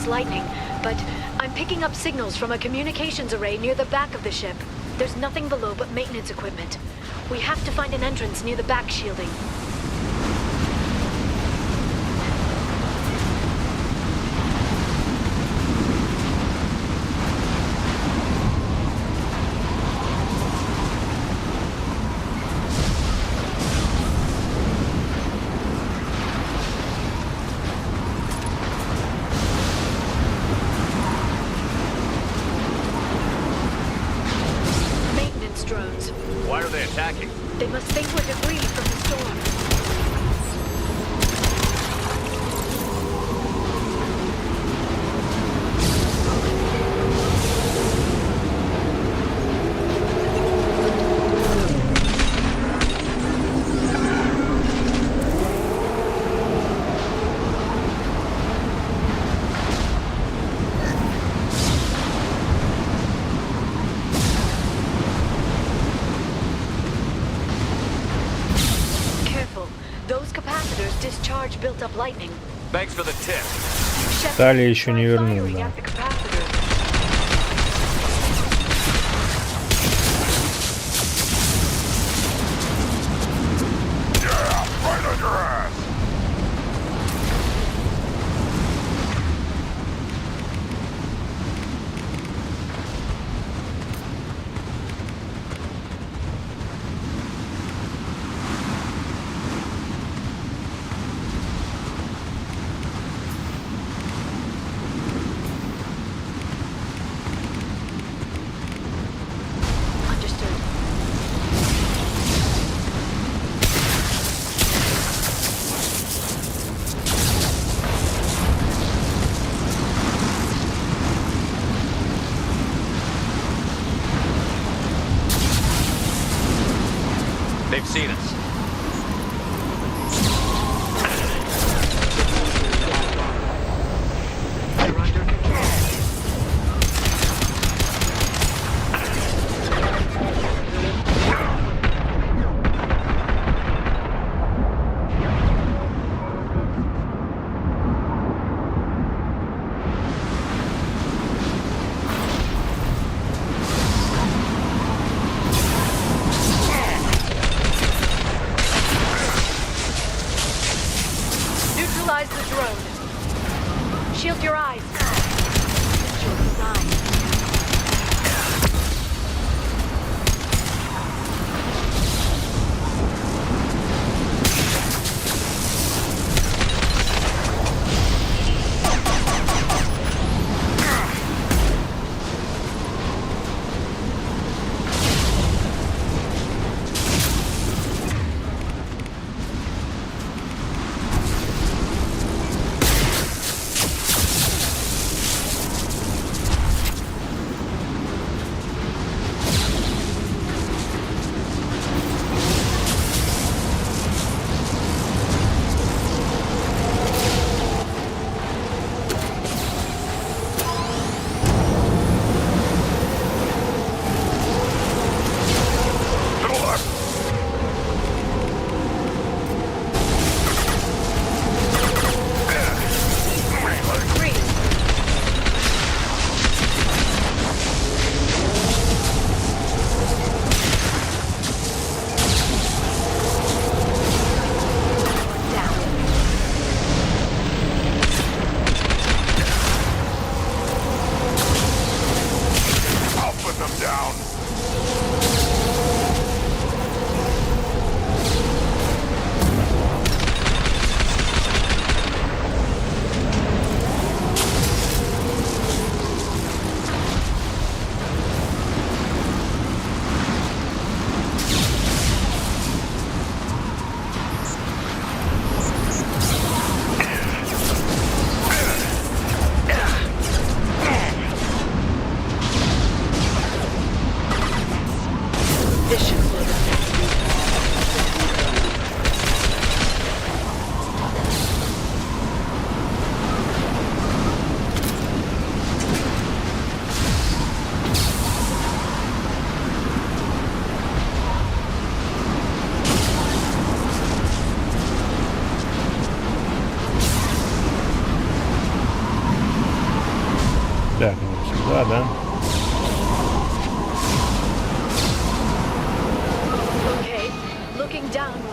Lightning, but I'm picking up signals from a communications array near the back of the ship. There's nothing below but maintenance equipment. We have to find an entrance near the back shielding. Why are they attacking? They must think we're debris from the storm. Discharge built up lightning. Thanks for the tip. Талия еще не вернул, да. They've seen us.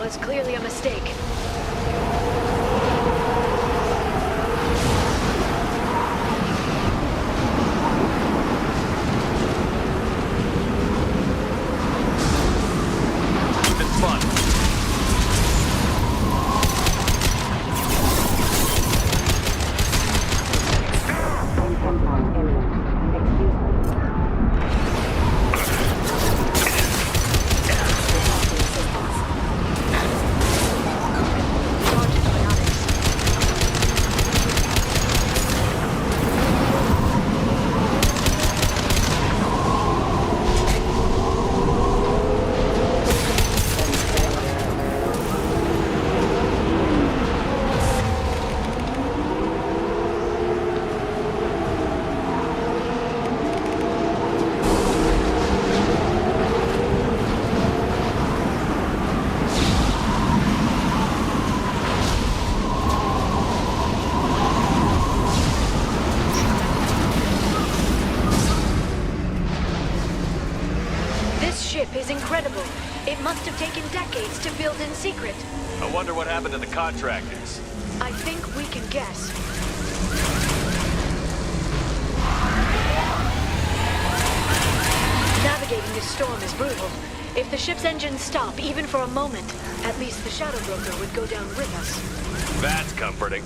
was clearly a mistake. It's fun. Is incredible. It must have taken decades to build in secret. I wonder what happened to the contractors. I think we can guess. Navigating this storm is brutal. If the ship's engines stop, even for a moment, at least the Shadow Broker would go down with us. That's comforting.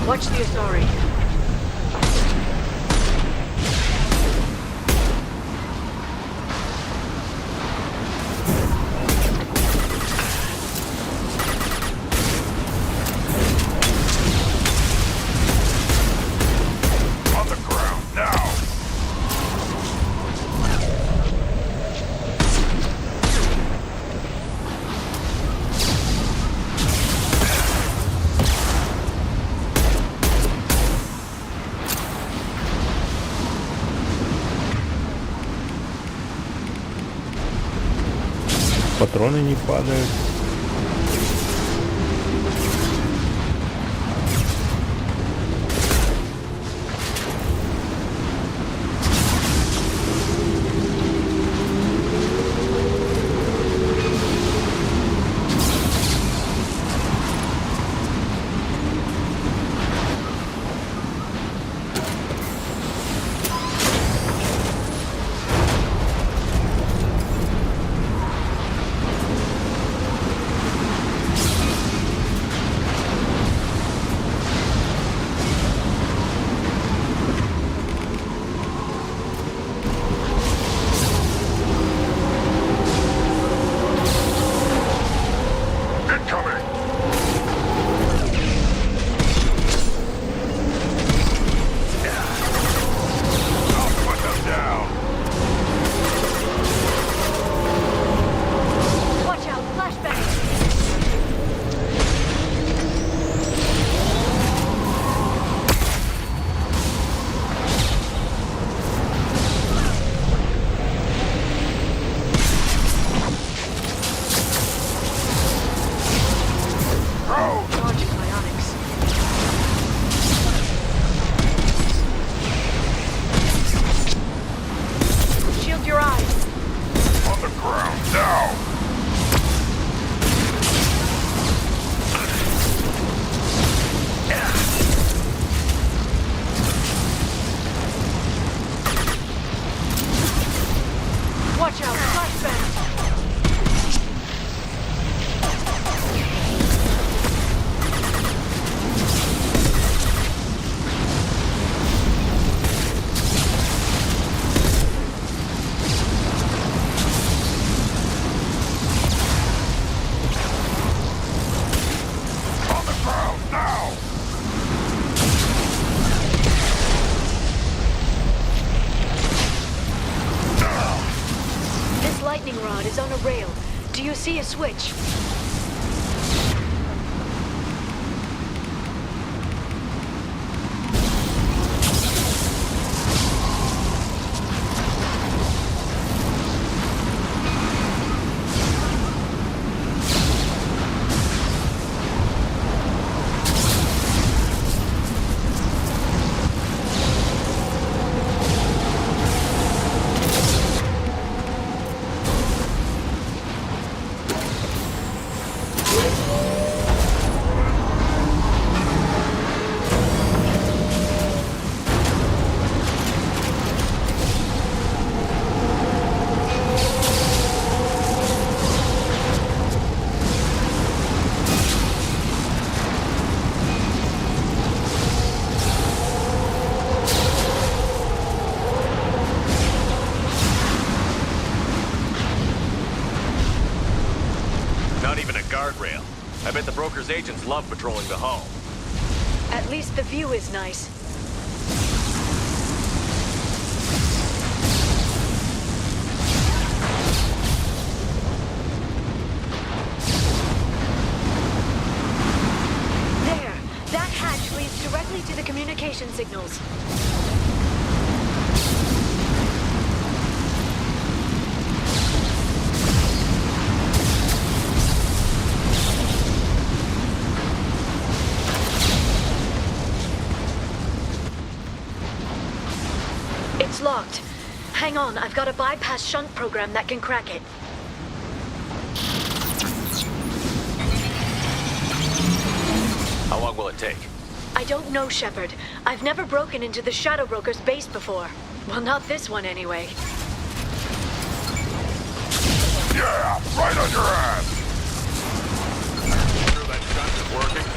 Watch the authority. On the ground now. Патроны не падают. Watch out, flashbang! Is on a rail. Do you see a switch? Guardrail. I bet the broker's agents love patrolling the hull. At least the view is nice. There! That hatch leads directly to the communication signals. It's locked. Hang on, I've got a bypass shunt program that can crack it. How long will it take? I don't know, Shepard. I've never broken into the Shadow Broker's base before. Well, not this one anyway. Yeah, right on your ass! Sure that shunt is working?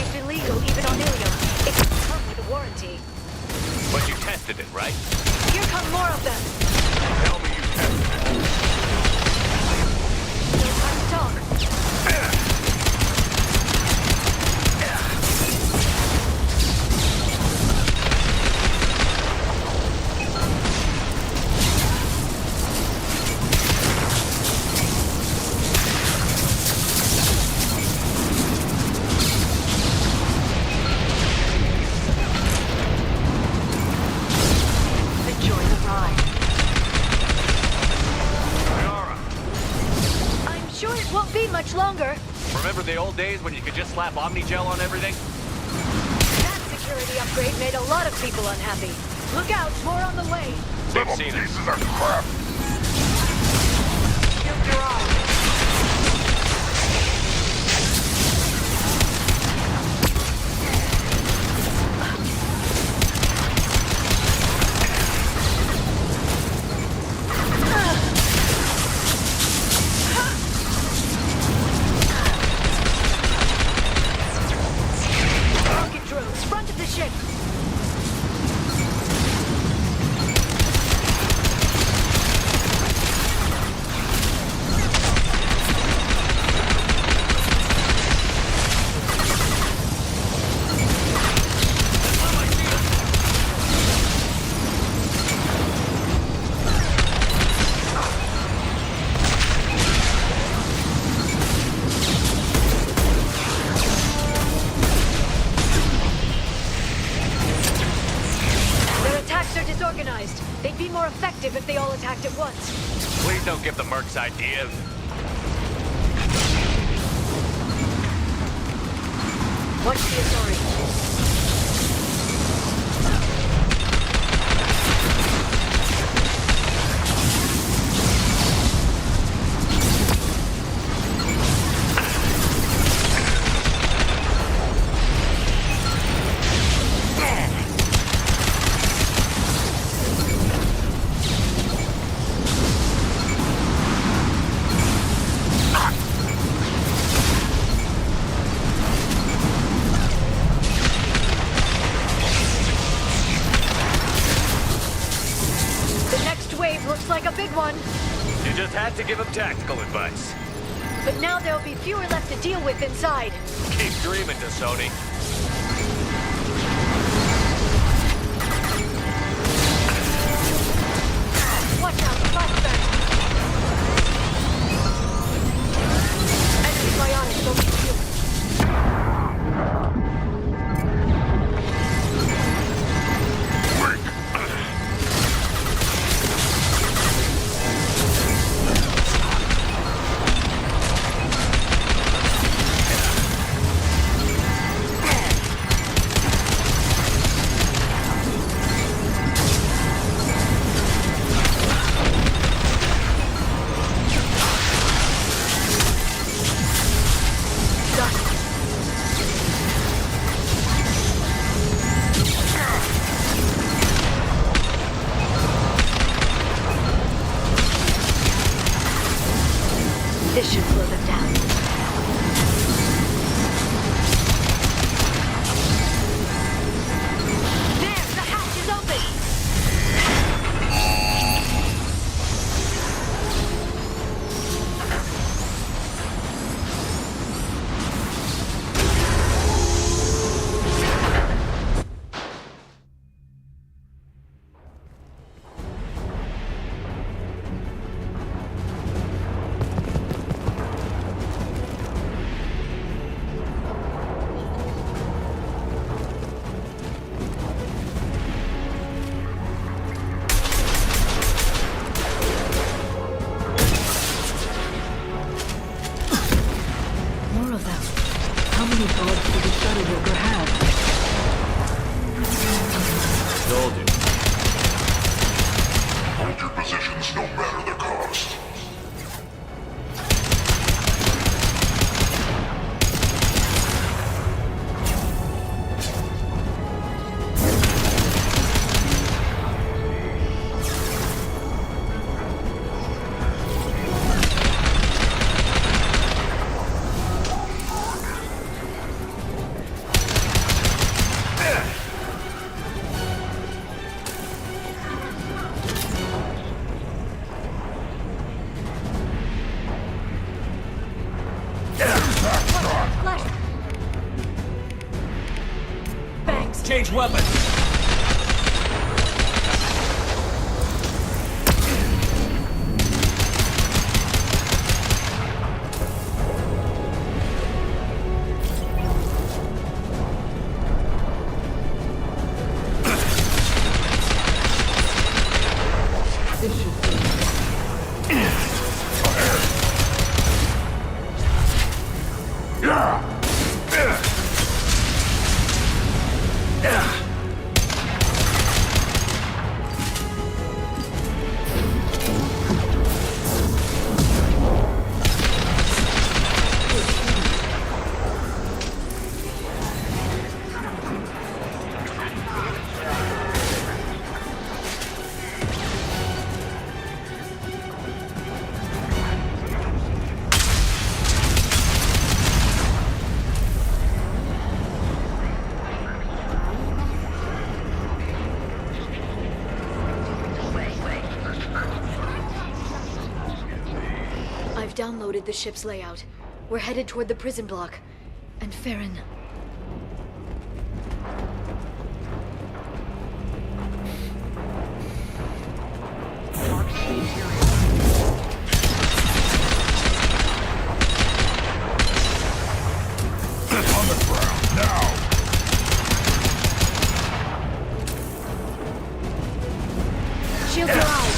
It's illegal even on Ilium. It can come with a warranty. But you tested it, right? Here come more of them. Tell me you tested it. No time to talk. Much longer. Remember the old days when you could just slap Omnigel on everything? That security upgrade made a lot of people unhappy. Look out, more on the way. Little pieces of crap. Shield your arm. They'd be more effective if they all attacked at once. Please don't give the mercs ideas. Watch the Atari. wave looks like a big one. You just had to give him tactical advice. But now there'll be fewer left to deal with inside. Keep dreaming, Sony. Watch out, flashback. Enemy biotics over here. This should slow them down. There, the hatch is open! More of them. How many bulbs did the shadow broker have? Told you. Hold your positions no matter the cost. Change weapon! Downloaded the ship's layout. We're headed toward the prison block. And Farron. On the ground, now! Shield your eyes!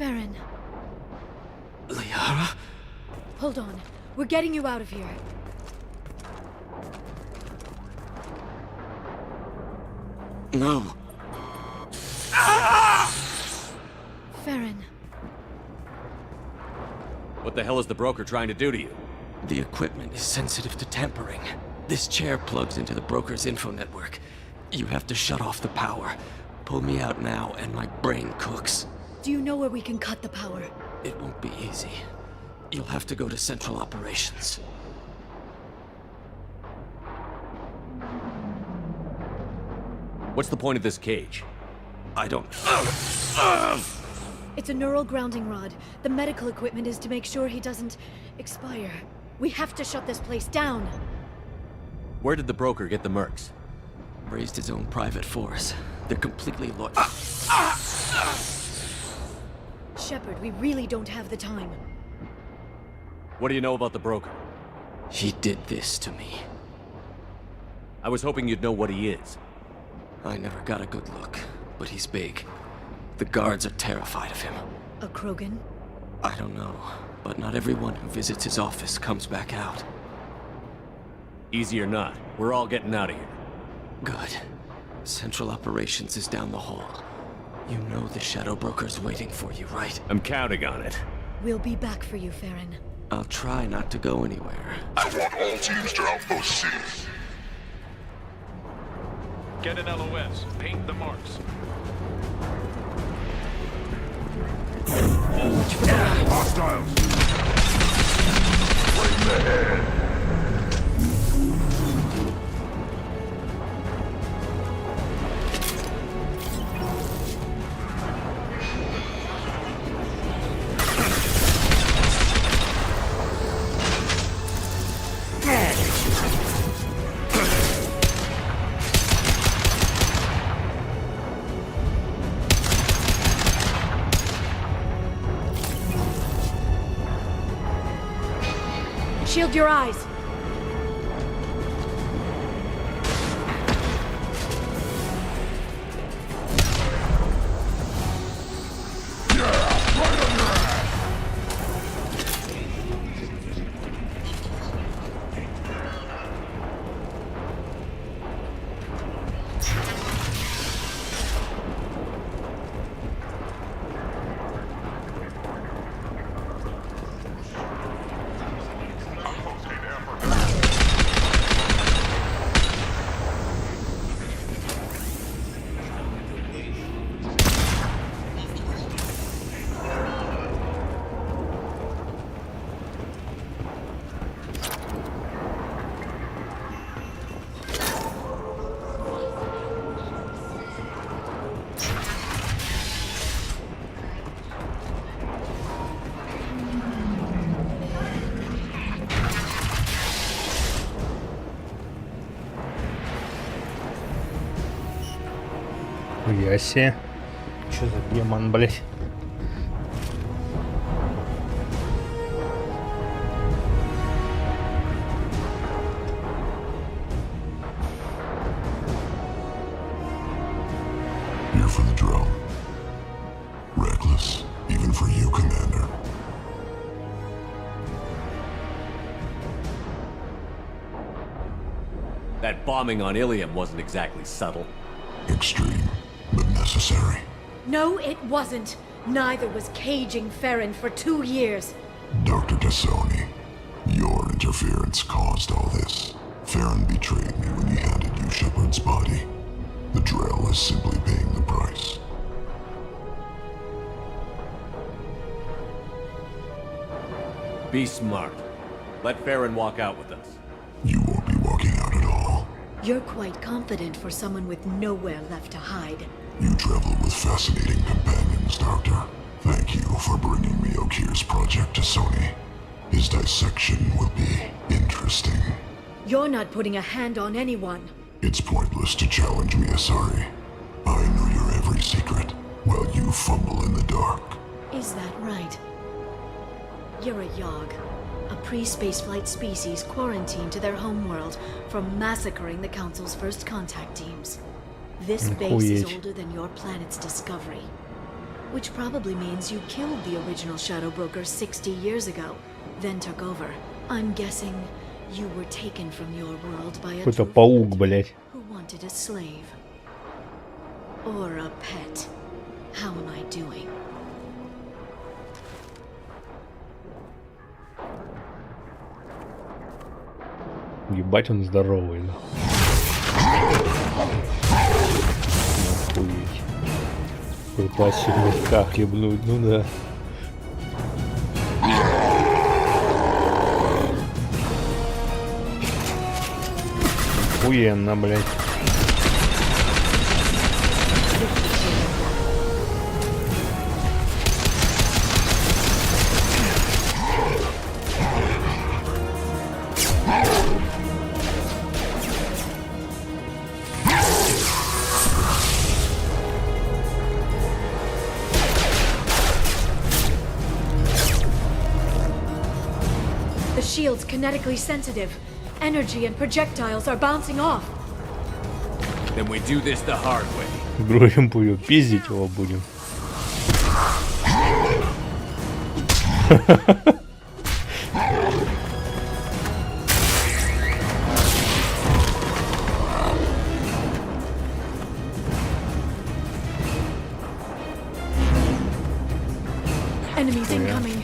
Farron. Liara? Hold on. We're getting you out of here. No. Farron. What the hell is the broker trying to do to you? The equipment is sensitive to tampering. This chair plugs into the broker's info network. You have to shut off the power. Pull me out now and my brain cooks. Do you know where we can cut the power? It won't be easy. You'll have to go to Central Operations. What's the point of this cage? I don't... It's a neural grounding rod. The medical equipment is to make sure he doesn't expire. We have to shut this place down. Where did the broker get the mercs? Raised his own private force. They're completely loyal. Shepard, we really don't have the time. What do you know about the broker? He did this to me. I was hoping you'd know what he is. I never got a good look, but he's big. The guards are terrified of him. A Krogan? I don't know, but not everyone who visits his office comes back out. Easy or not, we're all getting out of here. Good. Central Operations is down the hall. You know the Shadow Broker's waiting for you, right? I'm counting on it. We'll be back for you, Farron. I'll try not to go anywhere. I want all teams to outpost C. Get an LOS. Paint the marks. Hostiles! Flame the head! Shield your eyes. Ясе. Чё за демон, блять? You're for the drone. Reckless, even for you, Commander. That bombing on Ilium wasn't exactly subtle. Extreme, but necessary. No, it wasn't. Neither was caging Farron for 2 years. Dr. Tassoni, your interference caused all this. Farron betrayed me when he handed you Shepard's body. The Drell is simply paying the price. Be smart. Let Farron walk out with us. You won't be walking out at all. You're quite confident for someone with nowhere left to hide. You travel with fascinating companions, Doctor. Thank you for bringing me Okir's project to Sony. His dissection will be interesting. You're not putting a hand on anyone. It's pointless to challenge me, Asari. I know your every secret, while you fumble in the dark. Is that right? You're a Yogg, a pre-spaceflight species quarantined to their homeworld from massacring the Council's first contact teams. This base is older than your planet's discovery. Which probably means you killed the original Shadow Broker 60 years ago, then took over. I'm guessing you were taken from your world by a Какой-то паук, блять. who wanted a slave. Or a pet. How am I doing? Ебать, он здоровый, да. Охуеть. Пытался мягко хлебнуть, ну да. Охуенно, блядь. The shield's kinetically sensitive. Energy and projectiles are bouncing off. Then we do this the hard way. Другим пулю пиздить его будем. Enemies incoming.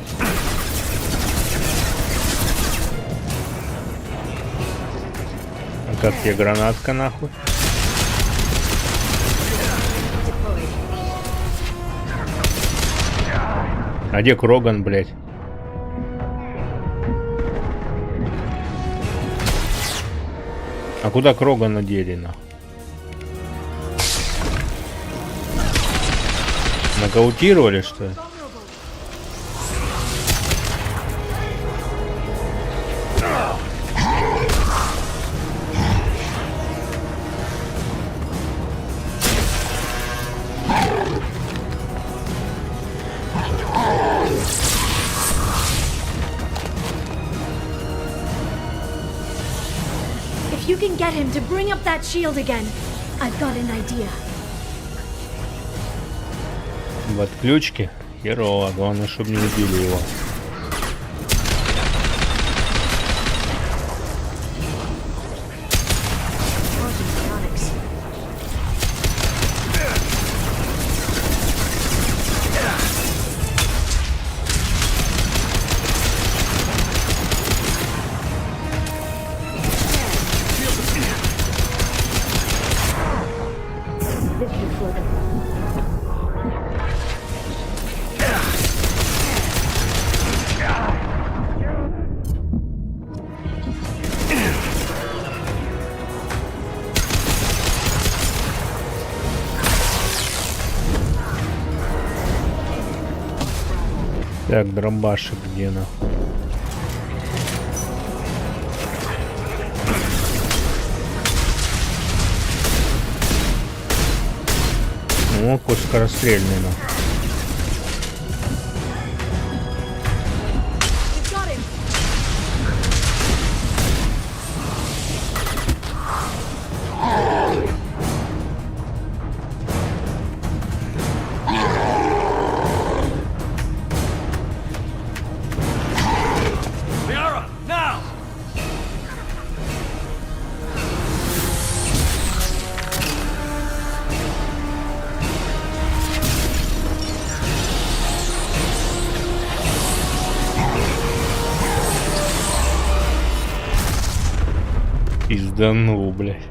А как тебе гранатка нахуй? А где Кроган, блядь? А куда Крогана дели, нахуй? Нокаутировали, что ли? If you can get him to bring up that shield again, I've got an idea. В отключке? Херово, главное, чтобы не убили его. Так, дробашек где нахуй? О, какой скорострельный нахуй. Пизданул, блядь.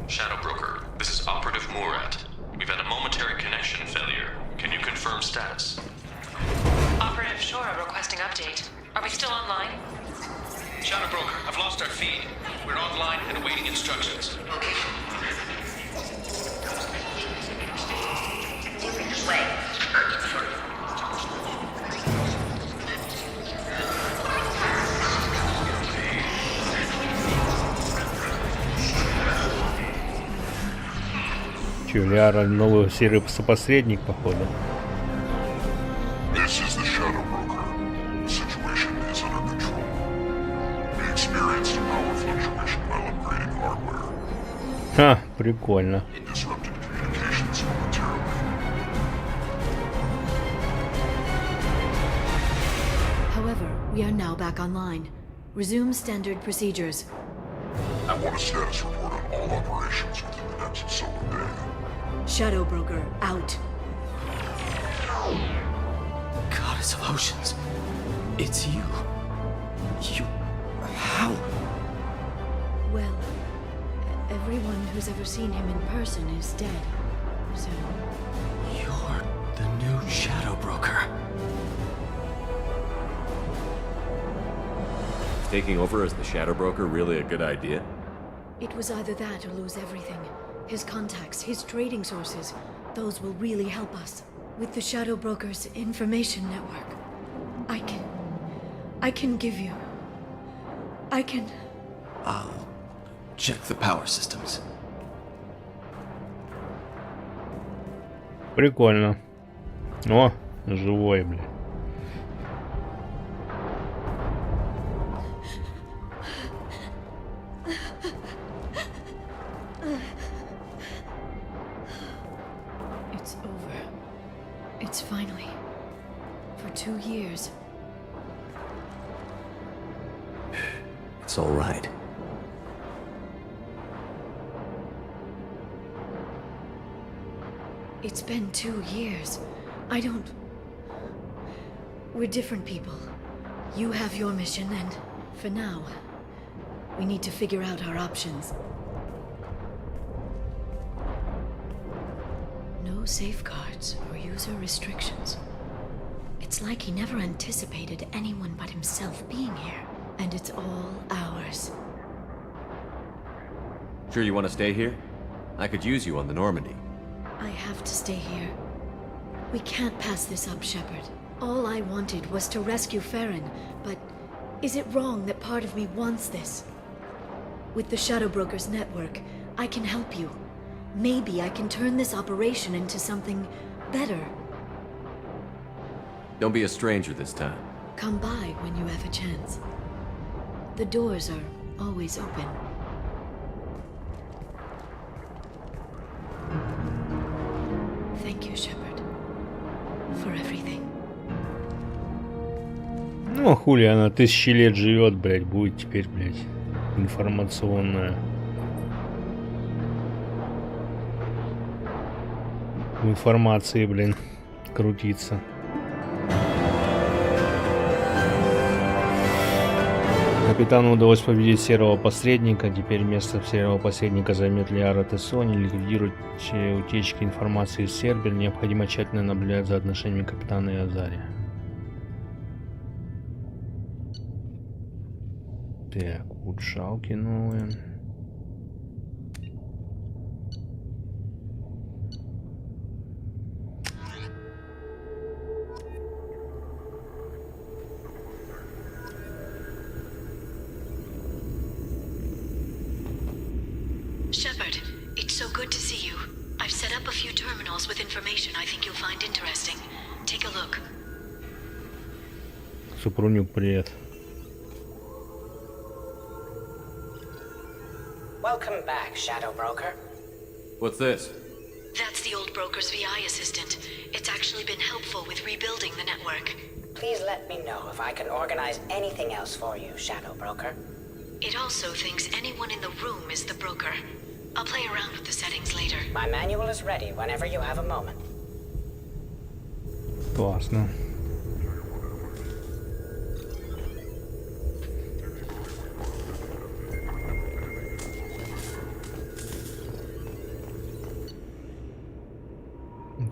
Shadow Broker, this is Operative Murat. We've had a momentary connection failure. Can you confirm status? Operative Shora requesting update. Are we still online? Shadow Broker, I've lost our feed. We're online and awaiting instructions. Че, Ляра новый серый посредник, походу. This is the Shadow Broker. The situation is under control. We experienced a power fluctuation while upgrading hardware. Ха, прикольно. It disrupted communications momentarily. However, we are now back online. Resume standard procedures. I want a status report on all operations within the next solar day. Shadow Broker, out. Goddess of Oceans. It's you. You... How? Well, everyone who's ever seen him in person is dead. So... You're the new Shadow Broker. Is taking over as the Shadow Broker really a good idea? It was either that or lose everything. His contacts, his trading sources, those will really help us. With the Shadow Broker's information network, I can give you... I'll check the power systems. Прикольно. О, живой, блин. It's over. It's finally. For 2 years. It's all right. It's been 2 years. I don't... We're different people. You have your mission, and for now, we need to figure out our options. No safeguards or user restrictions. It's like he never anticipated anyone but himself being here, and it's all ours. Sure you want to stay here? I could use you on the Normandy. I have to stay here. We can't pass this up, Shepard. All I wanted was to rescue Farron, but is it wrong that part of me wants this? With the Shadow Broker's network, I can help you. Maybe I can turn this operation into something better. Don't be a stranger this time. Come by when you have a chance. The doors are always open. Thank you, Shepard, for everything. Ну, хули, она 1000 лет живет, блядь, будет теперь, блядь, информационная. В информации, блин, крутиться. Капитану удалось победить серого посредника. Теперь место серого посредника займет Лиара Тессони. Ликвидировать утечки информации из сервера. Необходимо тщательно наблюдать за отношениями капитана и Азари. Так, улучшалки новые. Shepard, it's so good to see you. I've set up a few terminals with information I think you'll find interesting. Take a look. Супрунюк, привет. Welcome back, Shadow Broker. What's this? That's the old broker's VI assistant. It's actually been helpful with rebuilding the network. Please let me know if I can organize anything else for you, Shadow Broker. It also thinks anyone in the room is the broker. I'll play around with the settings later. My manual is ready whenever you have a moment. Классно.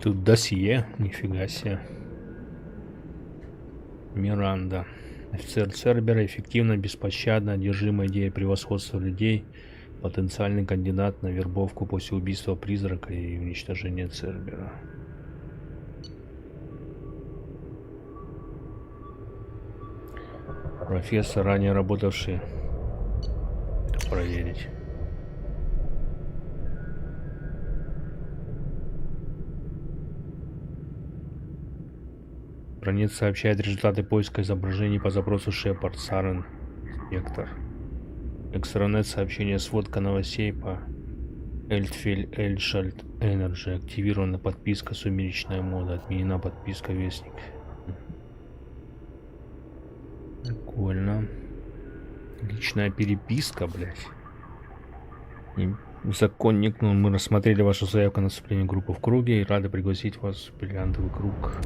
Тут досье, нифига себе. Миранда. Офицер Цербера, эффективно, беспощадно, одержимая идеей превосходства людей, потенциальный кандидат на вербовку после убийства призрака и уничтожения Цербера. Профессор, ранее работавший. Проверить. Бронец сообщает результаты поиска изображений по запросу Шепард, Сарен, Спектр. Экстранет сообщение сводка новостей по Эльтфель Эльшальд Энерджи. Активирована подписка Сумеречная мода. Отменена подписка Вестник. Прикольно. Личная переписка, блядь. Законник, ну, мы рассмотрели вашу заявку на вступление в группу в круге и рады пригласить вас в бриллиантовый круг.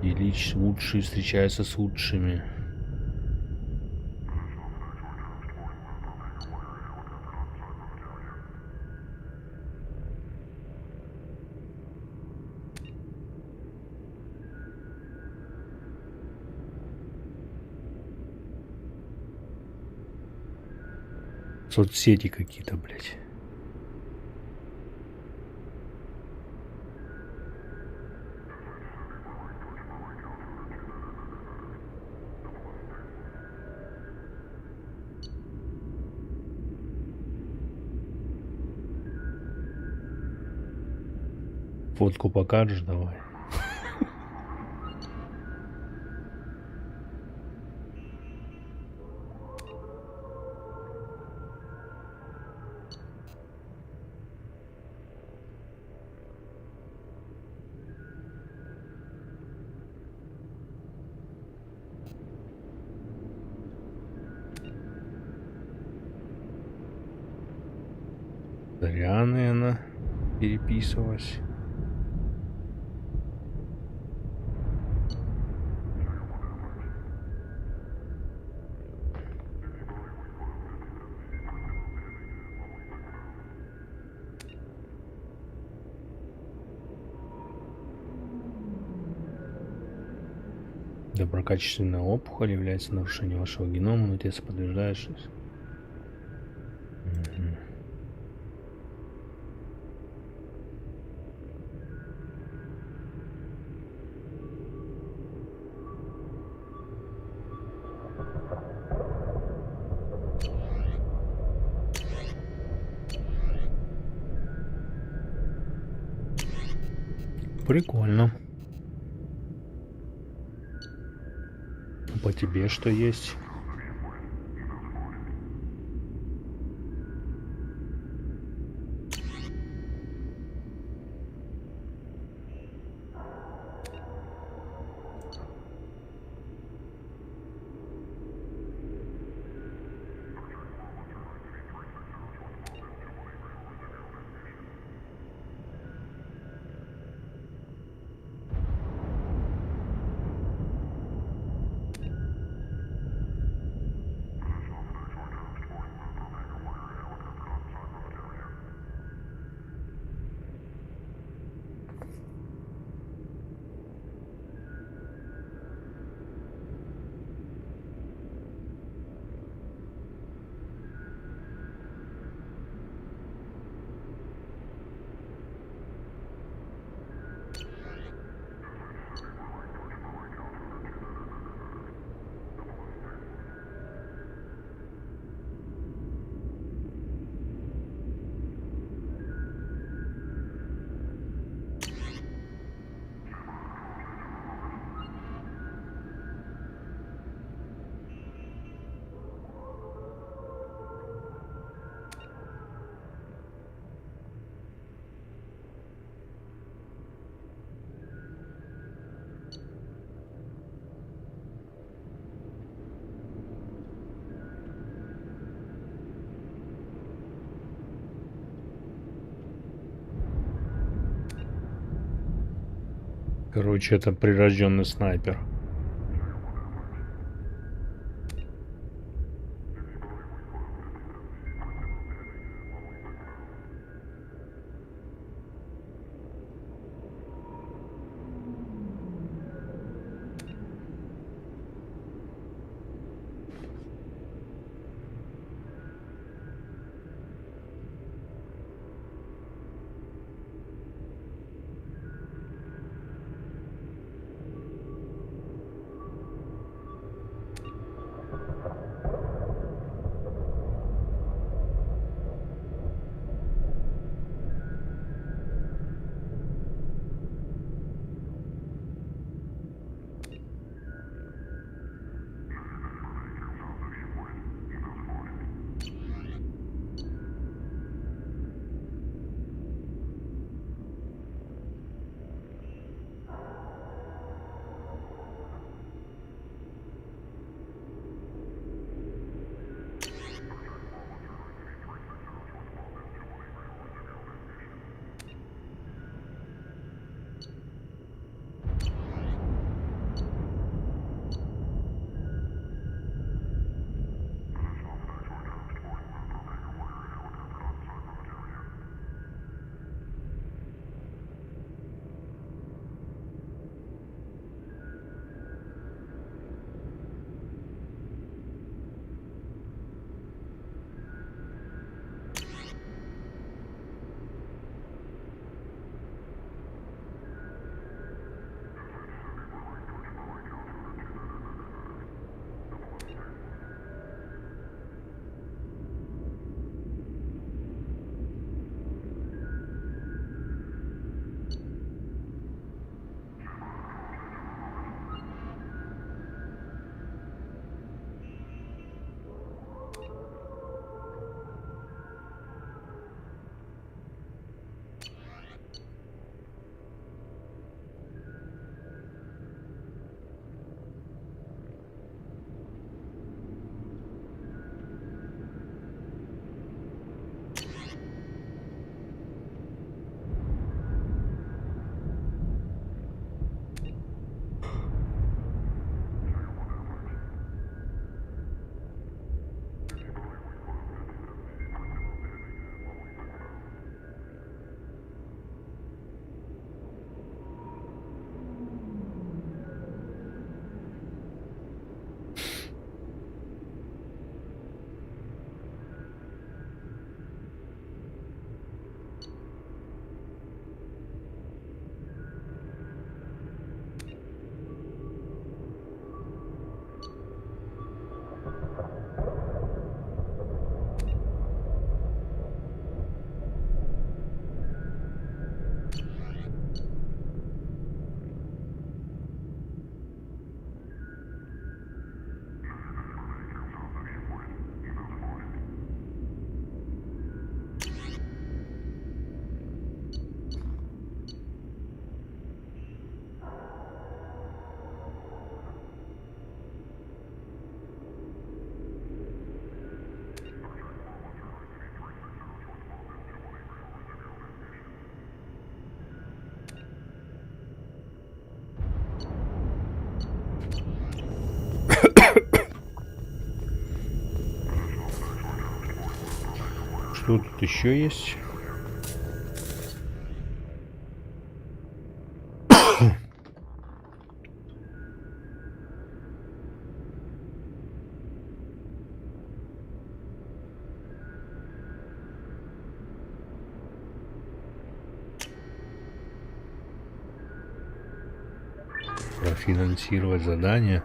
И лучшие встречаются с лучшими. Соцсети какие-то, блядь. Фотку покажешь, давай. С Арианой она переписывалась. Доброкачественная опухоль является нарушением вашего генома, но тест подтверждает, что... Прикольно. По тебе что есть? Короче, это прирожденный снайпер. Что тут еще есть? Профинансировать задание.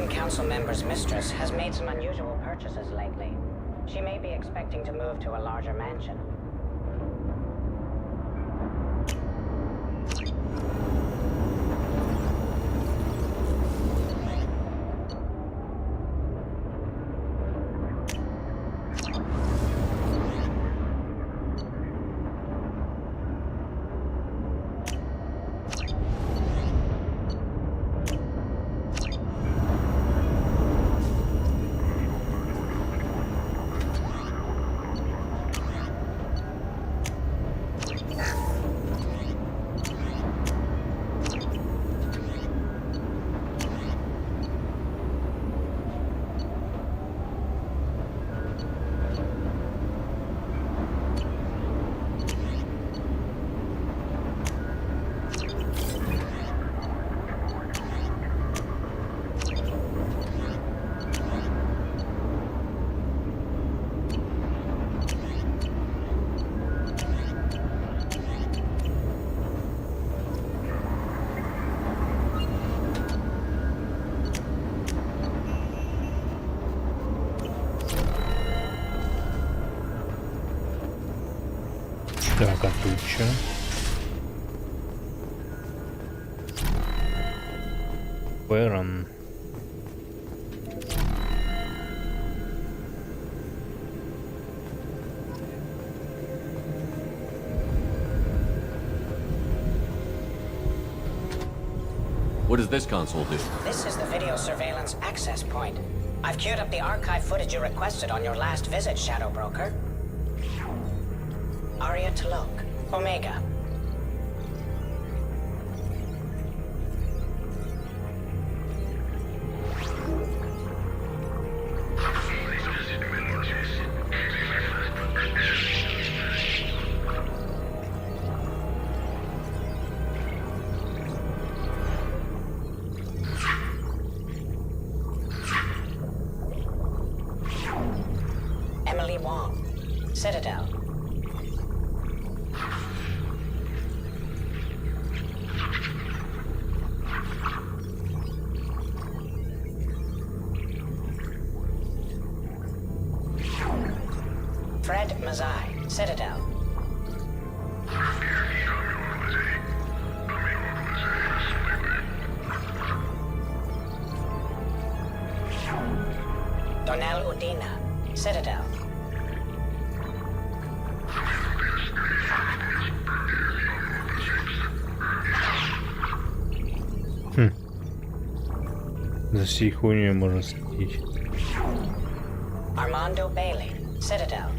Council member's mistress has made some unusual purchases lately. She may be expecting to move to a larger mansion. Так, а тут что? Перон. What does this console do? This is the video surveillance access point. I've queued up the archive footage you requested on your last visit, Shadow Broker. Aria Talok, Omega. Emily Wong, Citadel. Fred Mazai, Citadel. Donnell Udina, Citadel. За всей хуйней можно следить. Armando Bailey, Citadel.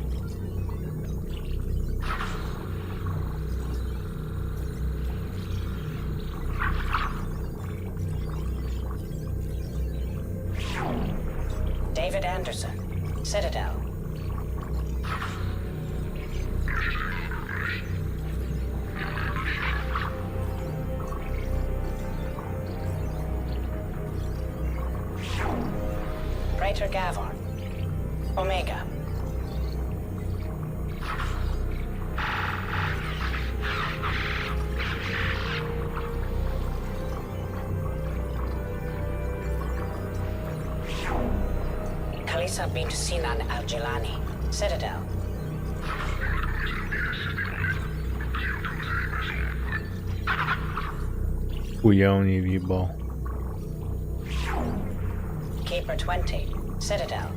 David Anderson, Citadel. Praetor Gavor, Omega. Kalisa bint Sinan al-Jilani, Citadel. Хуя он не въебал. Keeper 20, Citadel.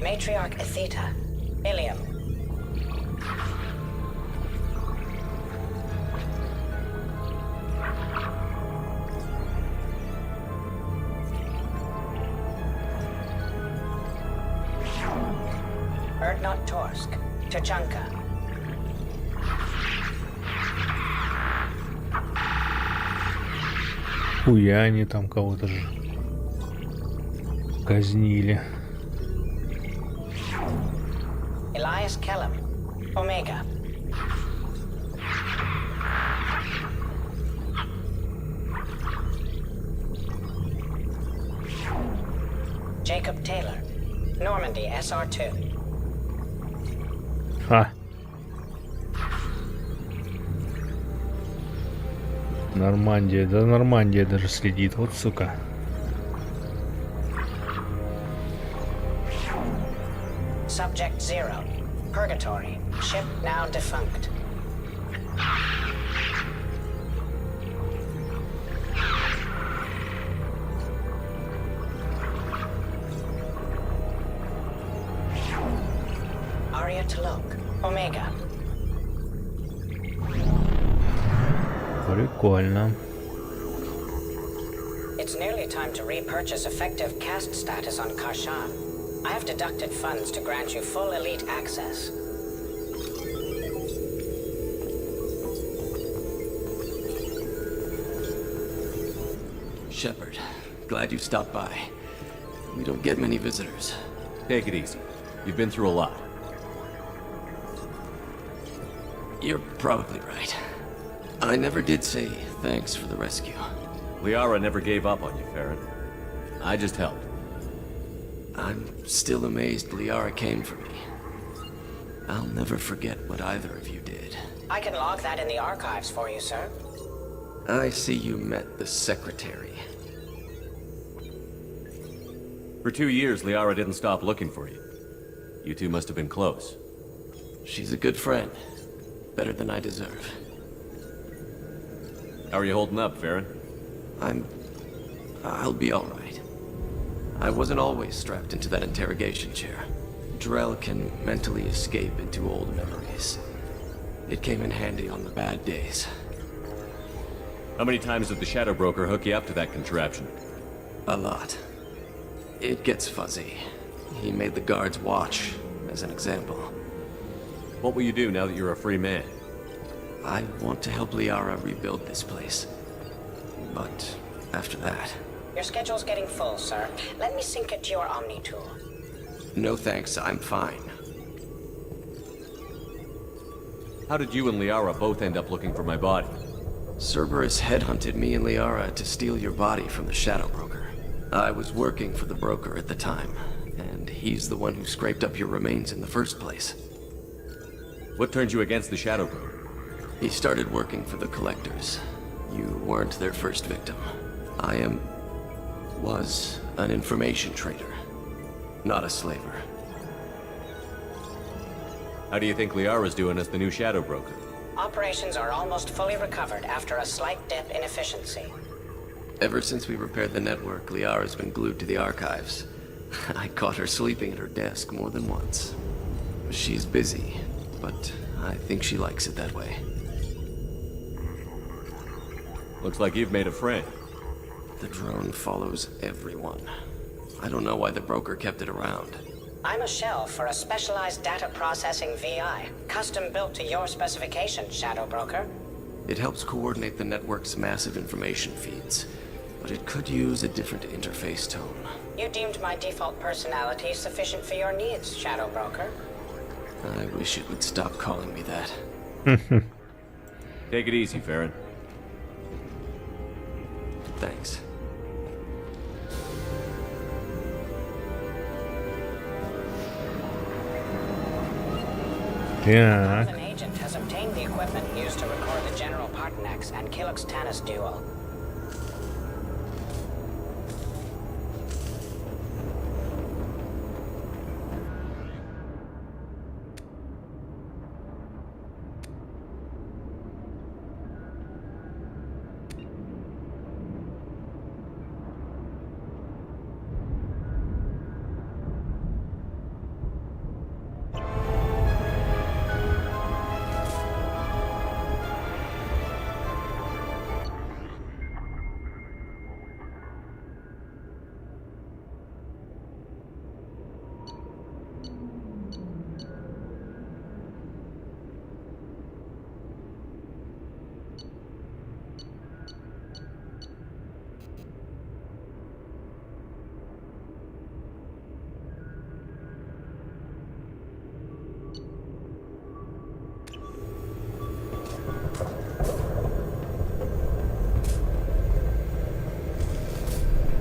Matriarch Atheta, Ilium. Erdnot Torsk, Tuchanka. Хуя они там кого-то же казнили. Elias Kellum, Omega. Jacob Taylor, Normandy SR2. Ха. Нормандия, да Нормандия даже следит, вот сука. Subject 0, Purgatory, ship now defunct. Aria Talok, Omega. Прикольно. It's nearly time to repurchase effective caste status on Karshan. I have deducted funds to grant you full elite access. Shepard, glad you stopped by. We don't get many visitors. Take it easy. You've been through a lot. You're probably right. I never did say thanks for the rescue. Liara never gave up on you, Farron. I just helped. I'm still amazed Liara came for me. I'll never forget what either of you did. I can log that in the archives for you, sir. I see you met the secretary. For 2 years, Liara didn't stop looking for you. You two must have been close. She's a good friend. Better than I deserve. How are you holding up, Farron? I'll be all right. I wasn't always strapped into that interrogation chair. Drell can mentally escape into old memories. It came in handy on the bad days. How many times did the Shadow Broker hook you up to that contraption? A lot. It gets fuzzy. He made the guards watch, as an example. What will you do now that you're a free man? I want to help Liara rebuild this place. But after that... Your schedule's getting full, sir. Let me sync it to your Omni tool. No thanks, I'm fine. How did you and Liara both end up looking for my body? Cerberus headhunted me and Liara to steal your body from the Shadow Broker. I was working for the broker at the time, and he's the one who scraped up your remains in the first place. What turned you against the Shadow Broker? He started working for the Collectors. You weren't their first victim. Was an information trader, not a slaver. How do you think Liara's doing as the new Shadow Broker? Operations are almost fully recovered after a slight dip in efficiency. Ever since we repaired the network, Liara's been glued to the archives. I caught her sleeping at her desk more than once. She's busy, but I think she likes it that way. Looks like you've made a friend. The drone follows everyone. I don't know why the broker kept it around. I'm a shell for a specialized data processing VI, custom built to your specifications, Shadow Broker. It helps coordinate the network's massive information feeds, but it could use a different interface tone. You deemed my default personality sufficient for your needs, Shadow Broker. I wish it would stop calling me that. Take it easy, Farron. Thanks. Yeah. An agent has obtained the equipment used to record the General Partenax and Kilix Tanis duel.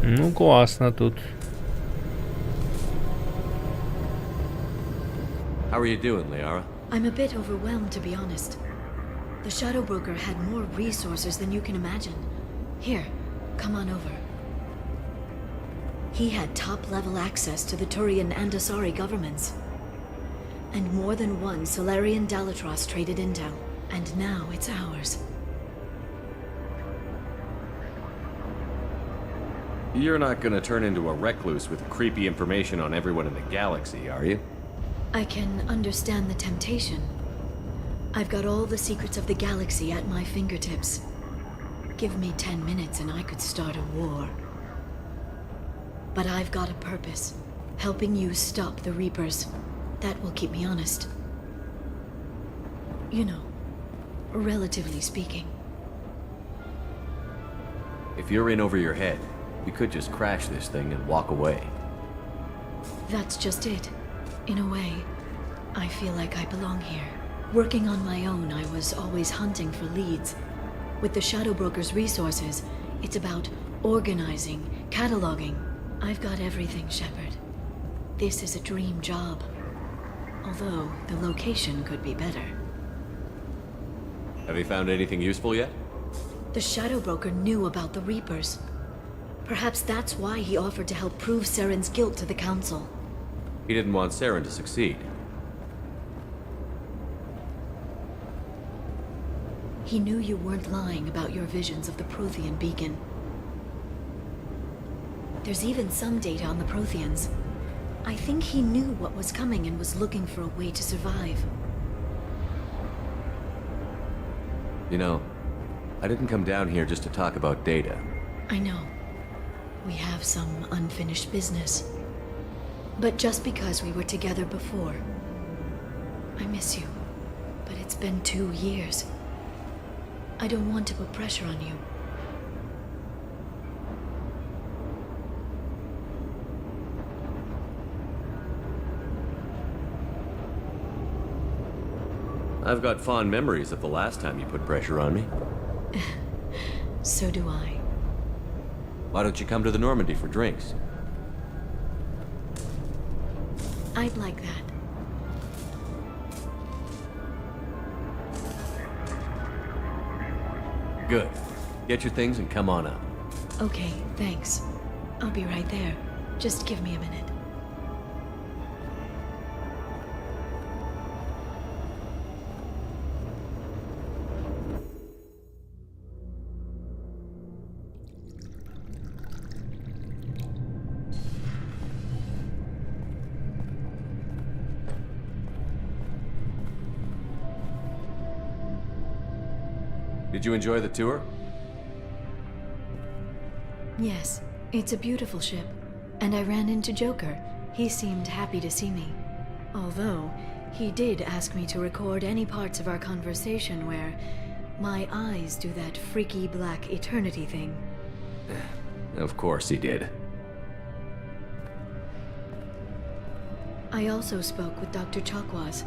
Ну, классно тут. How are you doing, Liara? I'm a bit overwhelmed, to be honest. The Shadow Broker had more resources than you can imagine. Here, come on over. He had top-level access to the Turian and Asari governments. And more than one Solarian Dalatros traded intel. And now it's ours. You're not gonna turn into a recluse with creepy information on everyone in the galaxy, are you? I can understand the temptation. I've got all the secrets of the galaxy at my fingertips. Give me 10 minutes and I could start a war. But I've got a purpose. Helping you stop the Reapers. That will keep me honest. You know, relatively speaking. If you're in over your head, we could just crash this thing and walk away. That's just it. In a way, I feel like I belong here. Working on my own, I was always hunting for leads. With the Shadow Broker's resources, it's about organizing, cataloging. I've got everything, Shepard. This is a dream job. Although, the location could be better. Have you found anything useful yet? The Shadow Broker knew about the Reapers. Perhaps that's why he offered to help prove Saren's guilt to the Council. He didn't want Saren to succeed. He knew you weren't lying about your visions of the Prothean beacon. There's even some data on the Protheans. I think he knew what was coming and was looking for a way to survive. You know, I didn't come down here just to talk about data. I know. We have some unfinished business. But just because we were together before, I miss you. But it's been 2 years. I don't want to put pressure on you. I've got fond memories of the last time you put pressure on me. So do I. Why don't you come to the Normandy for drinks? I'd like that. Good. Get your things and come on up. Okay, thanks. I'll be right there. Just give me a minute. Did you enjoy the tour? Yes, it's a beautiful ship. And I ran into Joker. He seemed happy to see me. Although, he did ask me to record any parts of our conversation where my eyes do that freaky black eternity thing. Of course he did. I also spoke with Dr. Chakwas.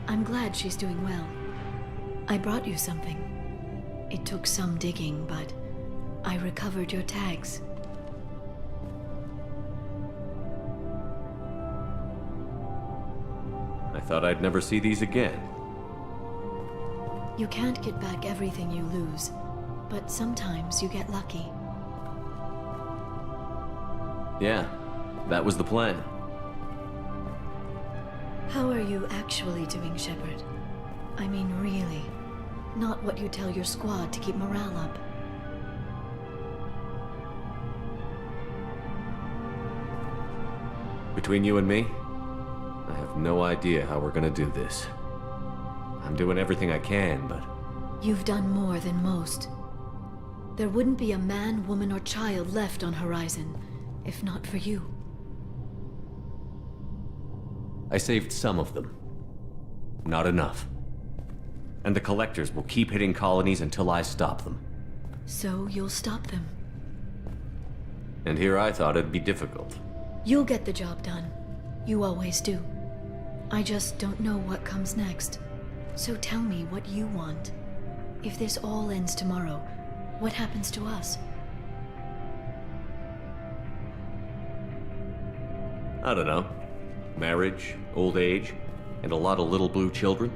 I'm glad she's doing well. I brought you something. It took some digging, but I recovered your tags. I thought I'd never see these again. You can't get back everything you lose, but sometimes you get lucky. Yeah, that was the plan. How are you actually doing, Shepard? I mean, really. Not what you tell your squad to keep morale up. Between you and me, I have no idea how we're gonna do this. I'm doing everything I can, but... You've done more than most. There wouldn't be a man, woman, or child left on Horizon, if not for you. I saved some of them. Not enough. And the collectors will keep hitting colonies until I stop them. So you'll stop them. And here I thought it'd be difficult. You'll get the job done. You always do. I just don't know what comes next. So tell me what you want. If this all ends tomorrow, what happens to us? I don't know. Marriage, old age, and a lot of little blue children.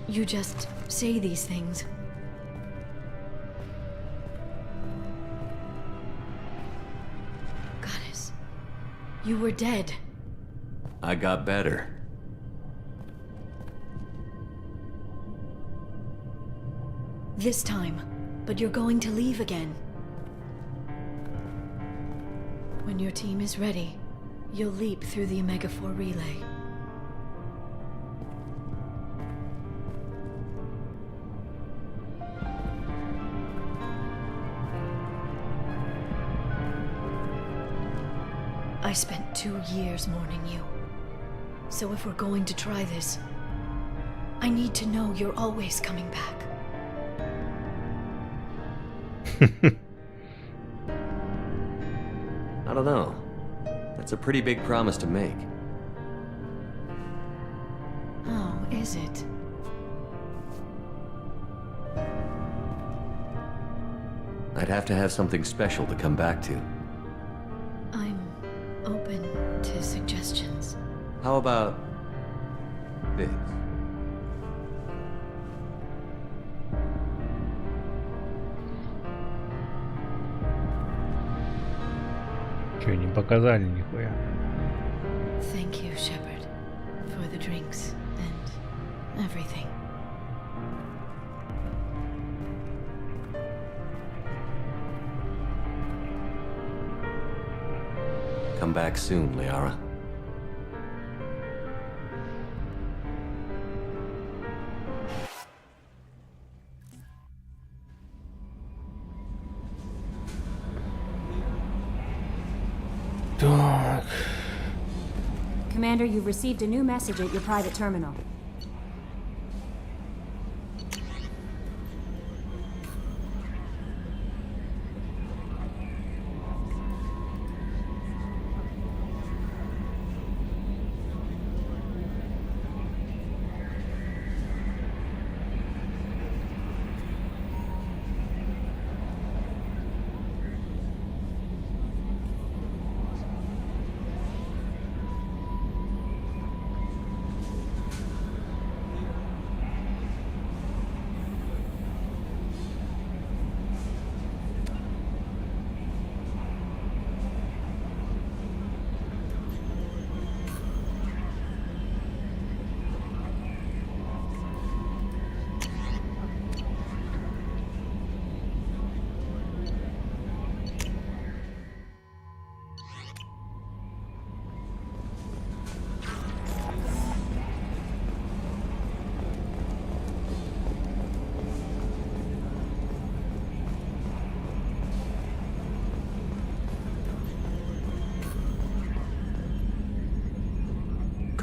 You just say these things. Goddess, you were dead. I got better. This time, but you're going to leave again. When your team is ready, you'll leap through the Omega-4 relay. I spent 2 years mourning you. So if we're going to try this, I need to know you're always coming back. I don't know. That's a pretty big promise to make. Oh, is it? I'd have to have something special to come back to. I'm open to suggestions. How about this? Чё, не показали нихуя? Thank you, Shepard, for the drinks and everything. Come back soon, Liara. Так. Commander, you've received a new message at your private terminal.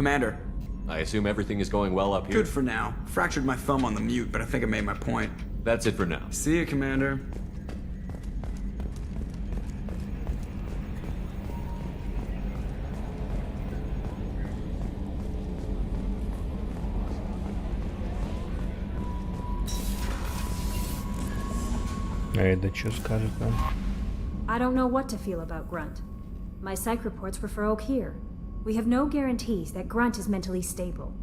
Commander. I assume everything is going well up here? Good for now. Fractured my thumb on the mute, but I think I made my point. That's it for now. See you, Commander. Это что скажет нам? I don't know what to feel about Grunt. My psych reports refer Oak here. We have no guarantees that Grunt is mentally stable.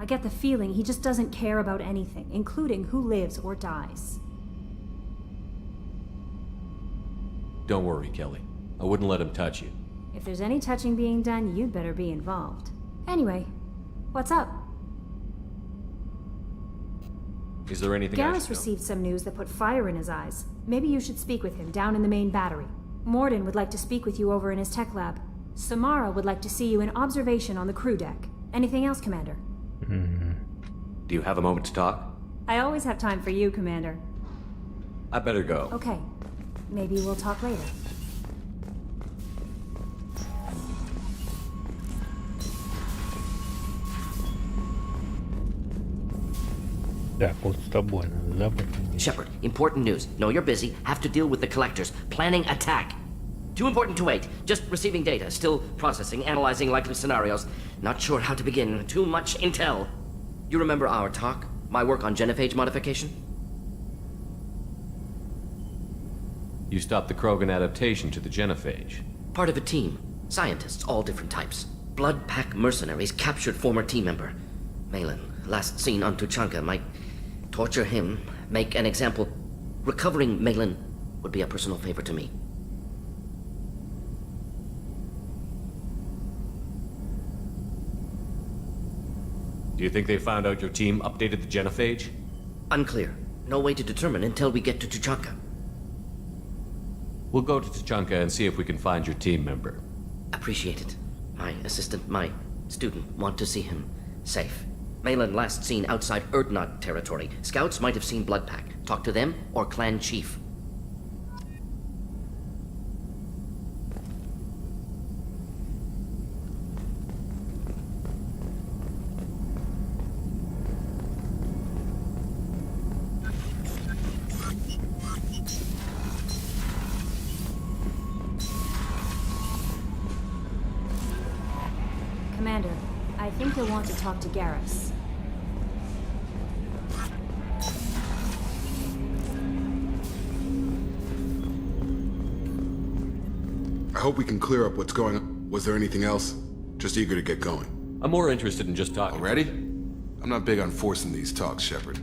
I get the feeling he just doesn't care about anything, including who lives or dies. Don't worry, Kelly. I wouldn't let him touch you. If there's any touching being done, you'd better be involved. Anyway, what's up? Is there anything I should Garrus know? received some news that put fire in his eyes. Maybe you should speak with him down in the main battery. Morden would like to speak with you over in his tech lab. Samara would like to see you in observation on the crew deck. Anything else, Commander? Do you have a moment to talk? I always have time for you, Commander. I better go. Okay. Maybe we'll talk later. Так, вот с тобой надо, да? Shepard, important news. Know you're busy. Have to deal with the collectors. Planning attack. Too important to wait. Just receiving data. Still processing, analyzing likely scenarios. Not sure how to begin. Too much intel. You remember our talk? My work on genophage modification? You stopped the Krogan adaptation to the genophage. Part of a team. Scientists, all different types. Blood pack mercenaries captured former team member. Malin, last seen on Tuchanka, might torture him, make an example. Recovering Malin would be a personal favor to me. Do you think they found out your team updated the genophage? Unclear. No way to determine until we get to Tuchanka. We'll go to Tuchanka and see if we can find your team member. Appreciate it. My assistant, my student, want to see him safe. Malin last seen outside Erdnot territory. Scouts might have seen Bloodpack. Talk to them or clan chief. Commander, I think you'll want to talk to Garrus. I hope we can clear up what's going on. Was there anything else? Just eager to get going. I'm more interested in just talking. Already? I'm not big on forcing these talks, Shepard.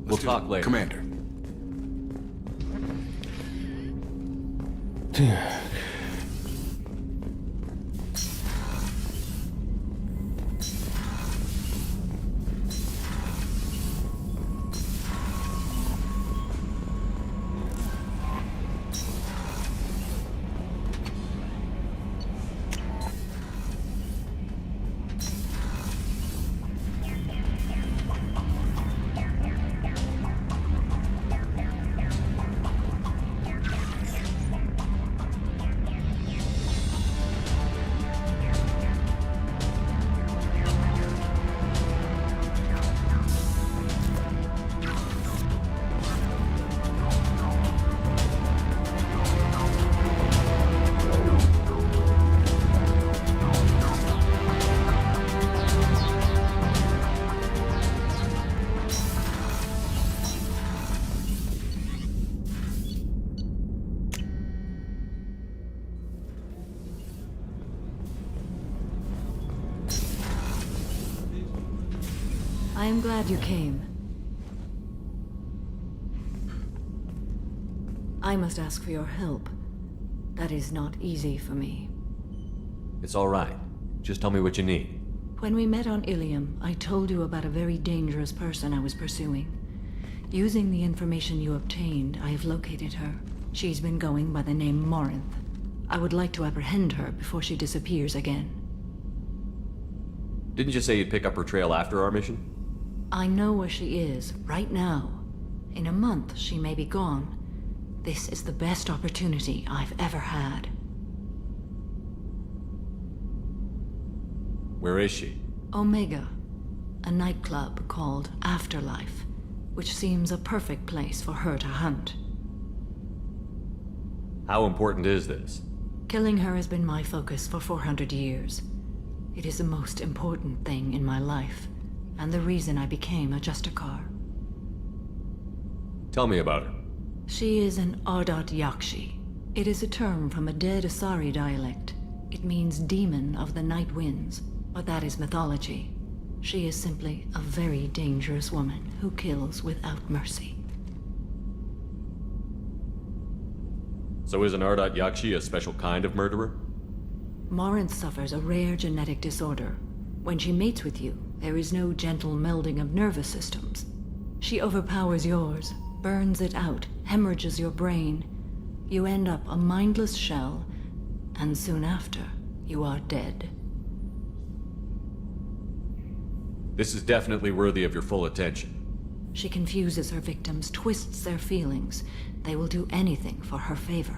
We'll talk later. Commander. I am glad you came. I must ask for your help. That is not easy for me. It's all right. Just tell me what you need. When we met on Ilium, I told you about a very dangerous person I was pursuing. Using the information you obtained, I have located her. She's been going by the name Morinth. I would like to apprehend her before she disappears again. Didn't you say you'd pick up her trail after our mission? I know where she is, right now. In a month, she may be gone. This is the best opportunity I've ever had. Where is she? Omega, a nightclub called Afterlife, which seems a perfect place for her to hunt. How important is this? Killing her has been my focus for 400 years. It is the most important thing in my life, and the reason I became a Justicar. Tell me about her. She is an Ardat Yakshi. It is a term from a dead Asari dialect. It means demon of the night winds, but that is mythology. She is simply a very dangerous woman who kills without mercy. So is an Ardat Yakshi a special kind of murderer? Morinth suffers a rare genetic disorder. When she mates with you, there is no gentle melding of nervous systems. She overpowers yours, burns it out, hemorrhages your brain. You end up a mindless shell, and soon after, you are dead. This is definitely worthy of your full attention. She confuses her victims, twists their feelings. They will do anything for her favor.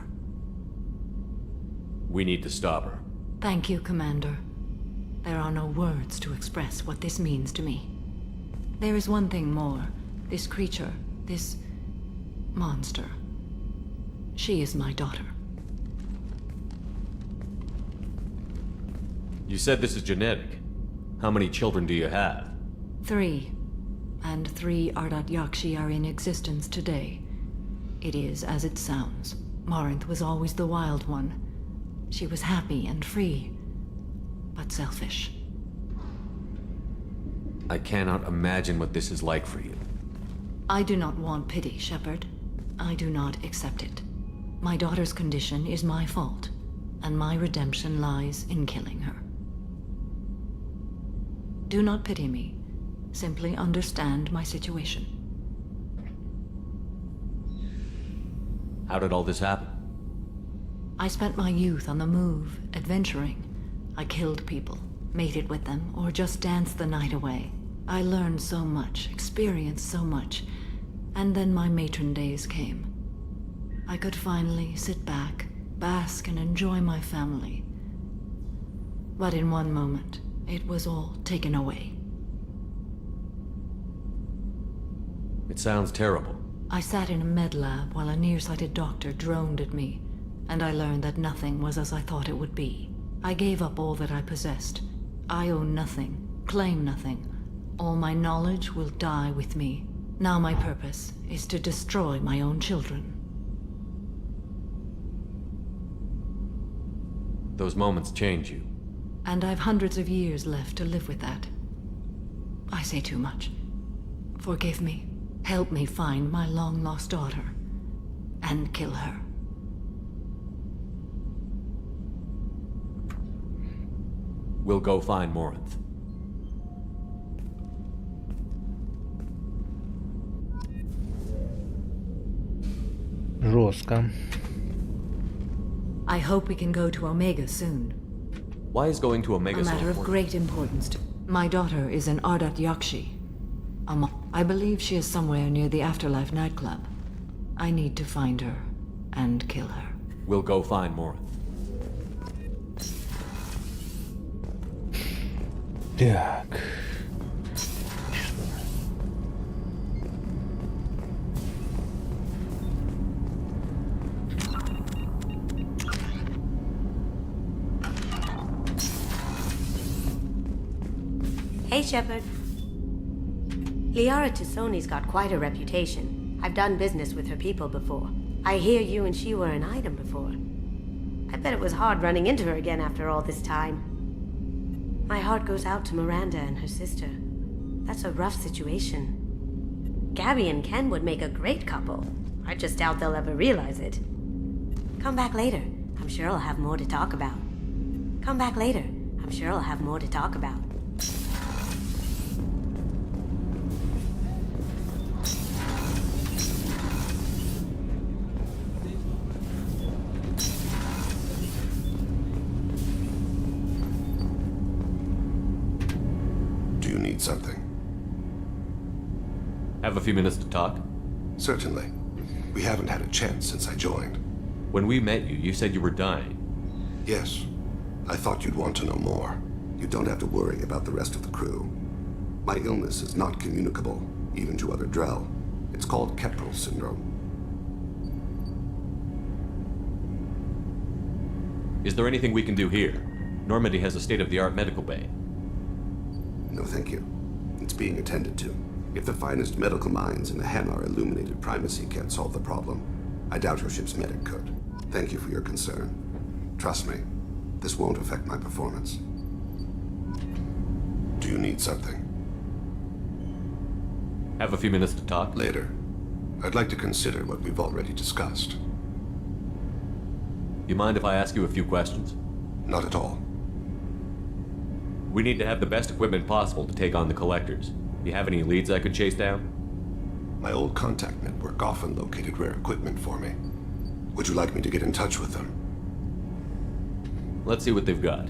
We need to stop her. Thank you, Commander. There are no words to express what this means to me. There is one thing more. This creature, this monster. She is my daughter. You said this is genetic. How many children do you have? 3. And 3 Ardat Yakshi are in existence today. It is as it sounds. Morinth was always the wild one. She was happy and free, but selfish. I cannot imagine what this is like for you. I do not want pity, Shepard. I do not accept it. My daughter's condition is my fault, and my redemption lies in killing her. Do not pity me. Simply understand my situation. How did all this happen? I spent my youth on the move, adventuring. I killed people, mated with them, or just danced the night away. I learned so much, experienced so much, and then my matron days came. I could finally sit back, bask, and enjoy my family. But in one moment, it was all taken away. It sounds terrible. I sat in a med lab while a nearsighted doctor droned at me, and I learned that nothing was as I thought it would be. I gave up all that I possessed. I own nothing, claim nothing. All my knowledge will die with me. Now my purpose is to destroy my own children. Those moments change you. And I've hundreds of years left to live with that. I say too much. Forgive me. Help me find my long-lost daughter. And kill her. We'll go find Morinth. Жестко. I hope we can go to Omega soon. Why is going to Omega a so matter of important? great importance to... My daughter is an Ardat Yakshi. I believe she is somewhere near the Afterlife nightclub. I need to find her and kill her. We'll go find Morinth. Так. Hey, Shepard. Liara Tassoni's got quite a reputation. I've done business with her people before. I hear you and she were an item before. I bet it was hard running into her again after all this time. My heart goes out to Miranda and her sister. That's a rough situation. Gabby and Ken would make a great couple. I just doubt they'll ever realize it. Come back later. I'm sure I'll have more to talk about. Come back later. I'm sure I'll have more to talk about. Something. Have a few minutes to talk? Certainly. We haven't had a chance since I joined. When we met you, you said you were dying. Yes. I thought you'd want to know more. You don't have to worry about the rest of the crew. My illness is not communicable, even to other Drell. It's called Keppel syndrome. Is there anything we can do here? Normandy has a state-of-the-art medical bay. No, thank you. It's being attended to. If the finest medical minds in the Hanar illuminated primacy can't solve the problem, I doubt your ship's medic could. Thank you for your concern. Trust me, this won't affect my performance. Do you need something? Have a few minutes to talk? Later. I'd like to consider what we've already discussed. You mind if I ask you a few questions? Not at all. We need to have the best equipment possible to take on the collectors. You have any leads I could chase down? My old contact network often located rare equipment for me. Would you like me to get in touch with them? Let's see what they've got.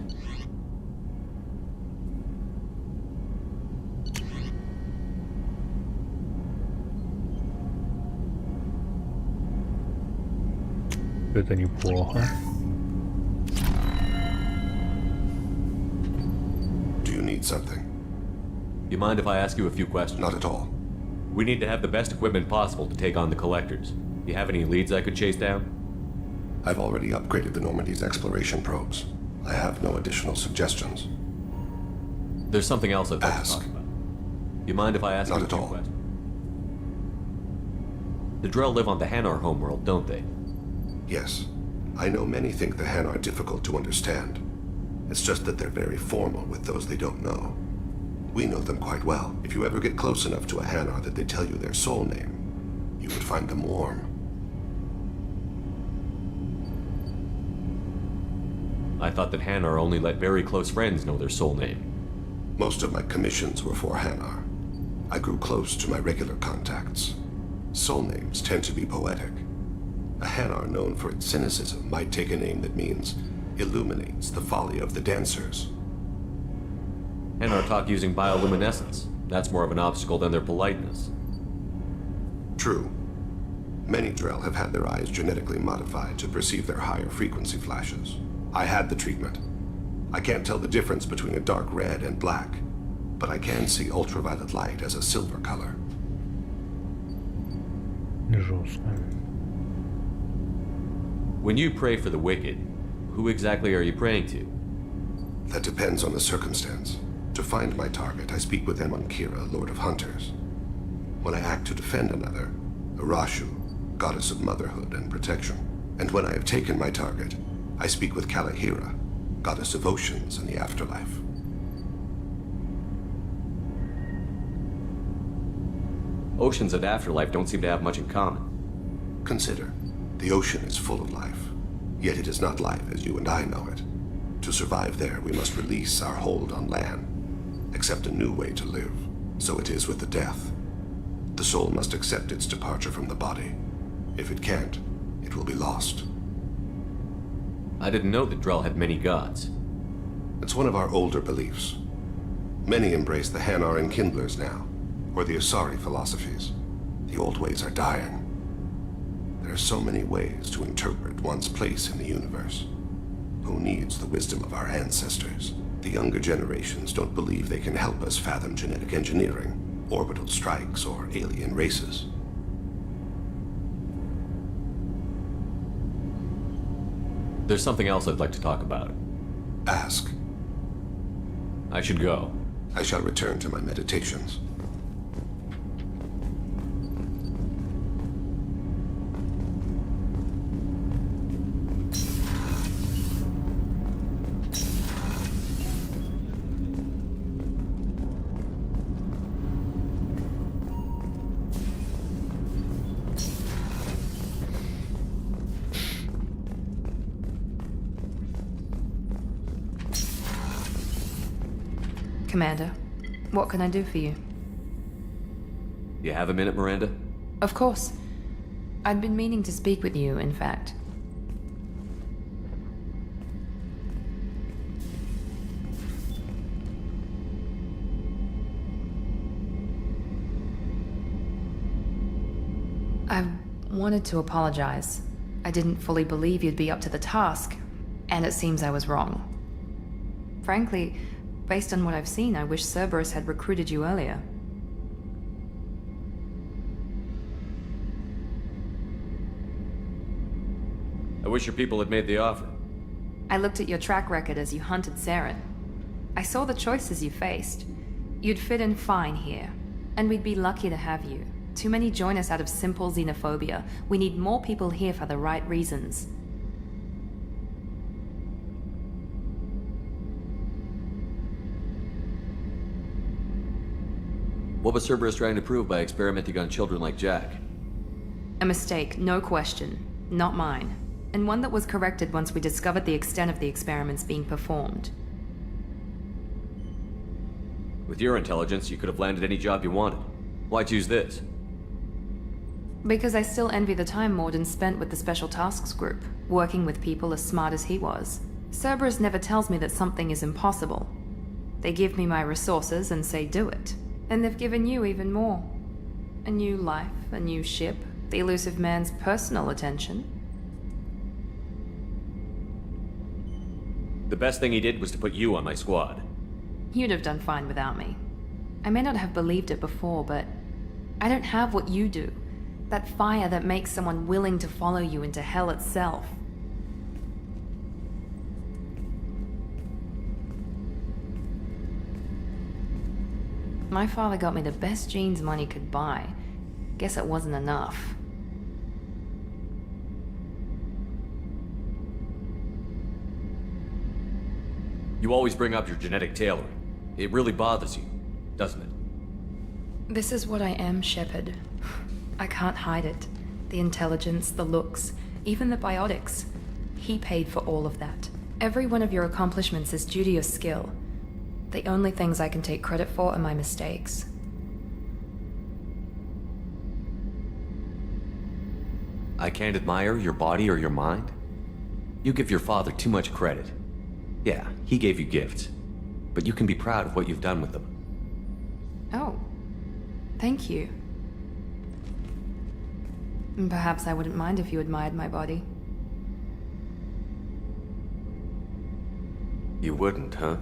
Это неплохо. Do you need something? You mind if I ask you a few questions? Not at all. We need to have the best equipment possible to take on the collectors. You have any leads I could chase down? I've already upgraded the Normandy's exploration probes. I have no additional suggestions. There's something else I'd like to talk about. You mind if I ask you a few questions? The Drell live on the Hanar homeworld, don't they? Yes. I know many think the Han are difficult to understand. It's just that they're very formal with those they don't know. We know them quite well. If you ever get close enough to a Hanar that they tell you their soul name, you would find them warm. I thought that Hanar only let very close friends know their soul name. Most of my commissions were for Hanar. I grew close to my regular contacts. Soul names tend to be poetic. A Hanar known for its cynicism might take a name that means illuminates the folly of the dancers. Hanar talk using bioluminescence. That's more of an obstacle than their politeness. True. Many Drell have had their eyes genetically modified to perceive their higher frequency flashes. I had the treatment. I can't tell the difference between a dark red and black, but I can see ultraviolet light as a silver color. When you pray for the wicked, who exactly are you praying to? That depends on the circumstance. To find my target, I speak with them on Kira, Lord of Hunters. When I act to defend another, Arashu, Goddess of Motherhood and Protection. And when I have taken my target, I speak with Kalahira, Goddess of Oceans and the Afterlife. Oceans and Afterlife don't seem to have much in common. Consider, the ocean is full of life, yet it is not life as you and I know it. To survive there, we must release our hold on land, accept a new way to live. So it is with the death. The soul must accept its departure from the body. If it can't, it will be lost. I didn't know that Drell had many gods. It's one of our older beliefs. Many embrace the Hanar and Kindlers now, or the Asari philosophies. The old ways are dying. There are so many ways to interpret one's place in the universe. Who needs the wisdom of our ancestors? The younger generations don't believe they can help us fathom genetic engineering, orbital strikes, or alien races. There's something else I'd like to talk about. Ask. I should go. I shall return to my meditations. Commander, what can I do for you? You have a minute, Miranda? Of course. I'd been meaning to speak with you, in fact. I wanted to apologize. I didn't fully believe you'd be up to the task, and it seems I was wrong. Frankly, Based on what I've seen, I wish Cerberus had recruited you earlier. I wish your people had made the offer. I looked at your track record as you hunted Saren. I saw the choices you faced. You'd fit in fine here, and we'd be lucky to have you. Too many join us out of simple xenophobia. We need more people here for the right reasons. What was Cerberus trying to prove by experimenting on children like Jack? A mistake, no question. Not mine. And one that was corrected once we discovered the extent of the experiments being performed. With your intelligence, you could have landed any job you wanted. Why choose this? Because I still envy the time Morden spent with the Special Tasks Group, working with people as smart as he was. Cerberus never tells me that something is impossible. They give me my resources and say do it. And they've given you even more. A new life, a new ship, the elusive man's personal attention. The best thing he did was to put you on my squad. You'd have done fine without me. I may not have believed it before, but I don't have what you do. That fire that makes someone willing to follow you into hell itself. My father got me the best jeans money could buy. Guess it wasn't enough. You always bring up your genetic tailoring. It really bothers you, doesn't it? This is what I am, Shepard. I can't hide it. The intelligence, the looks, even the biotics. He paid for all of that. Every one of your accomplishments is due to your skill. The only things I can take credit for are my mistakes. I can't admire your body or your mind? You give your father too much credit. Yeah, he gave you gifts, but you can be proud of what you've done with them. Oh, thank you. Perhaps I wouldn't mind if you admired my body. You wouldn't, huh?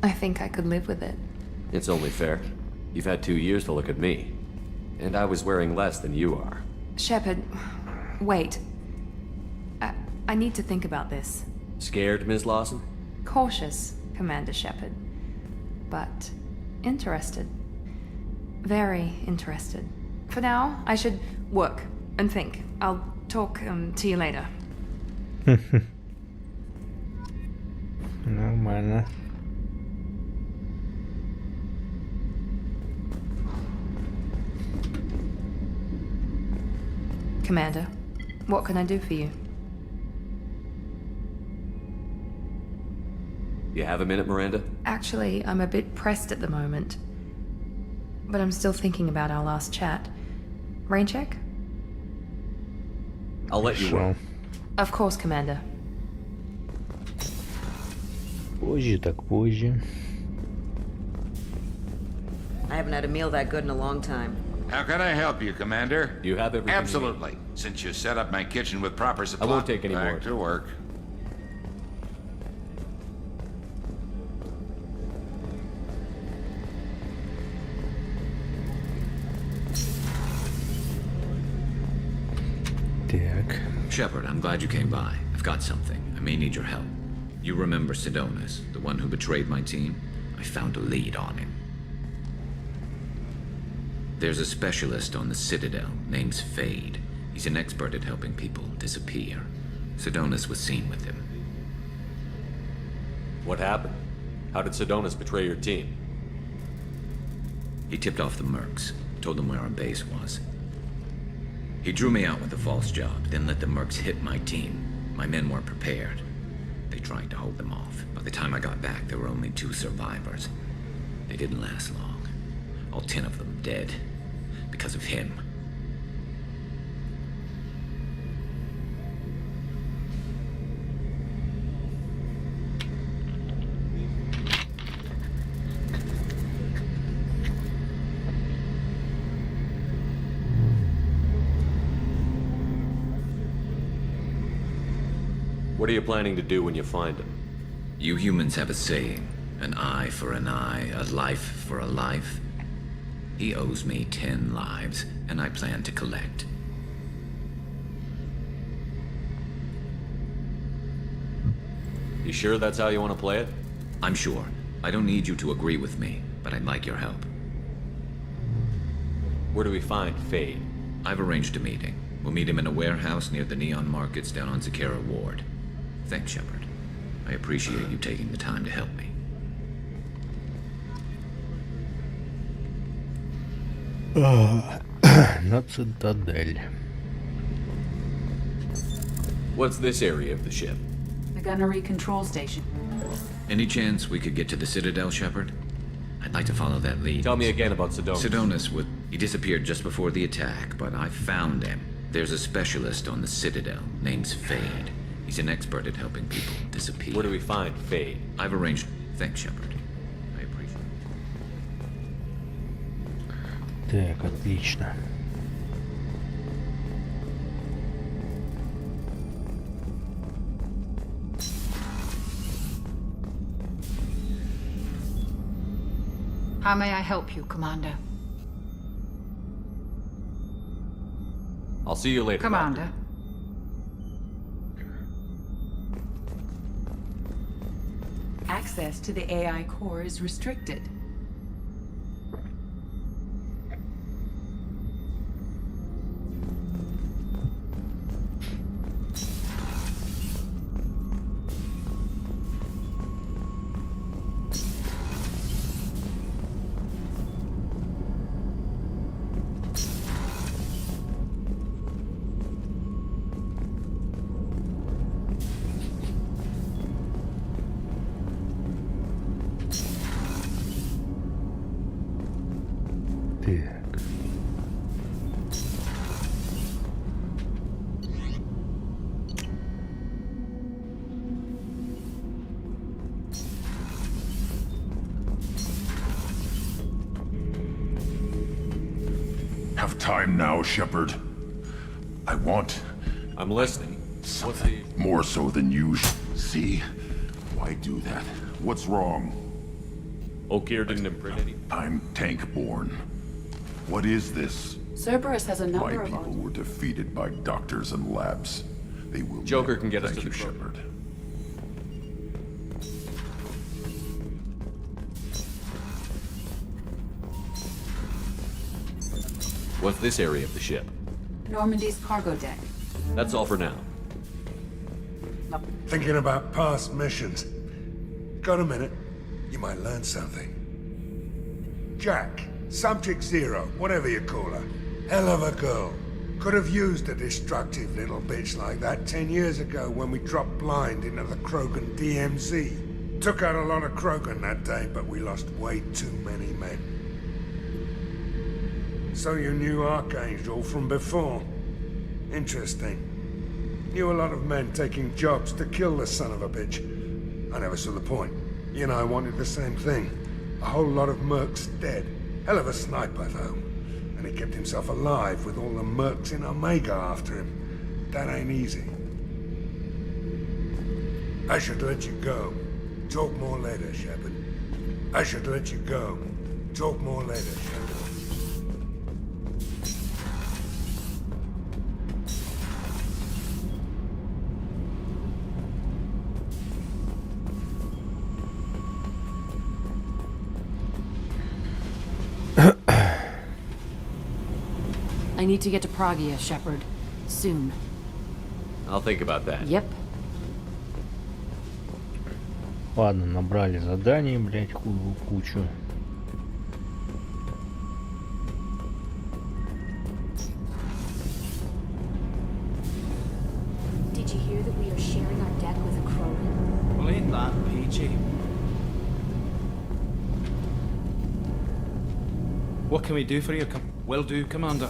I think I could live with it. It's only fair. You've had 2 years to look at me, and I was wearing less than you are. Shepard, wait. I need to think about this. Scared, Ms. Lawson? Cautious, Commander Shepard. But interested. Very interested. For now, I should work and think. I'll talk to you later. Нормально. Commander, what can I do for you? You have a minute, Miranda? Actually, I'm a bit pressed at the moment. But I'm still thinking about our last chat. Rain check? I'll let you work. Of course, Commander. Позже так позже. I haven't had a meal that good in a long time. How can I help you, Commander? You have everything. Absolutely. Since you set up my kitchen with proper supply. I won't take any more. Back to work. Так. Shepard, I'm glad you came by. I've got something. I may need your help. You remember Sidonus, the one who betrayed my team? I found a lead on him. There's a specialist on the Citadel named Fade. He's an expert at helping people disappear. Sidonus was seen with him. What happened? How did Sidonus betray your team? He tipped off the mercs, told them where our base was. He drew me out with a false job, then let the mercs hit my team. My men weren't prepared. They tried to hold them off. By the time I got back, there were only 2 survivors. They didn't last long. All 10 of them dead. Because of him. What are you planning to do when you find him? You humans have a saying. An eye for an eye, a life for a life. He owes me 10 lives, and I plan to collect. You sure that's how you want to play it? I'm sure. I don't need you to agree with me, but I'd like your help. Where do we find Fade? I've arranged a meeting. We'll meet him in a warehouse near the Neon Markets down on Zakera Ward. Thanks, Shepard. I appreciate you taking the time to help me. На цитадель. What's this area of the ship? The gunnery control station. Any chance we could get to the Citadel, Shepard? I'd like to follow that lead. Tell me again about Sidonis. Sidonis he disappeared just before the attack, but I found him. There's a specialist on the Citadel, name's Fade. He's an expert at helping people disappear. Where do we find Fade? I've arranged... Thanks, Shepard. I appreciate it. Так, отлично. How may I help you, Commander? I'll see you later, Commander. Access to the AI core is restricted. Have time now, Shepard. I want... I'm listening. What's the... More so than you see? Why do that? What's wrong? Okeer didn't imprint any... I'm tank-born. What is this? Cerberus has a number My of... people were defeated by doctors and labs. They will... Joker can get us to the Shepard. What's this area of the ship? Normandy's cargo deck. That's all for now. Thinking about past missions. Got a minute? You might learn something. Jack, Subject Zero, whatever you call her. Hell of a girl. Could have used a destructive little bitch like that 10 years ago when we dropped blind into the Krogan DMZ. Took out a lot of Krogan that day, but we lost way too many men. So you knew Archangel from before? Interesting. Knew a lot of men taking jobs to kill the son of a bitch. I never saw the point. You and I wanted the same thing. A whole lot of mercs dead. Hell of a sniper, though. And he kept himself alive with all the mercs in Omega after him. That ain't easy. I should let you go. Talk more later, Shepard. I should let you go. Talk more later, Shepard. I need to get to Pragia, Shepard. Soon. I'll think about that. Yep. Ладно, набрали заданий, блять, кучу. Did you hear that we are sharing our deck with a Krogan? Well, ain't that peachy? What can we do for you? Will do, Commander.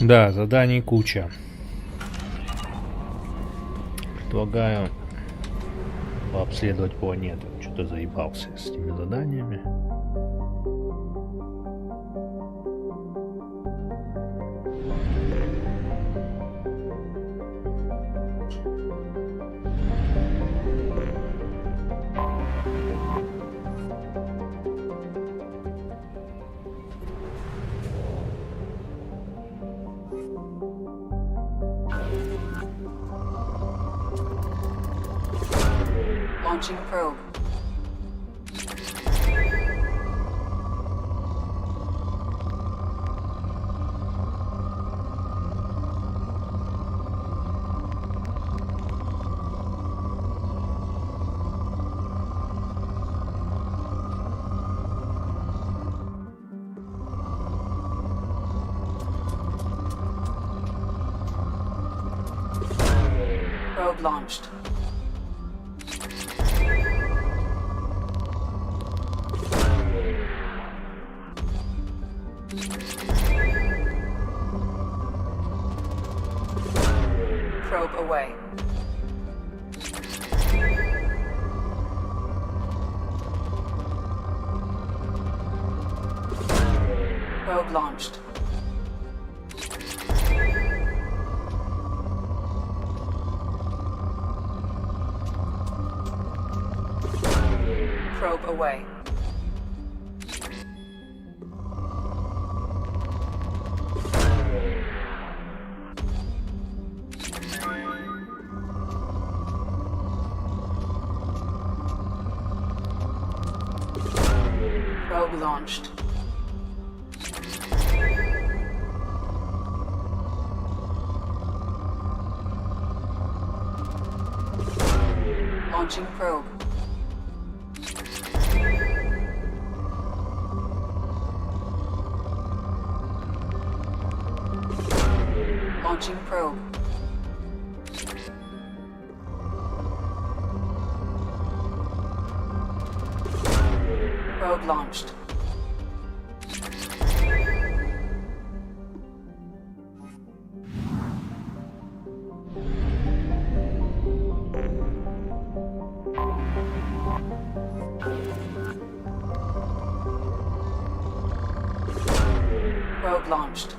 Да, заданий куча. Предлагаю пообследовать планету. Что-то заебался с этими заданиями. Launching probe. Probe launched. Probe away. Probe launched. Probe away. Probe launched. Launching probe. Launching probe. Probe launched. Probe launched.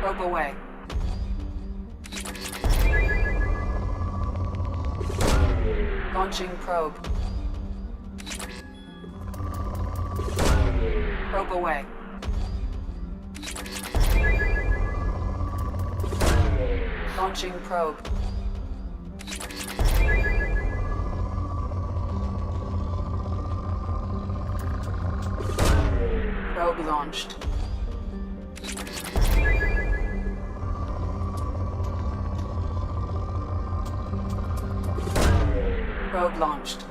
Probe away. Launching probe. Probe away. Launching probe. Probe launched. Probe launched.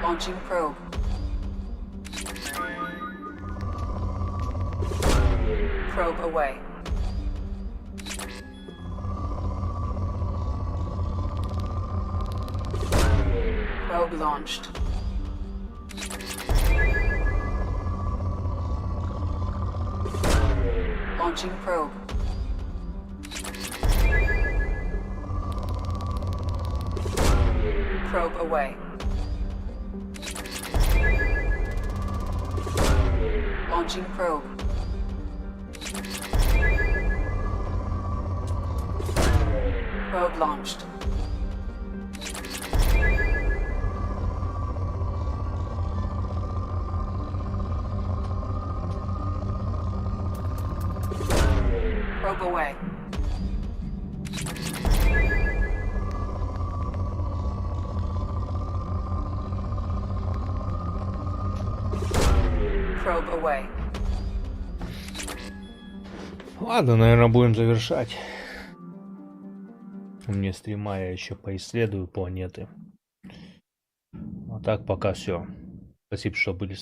Launching probe. Probe away. Probe launched. Launching probe. Probe away. Launching probe. Probe launched. Probe away. Probe away. Ладно, наверное, будем завершать. Мне стрима, я еще поисследую планеты. так, пока все. Спасибо, что были с